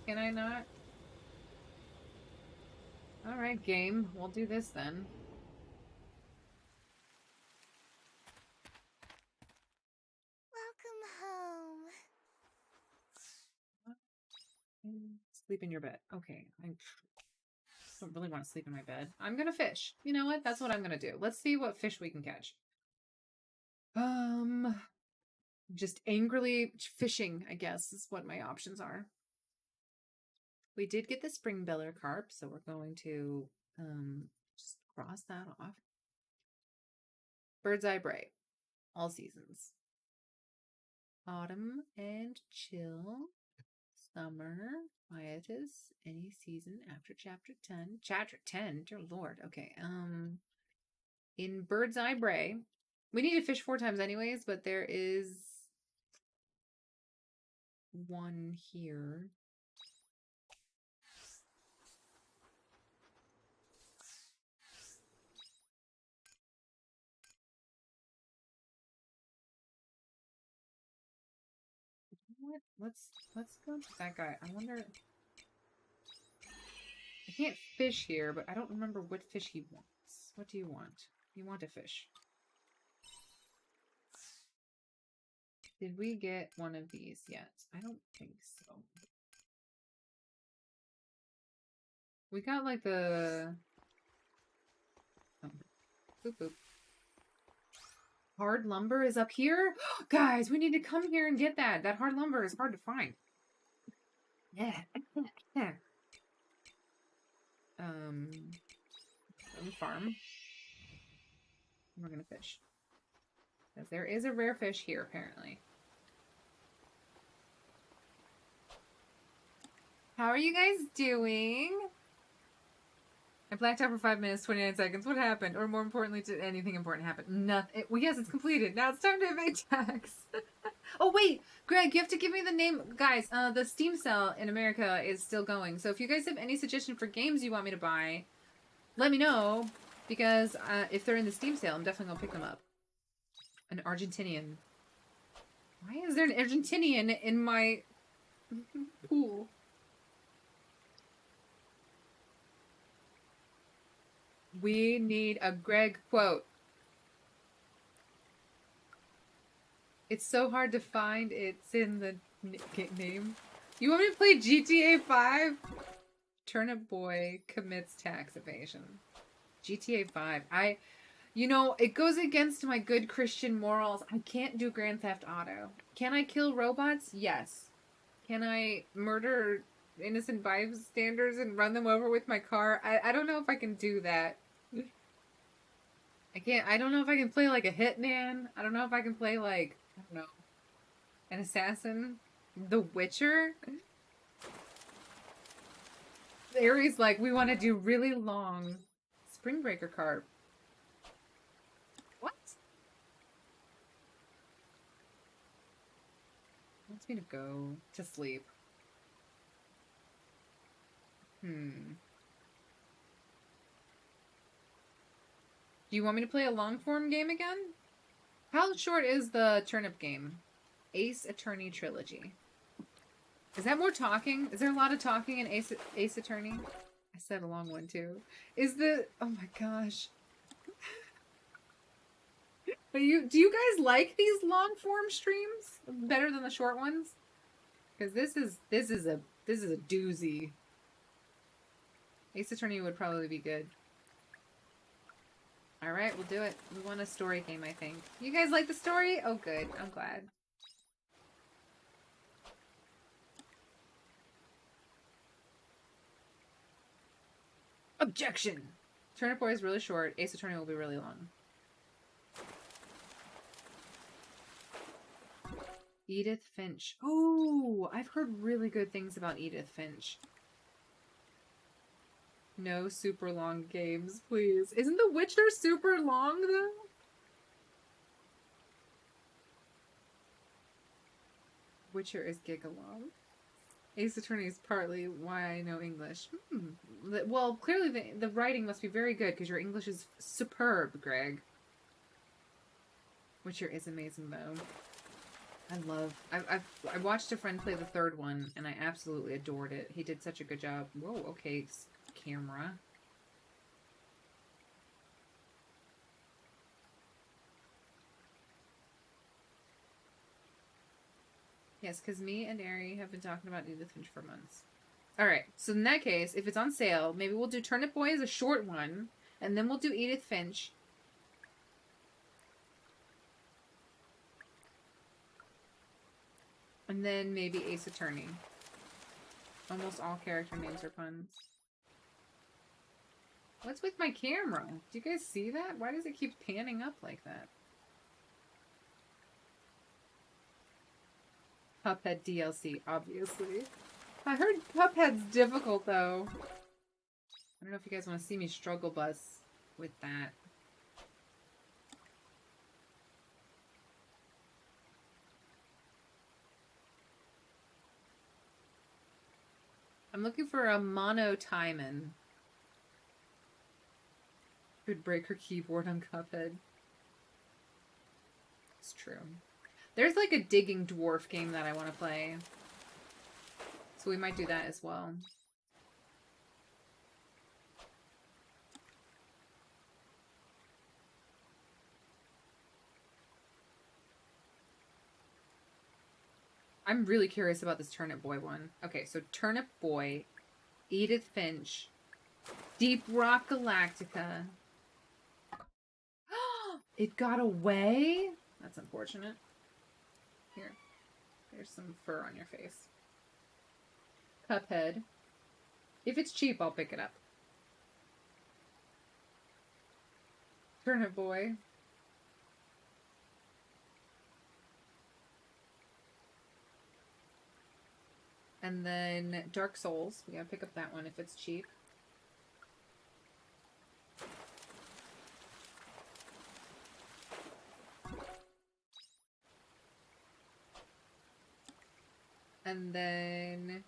Can I not? Alright, game. We'll do this then. Welcome home. Sleep in your bed. Okay. I don't really want to sleep in my bed. I'm gonna fish. You know what? That's what I'm gonna do. Let's see what fish we can catch. Just angrily fishing, I guess, is what my options are. We did get the spring beller carp, so we're going to just cross that off. Bird's eye bray. All seasons. Autumn and chill. Summer. Quietus. Any season after chapter 10. Chapter 10? Dear Lord. Okay. In Bird's eye bray. We need to fish 4 times anyways, but there is one here. What? Let's go to that guy. I wonder. I can't fish here, but I don't remember what fish he wants. What do you want? You want a fish. Did we get one of these yet? I don't think so. We got like the... Oh. Boop boop. Hard lumber is up here? Guys, we need to come here and get that. That hard lumber is hard to find. Yeah. Yeah. On the farm. We're gonna fish. Because there is a rare fish here, apparently. How are you guys doing? I blacked out for 5 minutes, 29 seconds. What happened? Or more importantly, did anything important happen? Nothing. Well, yes, it's completed. Now it's time to evade tax. Oh, wait. Greg, you have to give me the name. Guys, the Steam sale in America is still going. So if you guys have any suggestion for games you want me to buy, let me know. Because if they're in the Steam sale, I'm definitely going to pick them up. An Argentinian. Why is there an Argentinian in my pool? We need a Greg quote. It's so hard to find. It's in the name. You want me to play GTA 5? Turnip Boy commits tax evasion. GTA 5. You know, it goes against my good Christian morals. I can't do Grand Theft Auto. Can I kill robots? Yes. Can I murder innocent bystanders and run them over with my car? I don't know if I can do that. I don't know if I can play like a hitman. I don't know if I can play like I don't know. An assassin? The Witcher? Aries like, we want to do really long Spring Breaker card. What? Wants me to go to sleep. Do you want me to play a long form game again? How short is the turnip game? Ace Attorney Trilogy. Is that more talking? Is there a lot of talking in Ace Attorney? I said a long one too. Is the... Oh my gosh. Do you guys like these long form streams better than the short ones? Because this is a doozy. Ace Attorney would probably be good. All right, we'll do it. We want a story game, I think. You guys like the story? Oh, good. I'm glad. Objection! Turnip Boy is really short. Ace Attorney will be really long. Edith Finch. Oh, I've heard really good things about Edith Finch. No super long games, please. Isn't The Witcher super long, though? Witcher is gigalong. Ace Attorney is partly why I know English. Well, clearly the writing must be very good because your English is superb, Greg. Witcher is amazing, though. I watched a friend play the third one, and I absolutely adored it. He did such a good job. Whoa, okay, camera. Yes, because me and Ari have been talking about Edith Finch for months. Alright, so in that case, if it's on sale, maybe we'll do Turnip Boy as a short one, and then we'll do Edith Finch. And then maybe Ace Attorney. Almost all character names are puns. What's with my camera? Do you guys see that? Why does it keep panning up like that? Cuphead DLC, obviously. I heard Cuphead's difficult, though. I don't know if you guys want to see me struggle bus with that. I'm looking for a mono Timon. Who'd break her keyboard on Cuphead. It's true. There's like a digging dwarf game that I want to play. So we might do that as well. I'm really curious about this Turnip Boy one. Okay, so Turnip Boy, Edith Finch, Deep Rock Galactica. It got away? That's unfortunate. Here. There's some fur on your face. Cuphead. If it's cheap, I'll pick it up. Turnip Boy. And then Dark Souls. We gotta pick up that one if it's cheap. And then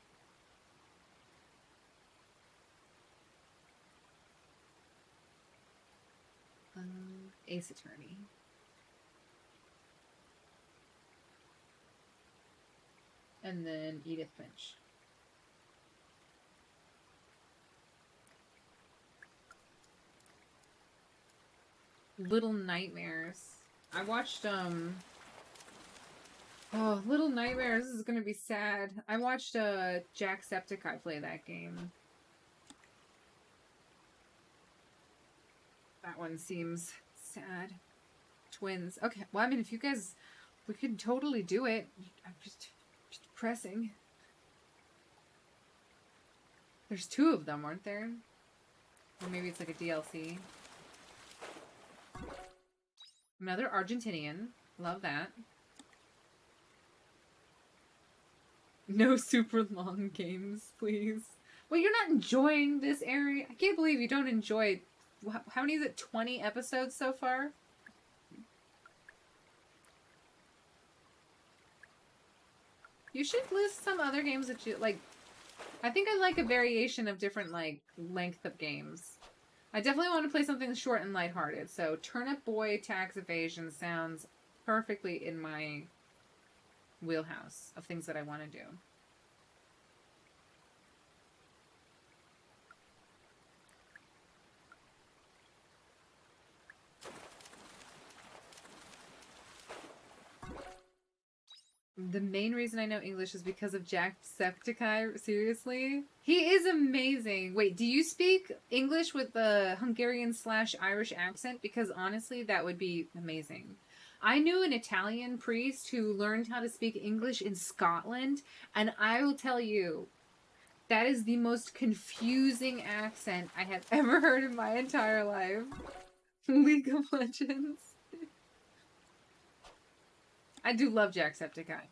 Ace Attorney. And then Edith Finch. Little Nightmares. I watched, oh, Little Nightmares is gonna be sad. I watched, Jacksepticeye play that game. That one seems sad. Twins. Okay, well, I mean, if you guys, we could totally do it. I'm just pressing. There's two of them, aren't there? Or maybe it's like a DLC. Another Argentinian. Love that. No super long games, please. Well, you're not enjoying this area. I can't believe you don't enjoy. How many is it? 20 episodes so far? You should list some other games that you like. I think I like a variation of different like length of games. I definitely want to play something short and lighthearted. So Turnip Boy Tax Evasion sounds perfectly in my wheelhouse of things that I want to do. The main reason I know English is because of Jacksepticeye. Seriously? He is amazing. Wait, do you speak English with the Hungarian/Irish accent? Because honestly, that would be amazing. I knew an Italian priest who learned how to speak English in Scotland, and I will tell you, that is the most confusing accent I have ever heard in my entire life. League of Legends. I do love Jacksepticeye.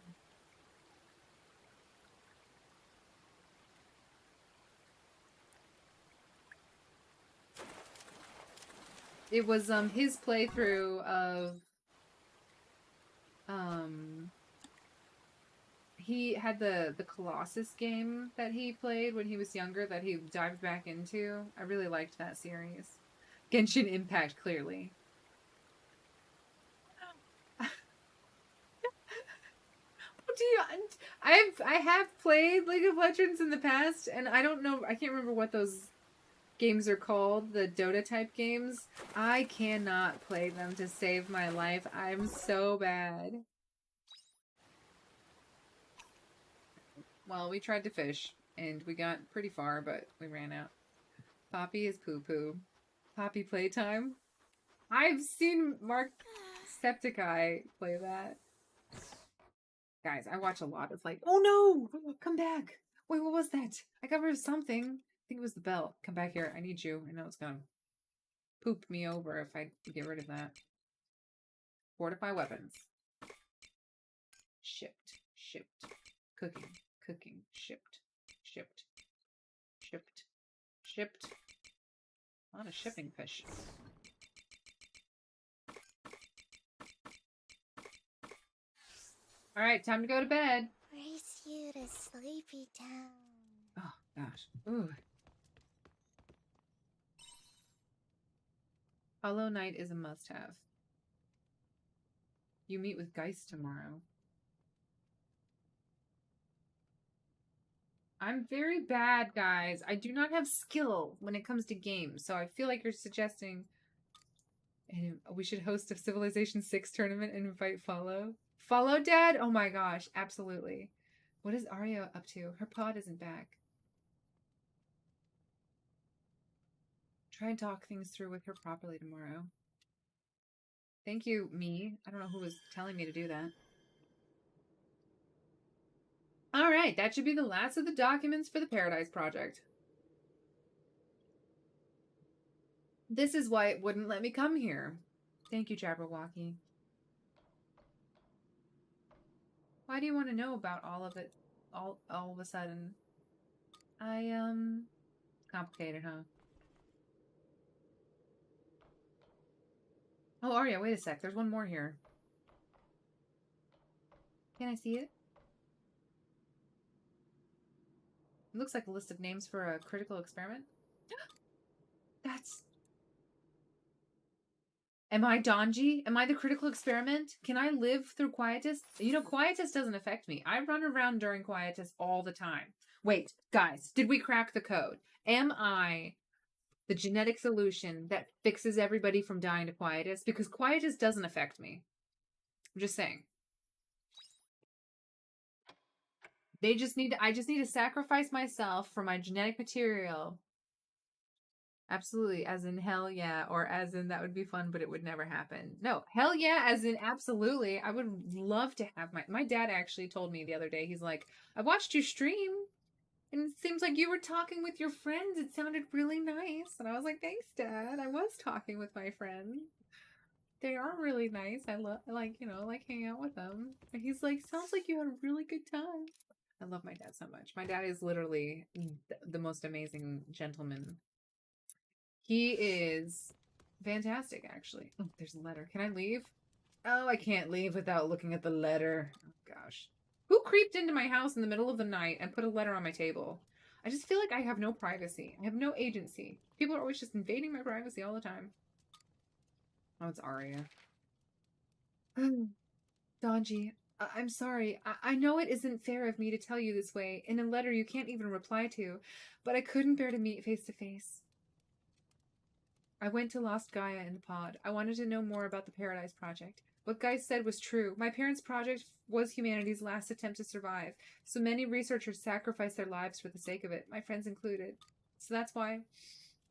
It was his playthrough of he had the Colossus game that he played when he was younger that he dived back into. I really liked that series. Genshin Impact, clearly. I have played League of Legends in the past, and I don't know, I can't remember what those games are called, the Dota type games. I cannot play them to save my life. I'm so bad. Well, we tried to fish, and we got pretty far, but we ran out. Poppy is poo-poo. Poppy playtime? I've seen Mark Septiceye play that. Guys, I watch a lot of like, oh no! Come back! Wait, what was that? I got rid of something. I think it was the belt. Come back here. I need you. I know it's gonna poop me over if I get rid of that. Fortify weapons. Shipped. Shipped. Cooking. Cooking. Shipped. Shipped. Shipped. Shipped. A lot of shipping fish. Alright, time to go to bed. Race you to Sleepy Town. Oh, gosh. Ooh. Hollow Knight is a must-have. You meet with Geist tomorrow. I'm very bad, guys. I do not have skill when it comes to games, so I feel like you're suggesting we should host a Civilization 6 tournament and invite Follow. Follow, Dad? Oh my gosh, absolutely. What is Arya up to? Her pod isn't back. Try and talk things through with her properly tomorrow. Thank you, me. I don't know who was telling me to do that. Alright, that should be the last of the documents for the Paradise Project. This is why it wouldn't let me come here. Thank you, Jabberwocky. Why do you want to know about all of it all of a sudden? Complicated, huh? Oh, Arya, wait a sec. There's one more here. Can I see it? It looks like a list of names for a critical experiment. That's... Am I Donji? Am I the critical experiment? Can I live through Quietus? You know, Quietus doesn't affect me. I run around during Quietus all the time. Wait, guys, did we crack the code? Am I the genetic solution that fixes everybody from dying to Quietus? Because Quietus doesn't affect me. I'm just saying. I just need to sacrifice myself for my genetic material. Absolutely, as in hell yeah, or as in that would be fun, but it would never happen. No, hell yeah, as in absolutely. I would love to have my dad actually told me the other day, he's like, I watched your stream, and it seems like you were talking with your friends. It sounded really nice. And I was like, thanks, Dad. I was talking with my friends. They are really nice. I like hanging out with them. And he's like, sounds like you had a really good time. I love my dad so much. My dad is literally the most amazing gentleman. He is fantastic, actually. Oh, there's a letter. Can I leave? Oh, I can't leave without looking at the letter. Oh, gosh. Who creeped into my house in the middle of the night and put a letter on my table? I just feel like I have no privacy. I have no agency. People are always just invading my privacy all the time. Oh, it's Arya. Donji, I'm sorry. I know it isn't fair of me to tell you this way, in a letter you can't even reply to, but I couldn't bear to meet face to face. I went to Lost Gaia in the pod. I wanted to know more about the Paradise Project. What Guy said was true. My parents' project was humanity's last attempt to survive, so many researchers sacrificed their lives for the sake of it, my friends included. So that's why...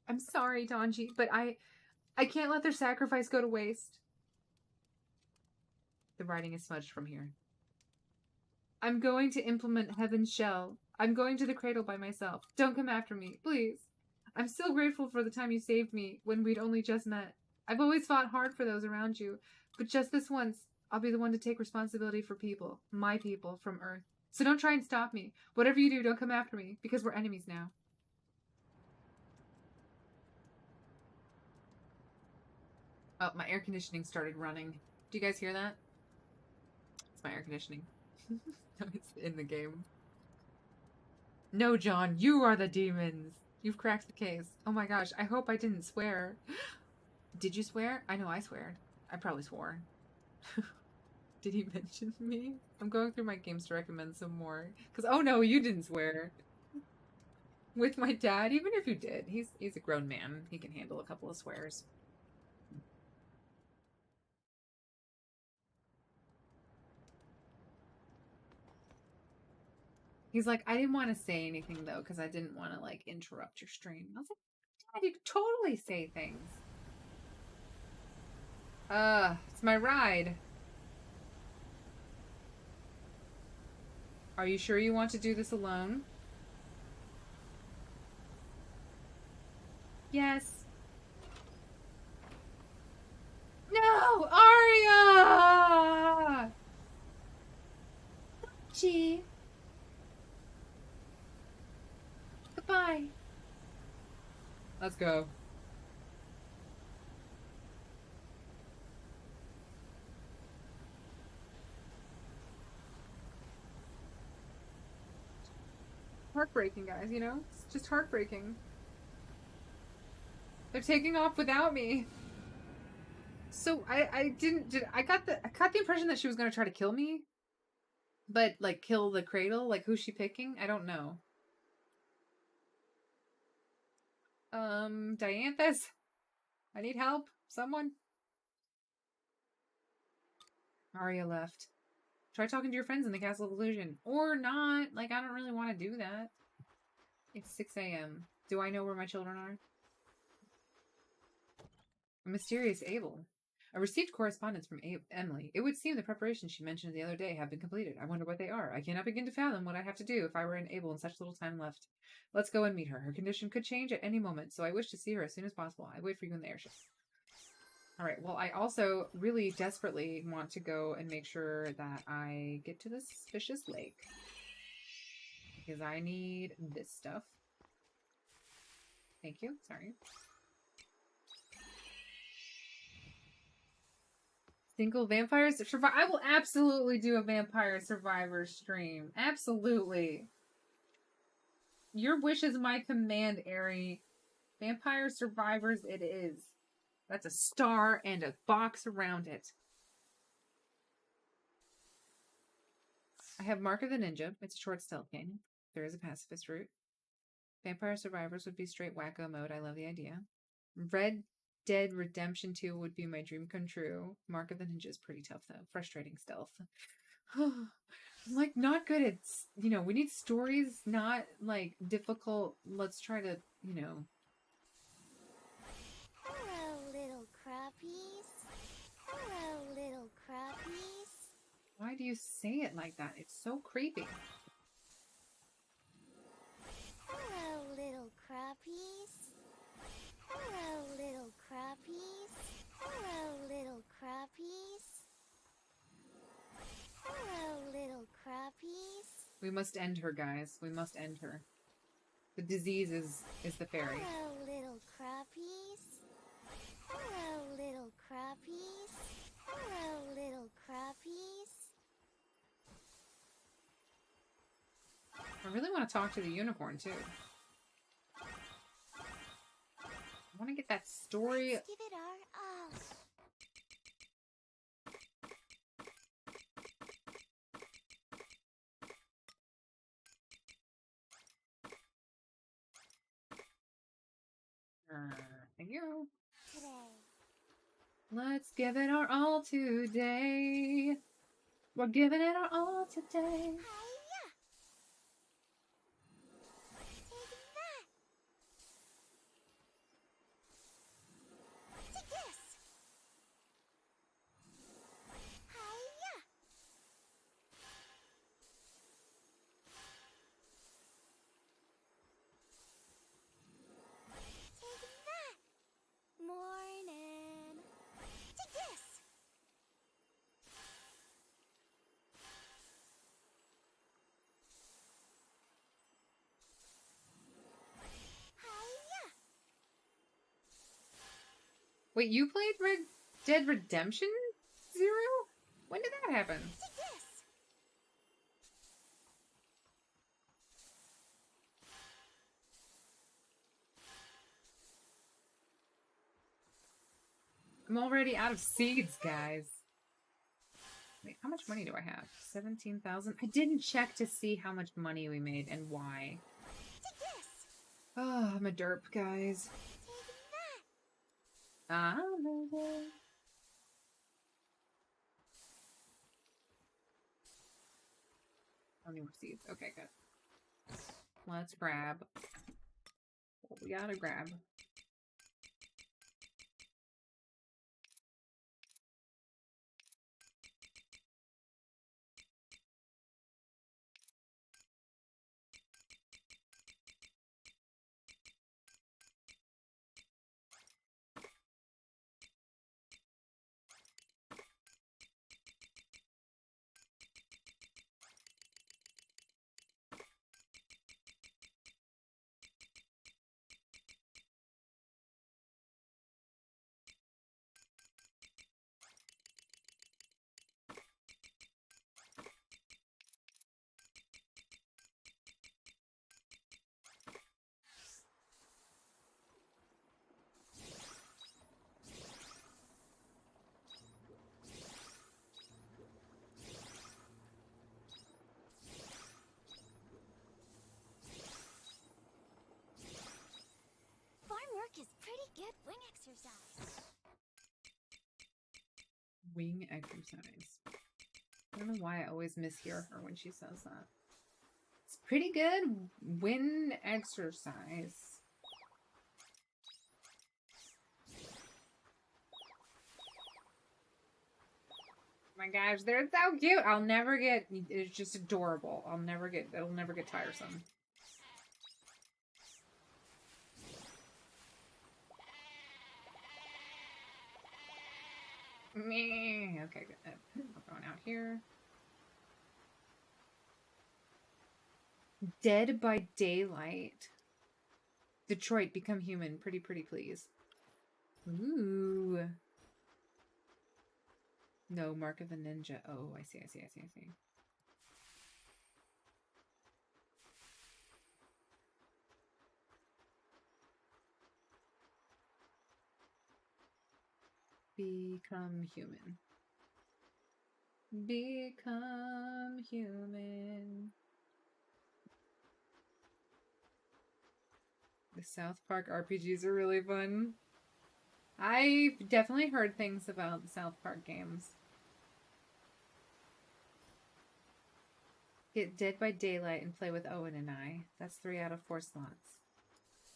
I'm sorry, Donji, but I can't let their sacrifice go to waste. The writing is smudged from here. I'm going to implement Heaven's Shell. I'm going to the cradle by myself. Don't come after me, please. I'm still grateful for the time you saved me when we'd only just met. I've always fought hard for those around you, but just this once, I'll be the one to take responsibility for people, my people, from Earth. So don't try and stop me. Whatever you do, don't come after me, because we're enemies now. Oh, my air conditioning started running. Do you guys hear that? It's my air conditioning. It's in the game. No, John, you are the demons. You've cracked the case. Oh my gosh, I hope I didn't swear. Did you swear? I know I swear. I probably swore. Did he mention me? I'm going through my games to recommend some more. Because, oh no, you didn't swear. With my dad, even if you did. He's a grown man. He can handle a couple of swears. He's like, I didn't want to say anything, though, because I didn't want to, like, interrupt your stream. I was like, Dad, you could totally say things. It's my ride. Are you sure you want to do this alone? Yes. No! Arya! Gee. Goodbye. Let's go. Heartbreaking, guys, you know? It's just heartbreaking. They're taking off without me. So I got the impression that she was gonna try to kill me. But like kill the cradle? Like who's she picking? I don't know. Dianthus? I need help. Someone. Arya left. Try talking to your friends in the Castle of Illusion. Or not. Like, I don't really want to do that. It's 6 a.m. Do I know where my children are? A mysterious Abel. I received correspondence from Emily. It would seem the preparations she mentioned the other day have been completed. I wonder what they are. I cannot begin to fathom what I have to do if I were an Abel and such little time left. Let's go and meet her. Her condition could change at any moment, so I wish to see her as soon as possible. I wait for you in the airship. Alright, well, I also really desperately want to go and make sure that I get to the suspicious lake. Because I need this stuff. Thank you. Sorry. Single vampire survivor. I will absolutely do a vampire survivor stream. Absolutely. Your wish is my command, Ari. Vampire survivors it is. That's a star and a box around it. I have Mark of the Ninja. It's a short stealth game. There is a pacifist route. Vampire survivors would be straight wacko mode. I love the idea. Red Dead Redemption 2 would be my dream come true. Mark of the Ninja is pretty tough, though. Frustrating stealth. I'm, like, not good at... You know, we need stories, not, like, difficult. Let's try to, you know... Hello, little crappies. Hello, little crappies. Why do you say it like that? It's so creepy. Hello, little crappies. Hello, little crappies. Hello, little crappies. Hello, little crappies. We must end her, guys. We must end her. The disease is the fairy. Hello, little crappies. Hello, little crappies. Hello, little crappies. I really want to talk to the unicorn, too. I want to get that story. Let's give it our all. Thank you. Today. Let's give it our all today. We're giving it our all today. Hiya! Take that! Take this! Hiya! Take that! Morning! Take this! Hiya! Wait, you played Red Dead Redemption 0? When did that happen? Take this! I'm already out of seeds, guys. Wait, how much money do I have? 17,000? I didn't check to see how much money we made and why. Take this! Oh, I'm a derp, guys. Take that! I'm a derp. Oh, more seeds. Okay, good. Let's grab what we gotta grab. Farm work is pretty good wing exercise. Wing exercise. I don't know why I always mishear her when she says that. It's pretty good wing exercise. Oh my gosh, they're so cute. I'll never get. It's just adorable. I'll never get. It'll never get tiresome. Me. Okay, good. We're going out here. Dead by Daylight. Detroit, become human. Pretty, please. Ooh. No, Mark of the Ninja. Oh, I see. Become human. Become human. The South Park RPGs are really fun. I've definitely heard things about the South Park games. Get Dead by Daylight and play with Owen and I. That's 3 out of 4 slots.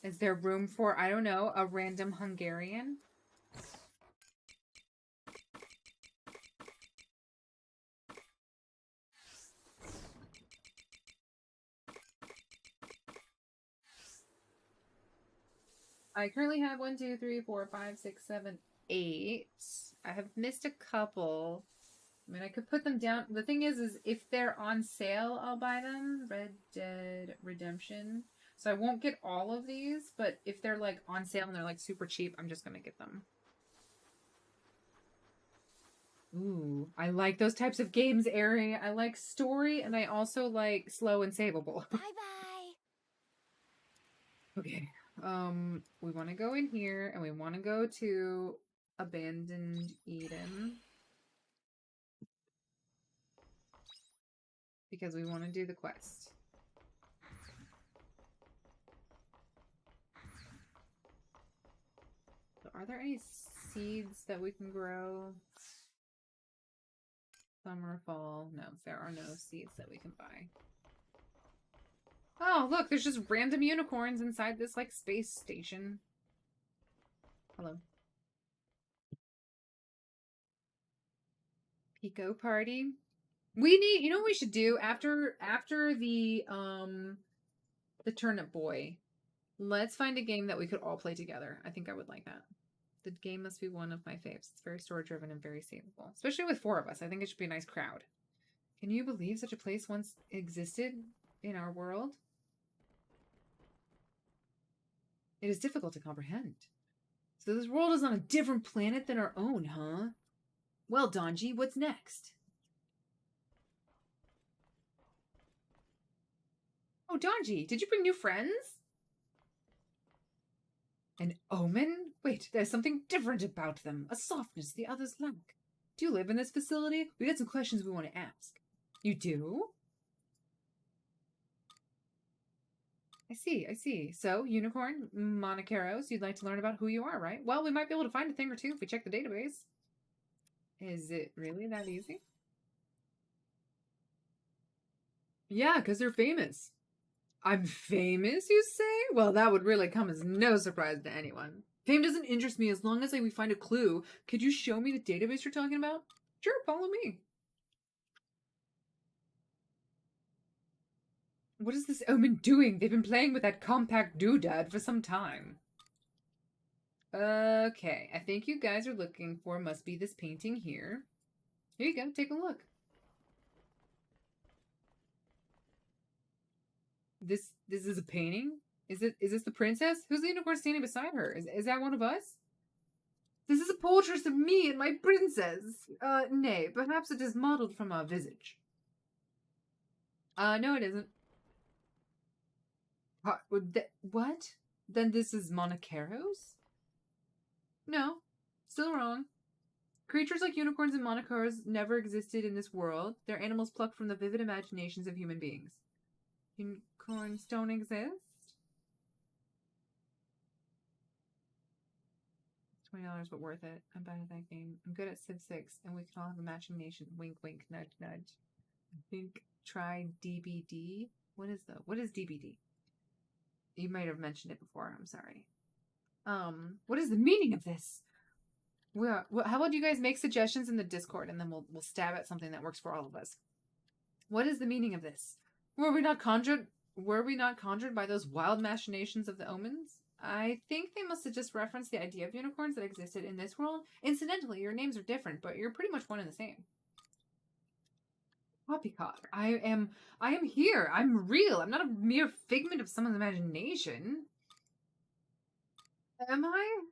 Is there room for, I don't know, a random Hungarian? I currently have 1, 2, 3, 4, 5, 6, 7, 8. I have missed a couple. I mean, I could put them down. The thing is if they're on sale, I'll buy them. Red Dead Redemption. So I won't get all of these, but if they're like on sale and they're like super cheap, I'm just gonna get them. Ooh, I like those types of games, Ari. I like story and I also like slow and savable. Bye-bye. Okay. We want to go in here and we want to go to Abandoned Eden. Because we want to do the quest. So are there any seeds that we can grow? Summer, fall. No, there are no seeds that we can buy. Oh, look, there's just random unicorns inside this, like, space station. Hello. Pico party. We need, you know what we should do? After the Turnip Boy, let's find a game that we could all play together. I think I would like that. The game must be one of my faves. It's very story-driven and very savable. Especially with 4 of us. I think it should be a nice crowd. Can you believe such a place once existed in our world? It is difficult to comprehend. So this world is on a different planet than our own, huh? Well, Donji, what's next? Oh, Donji, did you bring new friends? An omen? Wait, there's something different about them. A softness the others lack. Do you live in this facility? We got some questions we want to ask. You do? I see. So, unicorn, Monacaros, you'd like to learn about who you are, right? Well, we might be able to find a thing or two if we check the database. Is it really that easy? Yeah, because they're famous. I'm famous, you say? Well, that would really come as no surprise to anyone. Fame doesn't interest me as long as we find a clue. Could you show me the database you're talking about? Sure, follow me. What is this omen doing? They've been playing with that compact doodad for some time. Okay, I think you guys are looking for must be this painting here. Here you go, take a look. This is a painting? Is this the princess? Who's the unicorn standing beside her? Is that one of us? This is a portrait of me and my princess. Nay, perhaps it is modeled from our visage. No it isn't. What? Then this is Monacaros? No, still wrong. Creatures like unicorns and monacaros never existed in this world. They're animals plucked from the vivid imaginations of human beings. Unicorns don't exist? $20, but worth it. I'm bad at that game. I'm good at Civ 6, and we can all have a matching nation. Wink, wink, nudge, nudge. I think try DBD. What is DBD? You might have mentioned it before. I'm sorry. What is the meaning of this? Well, how about you guys make suggestions in the Discord, and then we'll stab at something that works for all of us. What is the meaning of this? Were we not conjured by those wild machinations of the omens? I think they must have just referenced the idea of unicorns that existed in this world. Incidentally, your names are different, but you're pretty much one and the same. Poppycock. I am here. I'm real. I'm not a mere figment of someone's imagination. Am I?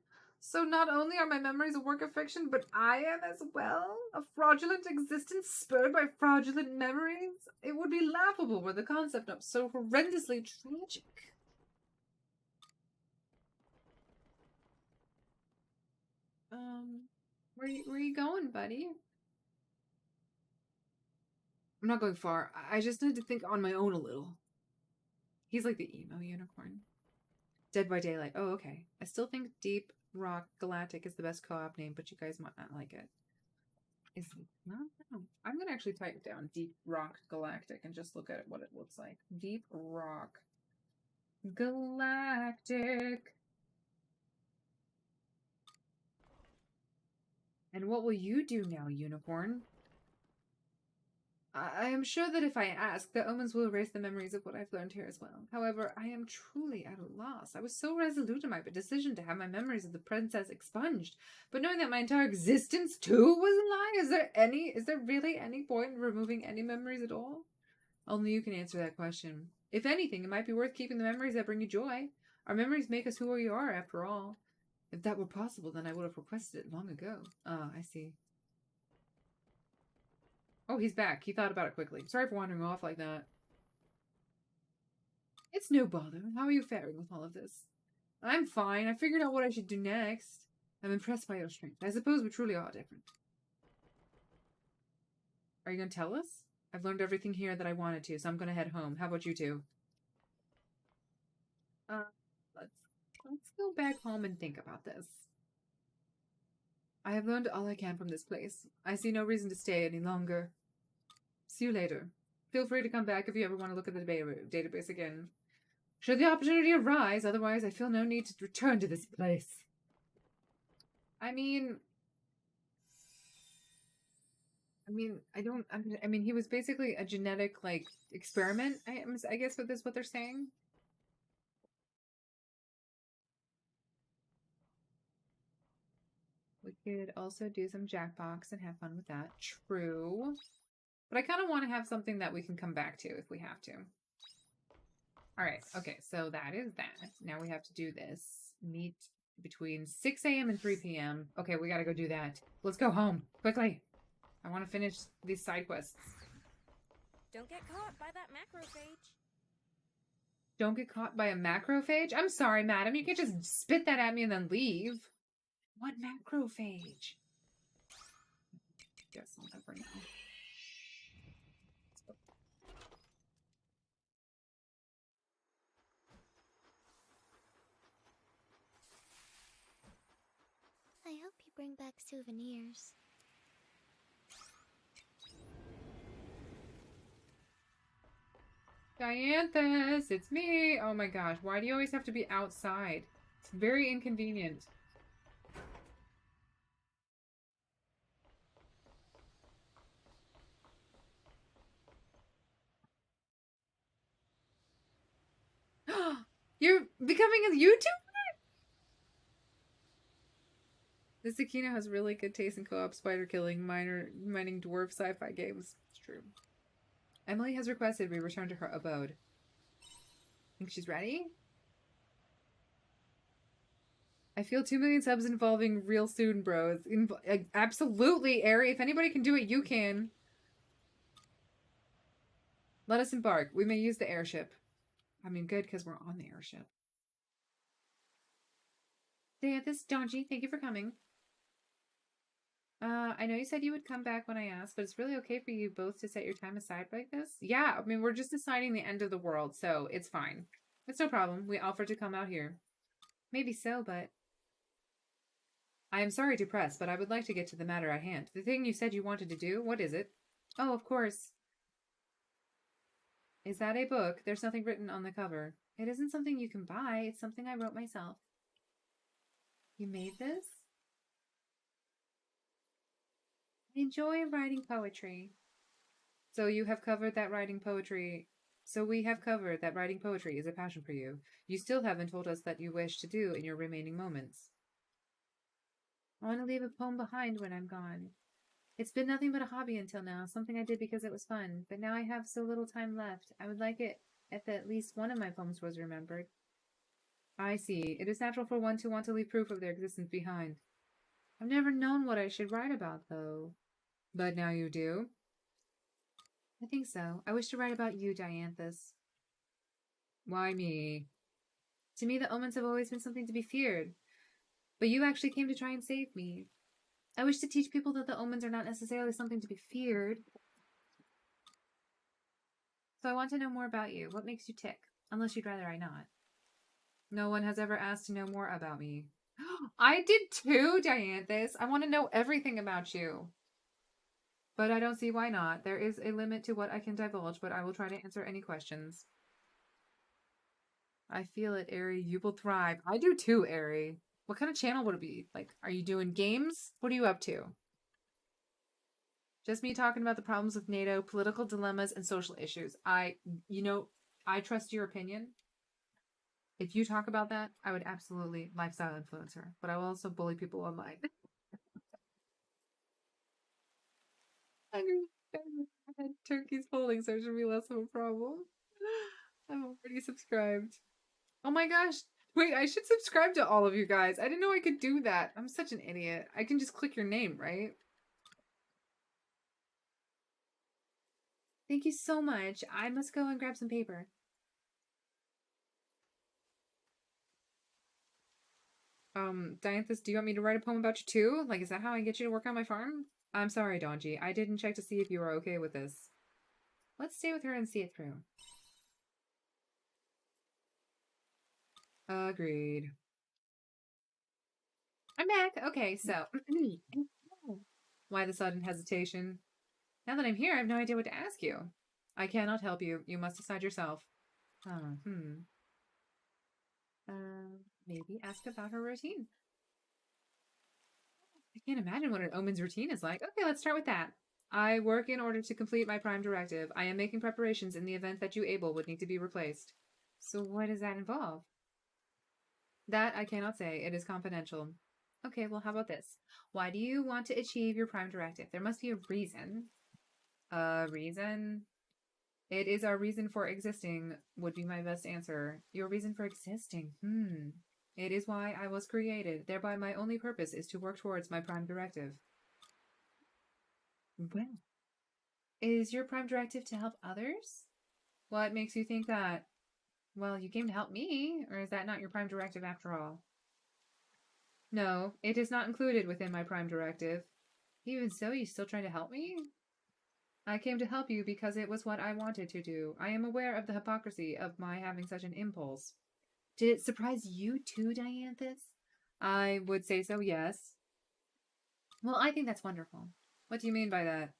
So not only are my memories a work of fiction, but I am as well? A fraudulent existence spurred by fraudulent memories? It would be laughable were the concept not so horrendously tragic. Where you going, buddy? I'm not going far. I just need to think on my own a little. He's like the emo unicorn. Dead by Daylight. Oh, okay. I still think Deep Rock Galactic is the best co-op name, but you guys might not like it. Is it not? No. I'm gonna actually type down Deep Rock Galactic and just look at what it looks like. Deep Rock Galactic. And what will you do now, unicorn? I am sure that if I ask, the omens will erase the memories of what I've learned here as well. However, I am truly at a loss. I was so resolute in my decision to have my memories of the princess expunged, but knowing that my entire existence too was a lie, is there really any point in removing any memories at all? Only you can answer that question. If anything, it might be worth keeping the memories that bring you joy. Our memories make us who we are, after all. If that were possible, then I would have requested it long ago. Ah, I see. Oh, he's back. He thought about it quickly. Sorry for wandering off like that. It's no bother. How are you faring with all of this? I'm fine. I figured out what I should do next. I'm impressed by your strength. I suppose we truly are different. Are you going to tell us? I've learned everything here that I wanted to, so I'm going to head home. How about you two? Let's go back home and think about this. I have learned all I can from this place. I see no reason to stay any longer. See you later. Feel free to come back if you ever want to look at the database again. Should the opportunity arise, otherwise I feel no need to return to this place. I mean, he was basically a genetic, like, experiment, I guess what they're saying. We could also do some Jackbox and have fun with that. True. But I kind of want to have something that we can come back to if we have to. Alright, okay, so that is that. Now we have to do this. Meet between 6 a.m. and 3 p.m. Okay, we gotta go do that. Let's go home. Quickly. I want to finish these side quests. Don't get caught by that macrophage. Don't get caught by a macrophage? I'm sorry, madam. You can't just spit that at me and then leave. What macrophage? Guess I'll never know. I hope you bring back souvenirs. Dianthus, it's me! Oh my gosh, why do you always have to be outside? It's very inconvenient. You're becoming a YouTuber? This Akino has really good taste in co-op spider killing, mining dwarf sci-fi games. It's true. Emily has requested we return to her abode. Think she's ready? I feel 2 million subs involving real soon, bros. Absolutely, Ari. If anybody can do it, you can. Let us embark. We may use the airship. I mean, good, because we're on the airship. This Donji, thank you for coming. I know you said you would come back when I asked, but it's really okay for you both to set your time aside like this? Yeah, I mean, we're just deciding the end of the world, so it's fine. It's no problem. We offered to come out here. Maybe so, but... I am sorry to press, but I would like to get to the matter at hand. The thing you said you wanted to do, what is it? Oh, of course. Is that a book? There's nothing written on the cover. It isn't something you can buy. It's something I wrote myself. You made this? I enjoy writing poetry. So you have covered that writing poetry. So we have covered that writing poetry is a passion for you. You still haven't told us that you wish to do in your remaining moments. I want to leave a poem behind when I'm gone. It's been nothing but a hobby until now, something I did because it was fun. But now I have so little time left. I would like it if at least one of my poems was remembered. I see. It is natural for one to want to leave proof of their existence behind. I've never known what I should write about, though. But now you do? I think so. I wish to write about you, Dianthus. Why me? To me, the omens have always been something to be feared. But you actually came to try and save me. I wish to teach people that the omens are not necessarily something to be feared. So I want to know more about you. What makes you tick? Unless you'd rather I not. No one has ever asked to know more about me. I did too, Dianthus. I want to know everything about you. But I don't see why not. There is a limit to what I can divulge, but I will try to answer any questions. I feel it, Ari. You will thrive. I do too, Ari. What kind of channel would it be? Like, are you doing games? What are you up to? Just me talking about the problems with NATO, political dilemmas, and social issues. I trust your opinion. If you talk about that, I would absolutely lifestyle influencer, but I will also bully people online. Turkey's folding, so it should be less of a problem. I'm already subscribed. Oh my gosh. Wait, I should subscribe to all of you guys. I didn't know I could do that. I'm such an idiot. I can just click your name, right? Thank you so much. I must go and grab some paper. Dianthus, do you want me to write a poem about you too? Like, is that how I get you to work on my farm? I'm sorry, Donji. I didn't check to see if you were okay with this. Let's stay with her and see it through. Agreed. I'm back. Okay, so... Why the sudden hesitation? Now that I'm here, I have no idea what to ask you. I cannot help you. You must decide yourself. Maybe ask about her routine. I can't imagine what an omen's routine is like. Okay, let's start with that. I work in order to complete my prime directive. I am making preparations in the event that you Able would need to be replaced. So what does that involve? That I cannot say. It is confidential. Okay, well, how about this? Why do you want to achieve your prime directive? There must be a reason. A reason? It is our reason for existing, would be my best answer. Your reason for existing? It is why I was created. Thereby my only purpose is to work towards my prime directive. Well, is your prime directive to help others? What makes you think that? Well, you came to help me, or is that not your prime directive after all? No, it is not included within my prime directive. Even so, you still trying to help me? I came to help you because it was what I wanted to do. I am aware of the hypocrisy of my having such an impulse. Did it surprise you too, Dianthus? I would say so, yes. Well, I think that's wonderful. What do you mean by that?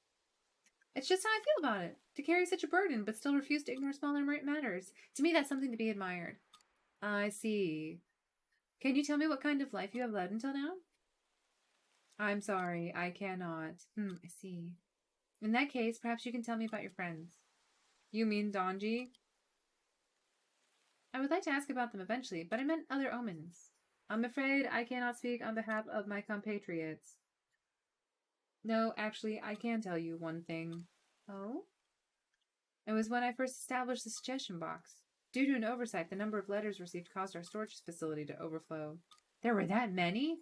It's just how I feel about it. To carry such a burden, but still refuse to ignore smaller matters. To me, that's something to be admired. I see. Can you tell me what kind of life you have led until now? I'm sorry, I cannot. I see. In that case, perhaps you can tell me about your friends. You mean Donji? I would like to ask about them eventually, but I meant other omens. I'm afraid I cannot speak on behalf of my compatriots. No, actually, I can tell you one thing. Oh? It was when I first established the suggestion box. Due to an oversight, the number of letters received caused our storage facility to overflow. There were that many?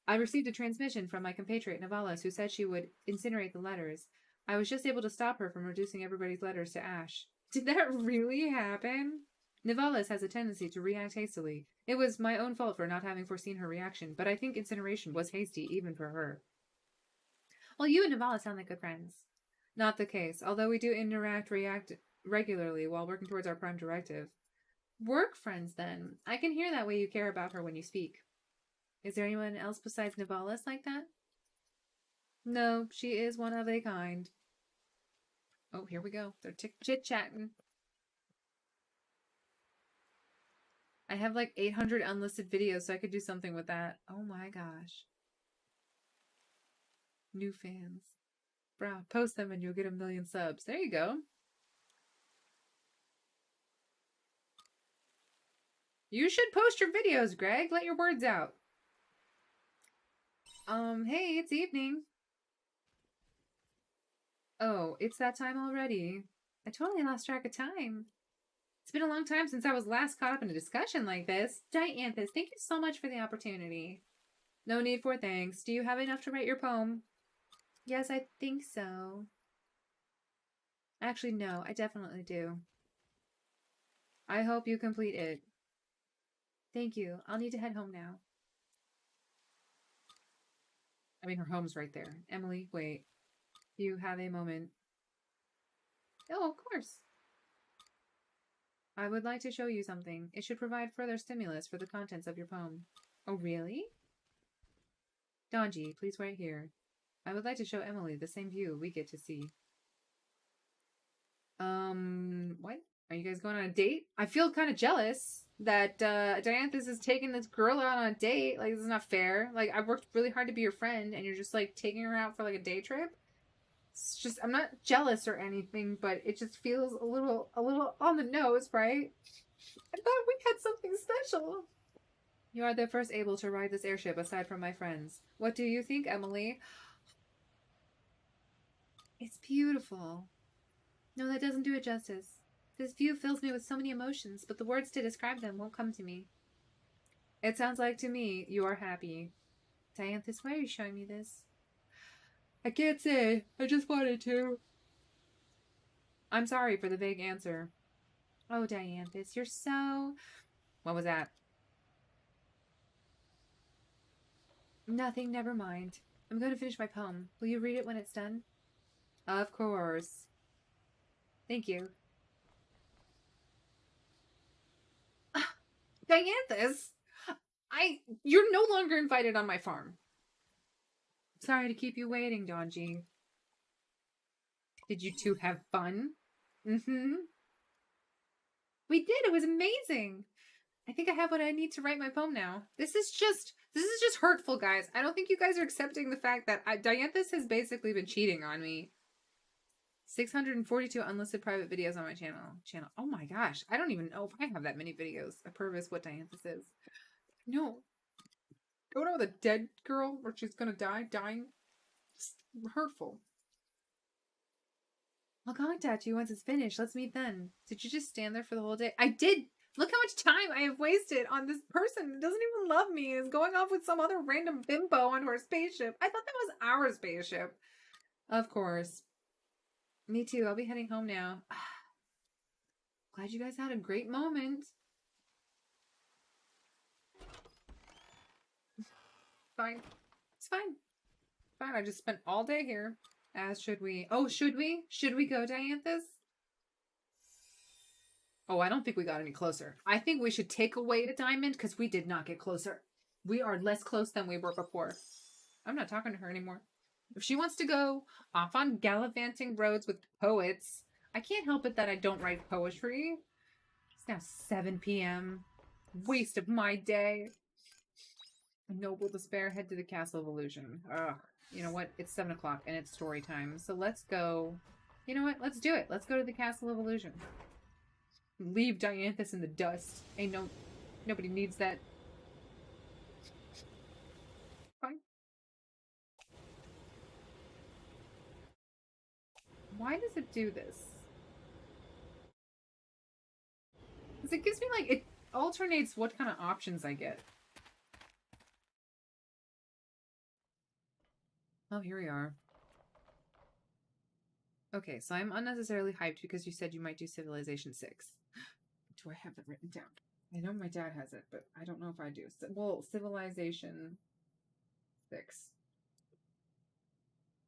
I received a transmission from my compatriot Navalas who said she would incinerate the letters. I was just able to stop her from reducing everybody's letters to ash. Did that really happen? Navalas has a tendency to react hastily. It was my own fault for not having foreseen her reaction, but I think incineration was hasty even for her. Well, you and Navalas sound like good friends. Not the case, although we do react regularly while working towards our prime directive. Work friends, then. I can hear that way you care about her when you speak. Is there anyone else besides Navalas like that? No, she is one of a kind. Oh, here we go. They're chit-chatting. I have like 800 unlisted videos, so I could do something with that. Oh my gosh. New fans. Bro, post them and you'll get 1 million subs. There you go. You should post your videos, Greg. Let your words out. Hey, it's evening. Oh, it's that time already. I totally lost track of time. It's been a long time since I was last caught up in a discussion like this. Dianthus, thank you so much for the opportunity. No need for thanks. Do you have enough to write your poem? Yes, I think so. Actually, no, I definitely do. I hope you complete it. Thank you. I'll need to head home now. I mean, her home's right there. Emily, wait. You have a moment. Oh, of course. I would like to show you something. It should provide further stimulus for the contents of your poem. Oh, really? Donji, please wait here. I would like to show Emily the same view we get to see. What? Are you guys going on a date? I feel kind of jealous that Dianthus is taking this girl out on a date. Like, this is not fair. Like, I worked really hard to be your friend, and you're just, like, taking her out for, like, a day trip? It's just, I'm not jealous or anything, but it just feels a little on the nose, right? I thought we had something special. You are the first able to ride this airship aside from my friends. What do you think, Emily? It's beautiful. No, that doesn't do it justice. This view fills me with so many emotions, but the words to describe them won't come to me. It sounds like to me you are happy. Dianthus, why are you showing me this? I can't say. I just wanted to. I'm sorry for the vague answer. Oh, Dianthus, you're so... What was that? Nothing, never mind. I'm going to finish my poem. Will you read it when it's done? Of course. Thank you. Dianthus! You're no longer invited on my farm. Sorry to keep you waiting, Donji. Did you two have fun? Mm-hmm. We did. It was amazing. I think I have what I need to write my poem now. This is just hurtful, guys. I don't think you guys are accepting the fact that Dianthus has basically been cheating on me. 642 unlisted private videos on my channel. Oh my gosh. I don't even know if I have that many videos. A purpose what Dianthus is. No. Going out with a dead girl where she's gonna dying. Just hurtful. I'll contact you once it's finished. Let's meet then. Did you just stand there for the whole day? I did. Look how much time I have wasted on this person who doesn't even love me and is going off with some other random bimbo onto our spaceship. I thought that was our spaceship. Of course. Me too. I'll be heading home now. Glad you guys had a great moment. Fine. It's fine. Fine. I just spent all day here. As should we. Oh, should we? Should we go, Dianthus? Oh, I don't think we got any closer. I think we should take away a diamond because we did not get closer. We are less close than we were before. I'm not talking to her anymore. If she wants to go off on gallivanting roads with poets, I can't help it that I don't write poetry. It's now 7 p.m. Waste of my day. A noble despair, head to the Castle of Illusion. Ugh. You know what? It's 7 o'clock and it's story time. So let's go. You know what? Let's do it. Let's go to the Castle of Illusion. Leave Dianthus in the dust. Nobody needs that. Fine. Why does it do this? Because it gives me like, it alternates what kind of options I get. Oh, here we are. Okay, so I'm unnecessarily hyped because you said you might do Civilization 6. Do I have that written down? I know my dad has it, but I don't know if I do. Well, Civilization 6.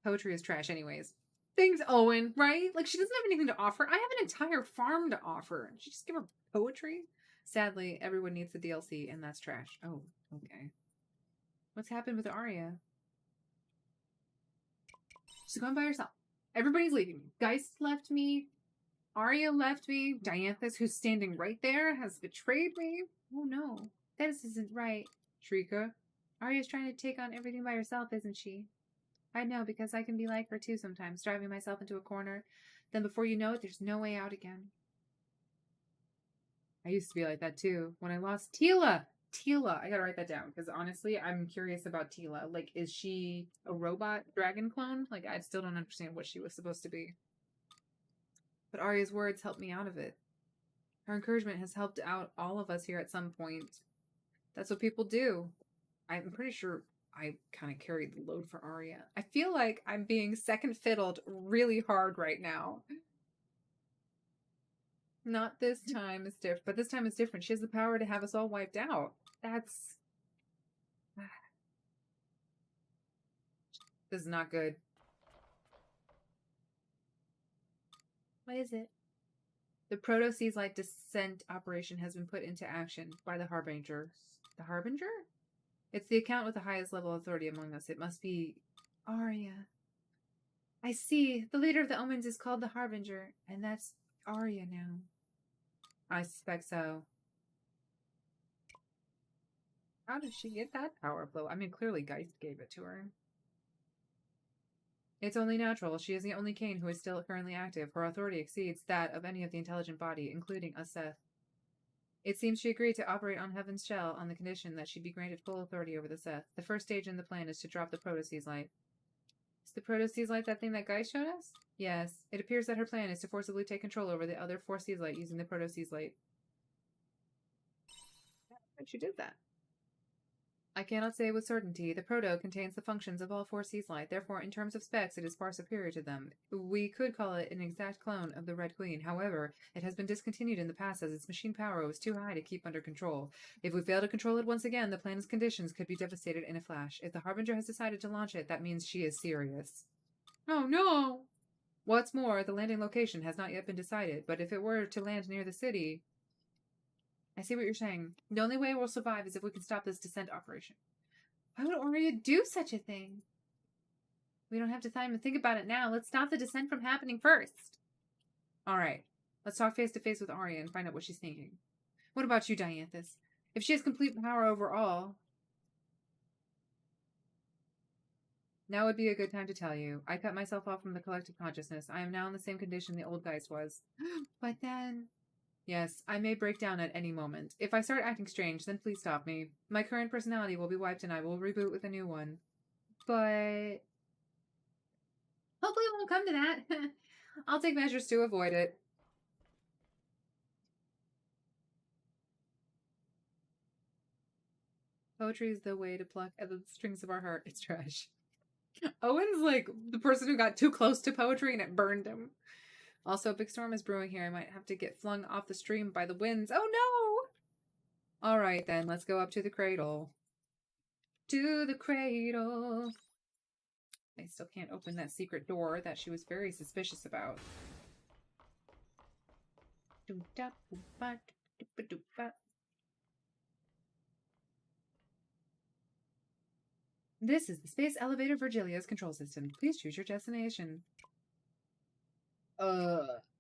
Poetry is trash anyways. Thanks, Owen, right? Like, she doesn't have anything to offer. I have an entire farm to offer. She just give her poetry? Sadly, everyone needs the DLC, and that's trash. Oh, okay. What's happened with Arya? She's going by herself. Everybody's leaving me. Geist left me. Arya left me. Dianthus, who's standing right there, has betrayed me. Oh no. This isn't right. Shrika. Arya's trying to take on everything by herself, isn't she? I know, because I can be like her too sometimes, driving myself into a corner. Then before you know it, there's no way out again. I used to be like that too. When I lost Tila! Tila! I gotta write that down, because honestly, I'm curious about Tila. Like, is she a robot dragon clone? Like, I still don't understand what she was supposed to be. But Arya's words helped me out of it. Her encouragement has helped out all of us here at some point. That's what people do. I'm pretty sure I kind of carried the load for Arya. I feel like I'm being second fiddled really hard right now. Not this time, it's different. But this time it's different. She has the power to have us all wiped out. That's... This is not good. What is it? The Proto-Seas Light Descent operation has been put into action by the Harbinger. The Harbinger? It's the account with the highest level of authority among us. It must be Arya. I see. The leader of the Omens is called the Harbinger, and that's Arya now. I suspect so. How did she get that power flow? I mean, clearly Geist gave it to her. It's only natural. She is the only Cain who is still currently active. Her authority exceeds that of any of the intelligent body, including us Seth. It seems she agreed to operate on Heaven's Shell on the condition that she be granted full authority over the Seth. The first stage in the plan is to drop the Proto-Seas Light. Is the Proto-Seas Light that thing that Guy showed us? Yes. It appears that her plan is to forcibly take control over the other 4 Seas Light using the Proto-Seas Light. But she did that. I cannot say with certainty. The Proto contains the functions of all 4 Seas Light, therefore in terms of specs it is far superior to them. We could call it an exact clone of the Red Queen. However, it has been discontinued in the past as its machine power was too high to keep under control. If we fail to control it once again, the planet's conditions could be devastated in a flash. If the Harbinger has decided to launch it, that means she is serious. Oh no! What's more, the landing location has not yet been decided, but if it were to land near the city... I see what you're saying. The only way we'll survive is if we can stop this descent operation. Why would Oria do such a thing? We don't have time to think about it now. Let's stop the descent from happening first. Alright. Let's talk face to face with Arya and find out what she's thinking. What about you, Dianthus? If she has complete power over all... Now would be a good time to tell you. I cut myself off from the collective consciousness. I am now in the same condition the old Geist was. But then... Yes, I may break down at any moment. If I start acting strange, then please stop me. My current personality will be wiped and I will reboot with a new one. But... hopefully it won't come to that. I'll take measures to avoid it. Poetry is the way to pluck at the strings of our heart. It's trash. Owen's like the person who got too close to poetry and it burned him. Also, a big storm is brewing here. I might have to get flung off the stream by the winds. Oh no! Alright then, let's go up to the cradle. To the cradle. I still can't open that secret door that she was very suspicious about. This is the Space Elevator Virgilia's control system. Please choose your destination.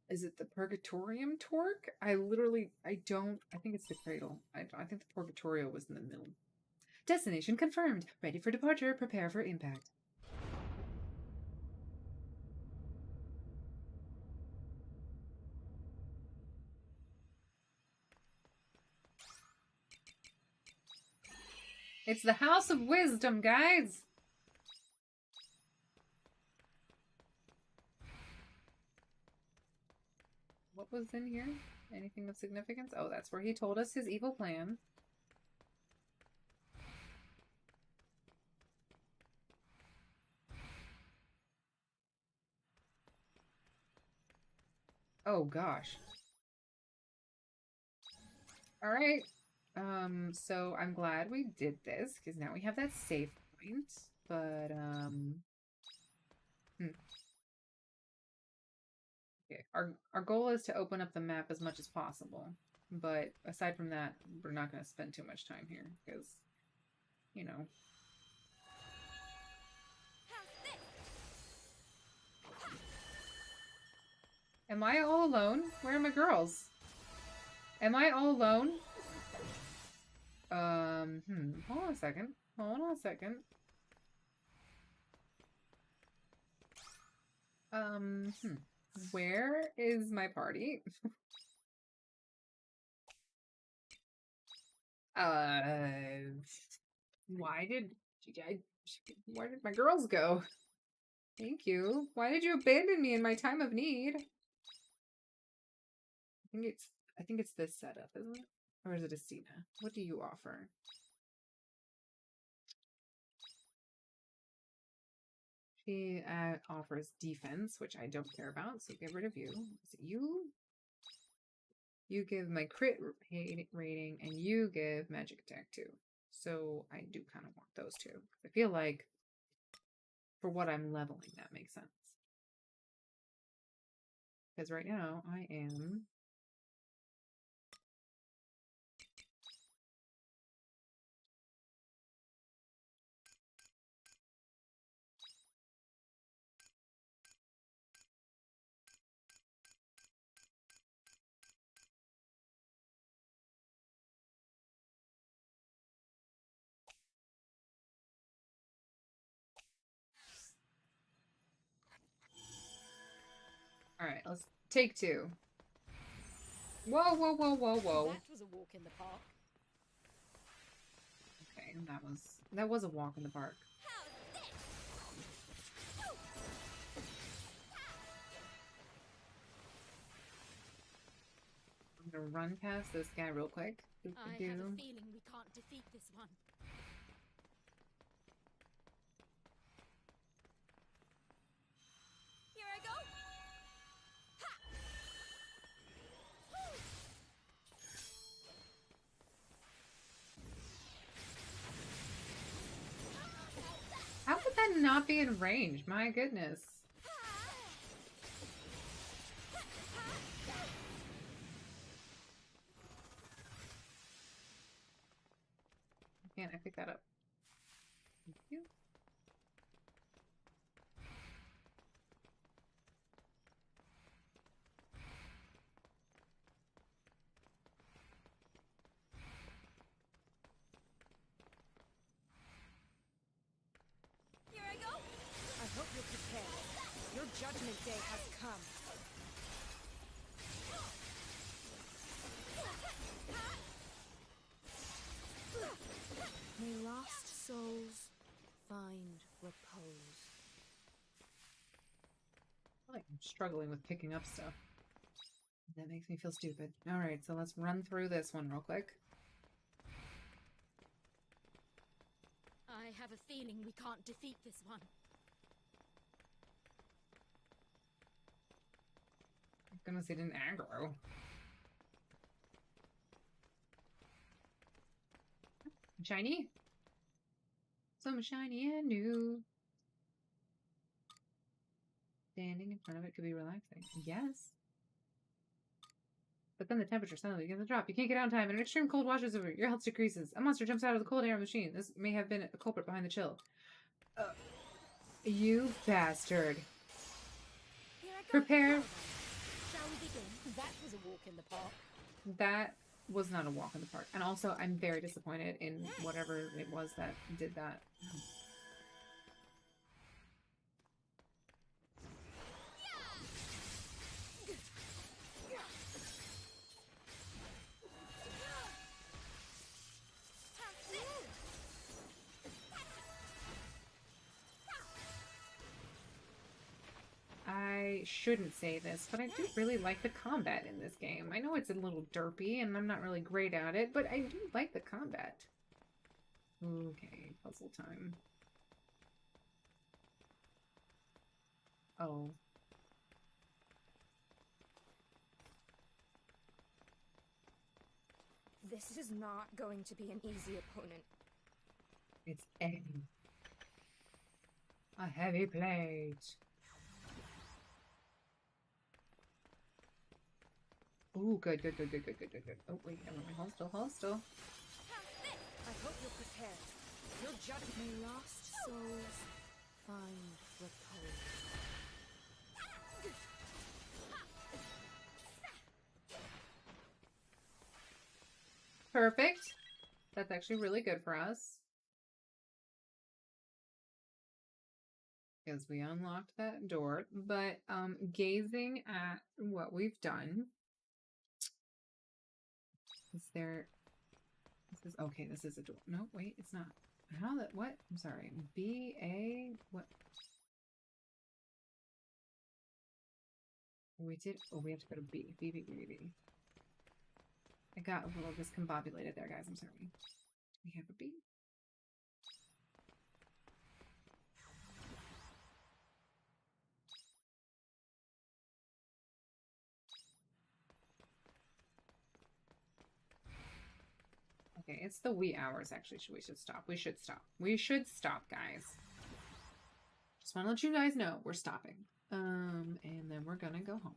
Is it the Purgatorium Torque? I think it's the Cradle. I think the Purgatorio was in the middle. Destination confirmed. Ready for departure. Prepare for impact. It's the House of Wisdom, guys! What was in here? Anything of significance? Oh, that's where he told us his evil plan. Oh, gosh. Alright. So I'm glad we did this, because now we have that save point. But, okay, our goal is to open up the map as much as possible. But aside from that, we're not going to spend too much time here, because, you know. Am I all alone? Where are my girls? Am I all alone? Hold on a second. Hold on a second. Where is my party? Why did my girls go? Thank you. Why did you abandon me in my time of need? I think it's this setup, isn't it? Or is it Estina? What do you offer? She offers defense, which I don't care about, so get rid of you. Is it you? You give my crit rating, and you give magic attack too. So I do kind of want those two. I feel like for what I'm leveling, that makes sense. Because right now I am... Alright, let's take two. Whoa, whoa, whoa, whoa, whoa. That was a walk in the park. Okay, that was a walk in the park. I'm gonna run past this guy real quick. I have a feeling we can't defeat this one. Here I go. How would that not be in range? My goodness. Can't I pick that up? Thank you. Here I go. I hope you're prepared. Your judgment day has come. May lost souls find repose. I feel like I'm struggling with picking up stuff. That makes me feel stupid. Alright, so let's run through this one real quick. I have a feeling we can't defeat this one. Goodness, he didn't aggro. Shiny? Some shiny and new. Standing in front of it could be relaxing. Yes. But then the temperature suddenly begins to drop. You can't get out in time, and an extreme cold washes over you. Your health decreases. A monster jumps out of the cold air machine. This may have been a culprit behind the chill. You bastard. Here I go. Prepare. Shall we begin? That was a walk in the park. That was not a walk in the park. And also, I'm very disappointed in whatever it was that did that. I shouldn't say this, but I do really like the combat in this game. I know it's a little derpy and I'm not really great at it, but I do like the combat. Okay, puzzle time. Oh. This is not going to be an easy opponent. It's heavy. A heavy plate. Ooh, good, good, good, good, good, good, good, good. Oh, wait, I want my hold still, hold still. I hope you're prepared. Your judgment. May lost souls find repose. Perfect. That's actually really good for us. Because we unlocked that door. But gazing at what we've done. Is there... This is... Okay, this is a door. No, wait, it's not. How that... What? I'm sorry. B-A... What? We did... Oh, we have to go to B. B, B, B, B, B. I got a little discombobulated there, guys. I'm sorry. We have a B. Okay, it's the wee hours, actually. We should stop. We should stop. We should stop, guys. Just want to let you guys know we're stopping. And then we're gonna go home.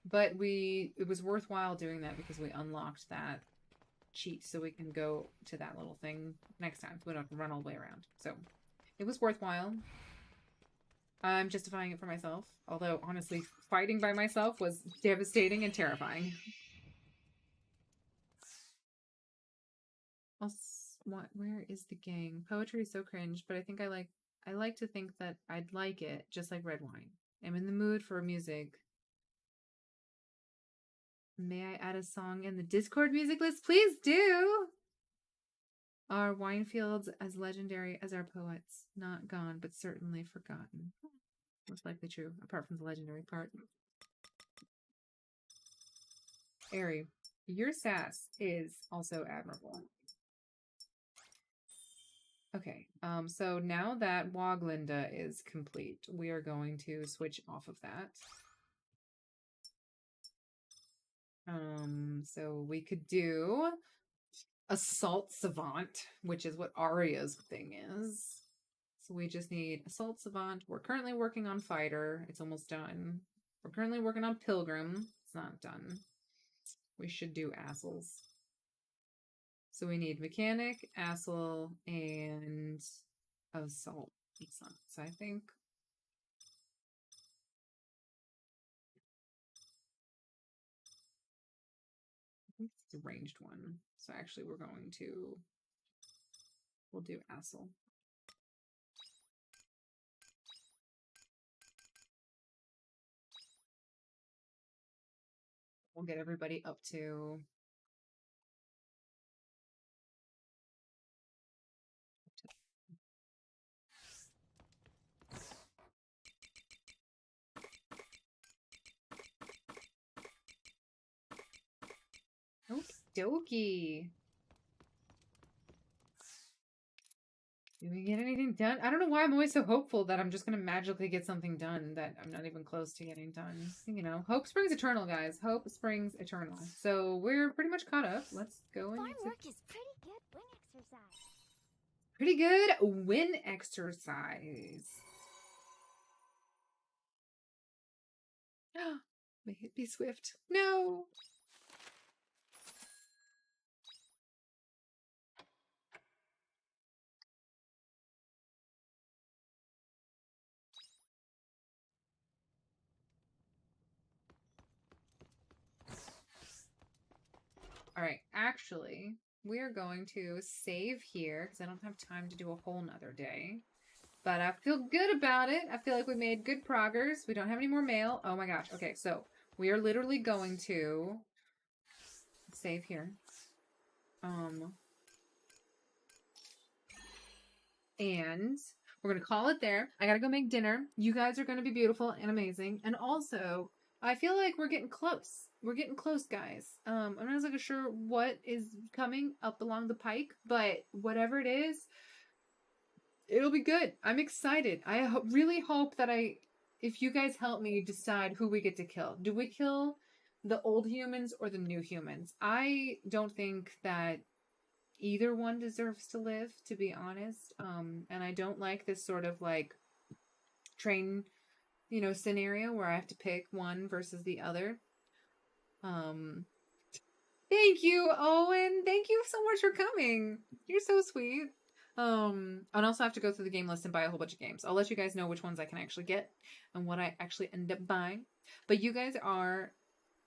But it was worthwhile doing that because we unlocked that cheat so we can go to that little thing next time. So we don't have to run all the way around. So it was worthwhile. I'm justifying it for myself. Although, honestly, fighting by myself was devastating and terrifying. Where is the gang? Poetry is so cringe, but I think I like I like to think that I'd like it, just like red wine. I'm in the mood for music. May I add a song in the Discord music list? Please do! Are wine fields as legendary as our poets? Not gone, but certainly forgotten. Most likely true, apart from the legendary part. Ari, your sass is also admirable. Okay, so now that Woglinda is complete, we are going to switch off of that. So we could do Assault Savant, which is what Arya's thing is. So we just need Assault Savant. We're currently working on Fighter. It's almost done. We're currently working on Pilgrim. It's not done. We should do Assels. So we need Mechanic, Assel, and Assault. So I think it's the ranged one. So actually we'll do Assel. We'll get everybody up to Okie dokie. Did we get anything done? I don't know why I'm always so hopeful that I'm just going to magically get something done that I'm not even close to getting done. You know, hope springs eternal, guys. Hope springs eternal. So we're pretty much caught up. Let's go and... Farm work is pretty good wing exercise. Pretty good win exercise. May it be swift. No! All right, actually, we're going to save here because I don't have time to do a whole nother day. But I feel good about it. I feel like we made good progress. We don't have any more mail. Oh my gosh. Okay, so we are literally going to save here. And we're going to call it there. I got to go make dinner. You guys are going to be beautiful and amazing. And also, I feel like we're getting close. We're getting close, guys. I'm not exactly sure what is coming up along the pike, but whatever it is, it'll be good. I'm excited. I really hope that if you guys help me decide who we get to kill. Do we kill the old humans or the new humans? I don't think that either one deserves to live, to be honest. And I don't like this sort of like train, scenario where I have to pick one versus the other. Thank you, Owen. Thank you so much for coming. You're so sweet. And also I have to go through the game list and buy a whole bunch of games. I'll let you guys know which ones I can actually get and what I actually end up buying. But you guys are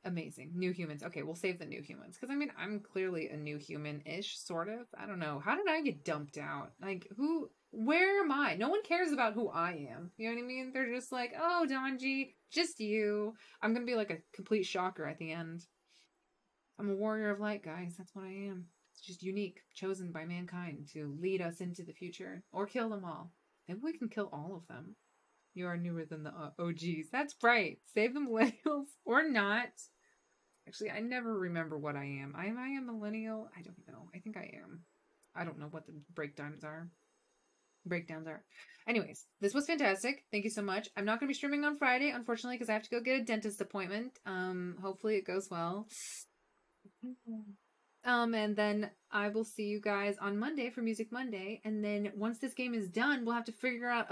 amazing. New humans. Okay, we'll save the new humans. Because, I mean, I'm clearly a new human-ish, sort of. I don't know. How did I get dumped out? Like, where am I? No one cares about who I am. You know what I mean? They're just like, oh, Donji, just you. I'm going to be like a complete shocker at the end. I'm a warrior of light, guys. That's what I am. It's just unique, chosen by mankind to lead us into the future. Or kill them all. Maybe we can kill all of them. You are newer than the OGs. That's right. Save the millennials. Or not. Actually, I never remember what I am. Am I a millennial? I don't know. I think I am. I don't know what the breakdowns are. Anyways, this was fantastic. Thank you so much. I'm not going to be streaming on Friday, unfortunately, because I have to go get a dentist appointment. Hopefully it goes well. And then I will see you guys on Monday for Music Monday. And then once this game is done, we'll have to figure out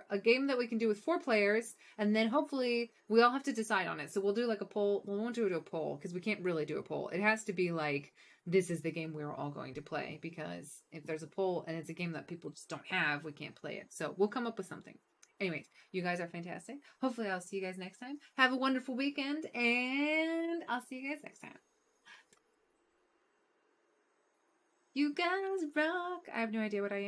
a game that we can do with 4 players. And then hopefully we all have to decide on it. So we'll do like a poll. We won't do a poll because we can't really do a poll. It has to be like, this is the game we're all going to play. Because if there's a poll and it's a game that people just don't have, we can't play it. So we'll come up with something. Anyways, you guys are fantastic. Hopefully I'll see you guys next time. Have a wonderful weekend. And I'll see you guys next time. You guys rock. I have no idea what I am.